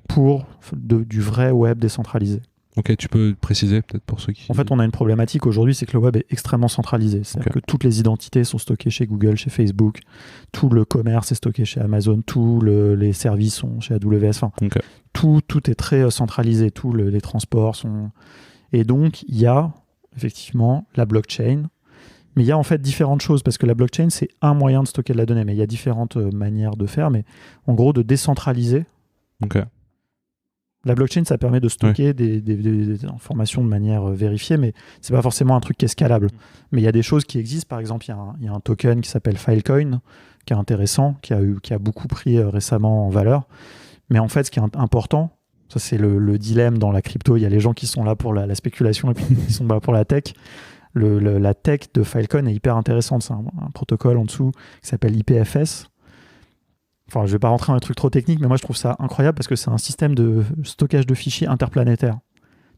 pour du vrai web décentralisé. Ok, tu peux préciser peut-être pour ceux qui... En fait, on a une problématique aujourd'hui, c'est que le web est extrêmement centralisé. C'est-à-dire que toutes les identités sont stockées chez Google, chez Facebook, tout le commerce est stocké chez Amazon, tous les services sont chez AWS. Enfin, tout est très centralisé, tous les transports sont... Et donc, il y a effectivement la blockchain, mais il y a en fait différentes choses, parce que la blockchain, c'est un moyen de stocker de la donnée, mais il y a différentes manières de faire, mais en gros, de décentraliser. La blockchain, ça permet de stocker des informations de manière vérifiée, mais c'est pas forcément un truc qui est scalable. Mais il y a des choses qui existent. Par exemple, il y a un token qui s'appelle Filecoin, qui est intéressant, qui a beaucoup pris récemment en valeur. Mais en fait, ce qui est important, ça c'est le dilemme dans la crypto, il y a les gens qui sont là pour la spéculation et puis qui sont là pour la tech. la tech de Filecoin est hyper intéressante. C'est un protocole en dessous qui s'appelle IPFS. Enfin, je vais pas rentrer dans un truc trop technique, mais moi je trouve ça incroyable parce que c'est un système de stockage de fichiers interplanétaire.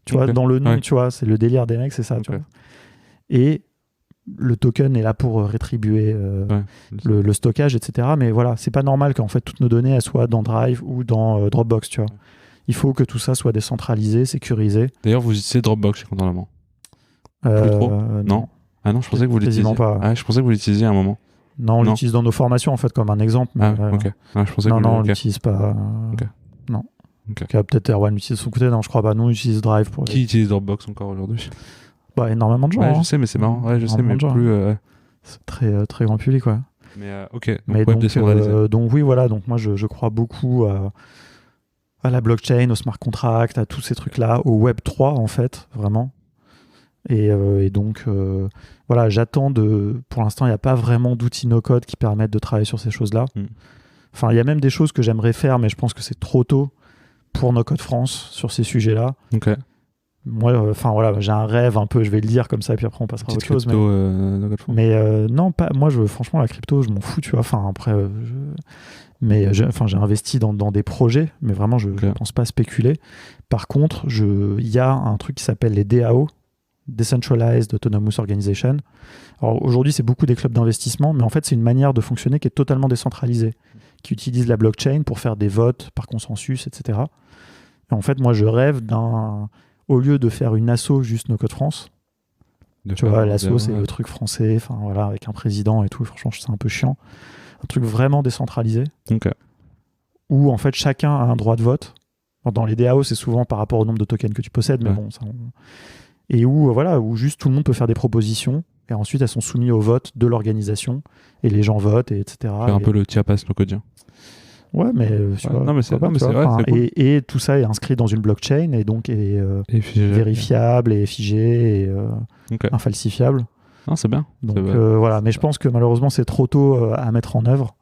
Tu vois, dans le nom, tu vois, c'est le délire des mecs, c'est ça. Tu vois. Et le token est là pour rétribuer le stockage, etc. Mais voilà, c'est pas normal qu'en fait toutes nos données elles soient dans Drive ou dans Dropbox, tu vois. Il faut que tout ça soit décentralisé, sécurisé. D'ailleurs, vous utilisez Dropbox chez Content Allemand? Plus trop? Non. Ah non, je pensais que vous l'utilisiez. Pas. Ah, je pensais que vous l'utilisiez à un moment. Non, on l'utilise dans nos formations en fait comme un exemple. Mais, ok. Ah, je pensais non, que on l'utilise pas. Non. Peut-être Erwan l'utilise de son côté. Non, je crois pas. Nous, on utilise Drive pour. Qui utilise Dropbox encore aujourd'hui? Bah, énormément de gens. Ouais, je sais, mais c'est marrant. Ouais, je sais, mais plus. C'est très, très grand public, ouais. Mais ok. Donc oui, voilà. Donc moi, je crois beaucoup à la blockchain, au smart contract, à tous ces trucs-là, au Web 3 en fait, vraiment. Et donc, voilà, j'attends pour l'instant, il n'y a pas vraiment d'outils no-code qui permettent de travailler sur ces choses-là. Enfin, il y a même des choses que j'aimerais faire, mais je pense que c'est trop tôt pour No-Code France sur ces sujets-là. Ok. Moi, voilà, j'ai un rêve un peu, je vais le dire comme ça, et puis après on passera à autre chose. Mais non, pas. Moi, franchement, la crypto, je m'en fous, tu vois. Enfin, après, j'ai investi dans des projets, mais vraiment, je ne pense pas spéculer. Par contre, il y a un truc qui s'appelle les DAO. Decentralized Autonomous Organization. Alors aujourd'hui, c'est beaucoup des clubs d'investissement, mais en fait, c'est une manière de fonctionner qui est totalement décentralisée, qui utilise la blockchain pour faire des votes par consensus, etc. Et en fait, moi, je rêve au lieu de faire une asso juste No Code France, tu vois, l'asso, c'est le truc français, enfin voilà, avec un président et tout, franchement, c'est un peu chiant. Un truc vraiment décentralisé, où en fait, chacun a un droit de vote. Dans les DAO, c'est souvent par rapport au nombre de tokens que tu possèdes, mais bon, ça... Et où juste tout le monde peut faire des propositions et ensuite elles sont soumises au vote de l'organisation et les gens votent, etc. C'est un peu le Chiapas no-codien. Ouais, mais tu vois, non, mais c'est vrai, c'est cool. Et tout ça est inscrit dans une blockchain et donc est vérifiable et figé et infalsifiable. Non, c'est bien. Donc voilà, mais je pense que malheureusement c'est trop tôt à mettre en œuvre.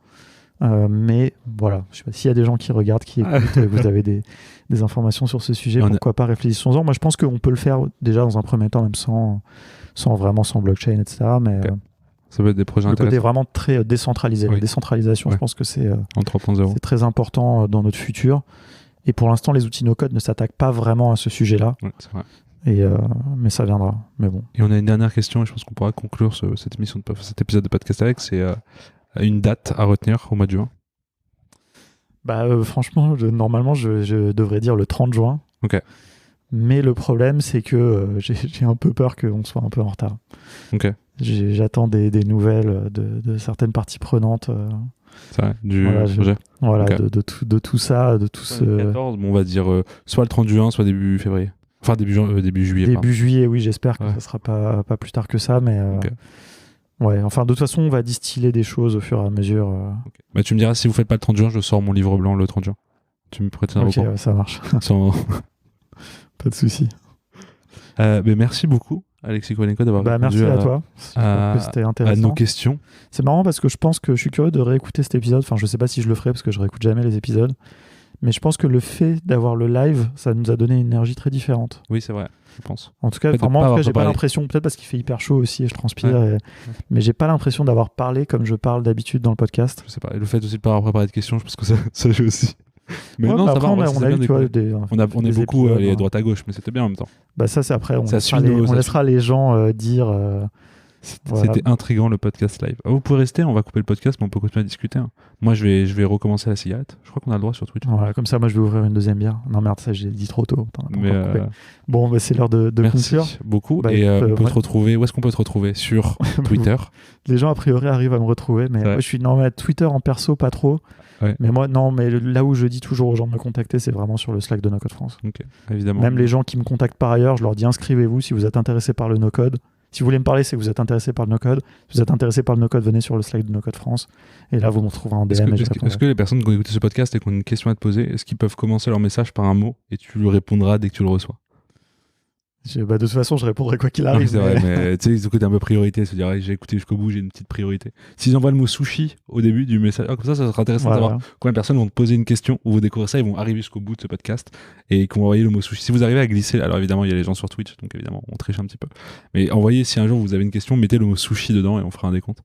Mais voilà, je sais pas s'il y a des gens qui regardent, qui écoutent, vous avez des informations sur ce sujet, pourquoi pas réfléchissons-en. Moi je pense qu'on peut le faire déjà dans un premier temps, même sans blockchain, etc. Mais ça peut être des projets intéressants. Le côté vraiment très décentralisé. La décentralisation, je pense que c'est très important dans notre futur. Et pour l'instant, les outils no-code ne s'attaquent pas vraiment à ce sujet-là. Ouais, c'est vrai. Mais ça viendra. Mais bon. Et on a une dernière question, et je pense qu'on pourra conclure cet épisode de podcast avec, c'est une date à retenir au mois de juin. Franchement, normalement, je devrais dire le 30 juin. Ok. Mais le problème, c'est que j'ai un peu peur qu'on soit un peu en retard. Ok. J'attends des nouvelles de certaines parties prenantes. C'est vrai, du projet. Voilà, de tout ça, de tout ce... 14, on va dire soit le 30 juin, soit début février. Enfin, début juillet. Début juillet, oui, j'espère que ça sera pas plus tard que ça, mais... Ouais, enfin, de toute façon, on va distiller des choses au fur et à mesure. Okay. Bah, tu me diras, si vous faites pas le 30 juin, je sors mon livre blanc le 30 juin. Tu me prêtes un repos. Ok, ça marche. Pas de souci. Merci beaucoup, Alexis Kovalenko, d'avoir répondu merci à toi. C'était intéressant. À nos questions. C'est marrant parce que je pense que je suis curieux de réécouter cet épisode. Enfin, je sais pas si je le ferai parce que je réécoute jamais les épisodes. Mais je pense que le fait d'avoir le live, ça nous a donné une énergie très différente. Oui, c'est vrai, je pense. En tout cas, moi, j'ai pas l'impression, peut-être parce qu'il fait hyper chaud aussi et je transpire, mais j'ai pas l'impression d'avoir parlé comme je parle d'habitude dans le podcast. Je sais pas. Et le fait aussi de pas avoir préparé de questions, je pense que ça joue aussi. Mais non, ça va. On a eu, tu vois, on est beaucoup allé à droite à gauche, mais c'était bien en même temps. Ça, c'est après. On laissera les gens dire. C'était intriguant le podcast live. Vous pouvez rester, on va couper le podcast, mais on peut continuer à discuter. Moi, je vais recommencer la cigarette. Je crois qu'on a le droit sur Twitch. Voilà, comme ça, moi, je vais ouvrir une deuxième bière. Non, merde, ça, j'ai dit trop tôt. Bon, c'est l'heure de conclure. Merci beaucoup. Et on peut te retrouver. Où est-ce qu'on peut te retrouver? Sur Twitter. Les gens, a priori, arrivent à me retrouver, mais moi, je suis Twitter en perso, pas trop. Ouais. Mais moi, non, mais là où je dis toujours aux gens de me contacter, c'est vraiment sur le Slack de No Code France. Okay, évidemment. Même les gens qui me contactent par ailleurs, je leur dis inscrivez-vous si vous êtes intéressé par le No Code. Si vous voulez me parler, c'est que vous êtes intéressé par le no-code. Si vous êtes intéressé par le no-code, venez sur le Slack de No-Code France. Et là, vous me retrouverez en DM. Est-ce que les personnes qui ont écouté ce podcast et qui ont une question à te poser, est-ce qu'ils peuvent commencer leur message par un mot et tu lui répondras dès que tu le reçois? De toute façon, je répondrai quoi qu'il Non, mais arrive. c'est vrai, mais tu sais, ils ont côté un peu priorité, se dire, ouais, j'ai écouté jusqu'au bout, j'ai une petite priorité. S'ils envoient le mot sushi au début du message, comme ça sera intéressant de Voilà. savoir combien de personnes vont te poser une question ou vous découvrez ça, ils vont arriver jusqu'au bout de ce podcast et qui vont envoyer le mot sushi. Si vous arrivez à glisser, alors évidemment, il y a les gens sur Twitch, donc évidemment, on triche un petit peu. Mais envoyez, si un jour vous avez une question, mettez le mot sushi dedans et on fera un décompte.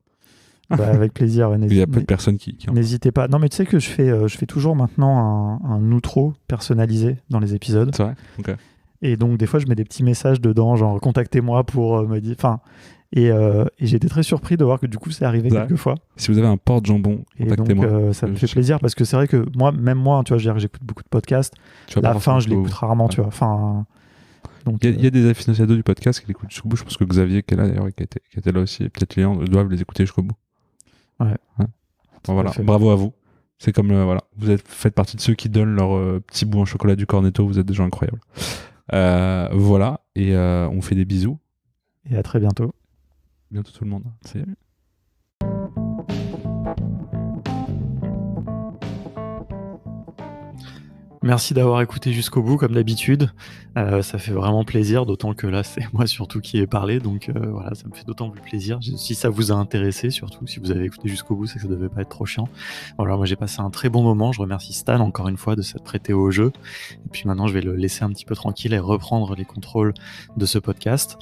Avec plaisir. Il y a peu de personnes qui en... N'hésitez pas. Non, mais tu sais que je fais toujours maintenant un outro personnalisé dans les épisodes. C'est vrai. Ok. Et donc, des fois, je mets des petits messages dedans, genre contactez-moi pour me dire. Enfin, et j'ai été très surpris de voir que du coup, c'est arrivé quelques fois. Si vous avez un porte-jambon, Et donc, contactez-moi. ça me fait plaisir parce que c'est vrai que même moi, tu vois, j'écoute beaucoup de podcasts. La fin, je l'écoute rarement, tu vois. Enfin. Donc, il y a des aficionados du podcast qui l'écoutent jusqu'au bout. Je pense que Xavier, qui est là d'ailleurs, qui était là aussi, et peut-être Léon, doivent les écouter jusqu'au bout. Ouais. Bon, voilà. Bravo à vous. C'est comme voilà, faites partie de ceux qui donnent leur petit bout en chocolat du Cornetto. Vous êtes des gens incroyables. Voilà, et on fait des bisous. Et à très bientôt. Bientôt tout le monde. Salut. Merci d'avoir écouté jusqu'au bout, comme d'habitude. Ça fait vraiment plaisir, d'autant que là, c'est moi surtout qui ai parlé. Donc voilà, ça me fait d'autant plus plaisir. Si ça vous a intéressé, surtout, si vous avez écouté jusqu'au bout, c'est que ça devait pas être trop chiant. Voilà, moi j'ai passé un très bon moment. Je remercie Stan encore une fois de s'être prêté au jeu. Et puis maintenant, je vais le laisser un petit peu tranquille et reprendre les contrôles de ce podcast.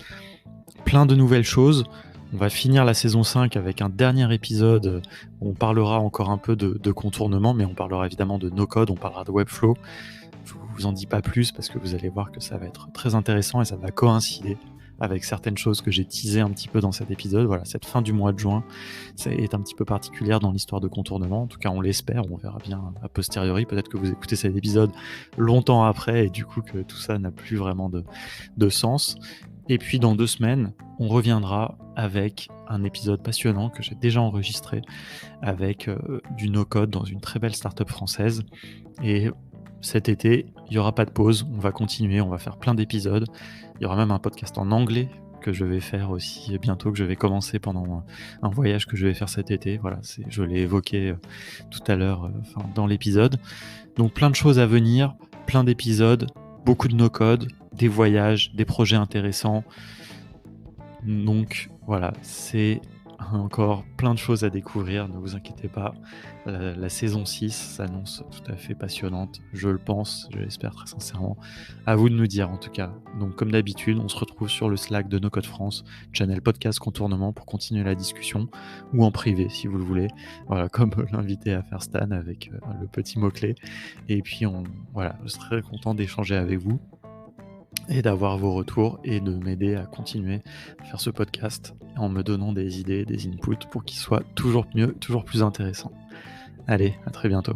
Plein de nouvelles choses. On va finir la saison 5 avec un dernier épisode où on parlera encore un peu de contournement, mais on parlera évidemment de no-code, on parlera de Webflow. Je vous en dis pas plus parce que vous allez voir que ça va être très intéressant et ça va coïncider avec certaines choses que j'ai teasées un petit peu dans cet épisode. Voilà, cette fin du mois de juin, ça est un petit peu particulière dans l'histoire de contournement. En tout cas, on l'espère, on verra bien a posteriori. Peut-être que vous écoutez cet épisode longtemps après et du coup que tout ça n'a plus vraiment de sens. Et puis dans 2 semaines, on reviendra avec un épisode passionnant que j'ai déjà enregistré avec du no-code dans une très belle startup française. Et cet été, il n'y aura pas de pause, on va continuer, on va faire plein d'épisodes. Il y aura même un podcast en anglais que je vais faire aussi bientôt, que je vais commencer pendant un voyage que je vais faire cet été. Voilà, je l'ai évoqué tout à l'heure dans l'épisode. Donc plein de choses à venir, plein d'épisodes, beaucoup de no-code, des voyages, des projets intéressants. Donc voilà, c'est encore plein de choses à découvrir, ne vous inquiétez pas. La saison 6 s'annonce tout à fait passionnante, je le pense, je l'espère très sincèrement. À vous de nous dire en tout cas. Donc comme d'habitude, on se retrouve sur le Slack de No Code France, channel podcast contournement pour continuer la discussion, ou en privé si vous le voulez. Voilà, comme l'invité à faire Stan avec le petit mot-clé. Et puis voilà, je serai très content d'échanger avec vous et d'avoir vos retours et de m'aider à continuer à faire ce podcast en me donnant des idées, des inputs pour qu'il soit toujours mieux, toujours plus intéressant. Allez, à très bientôt.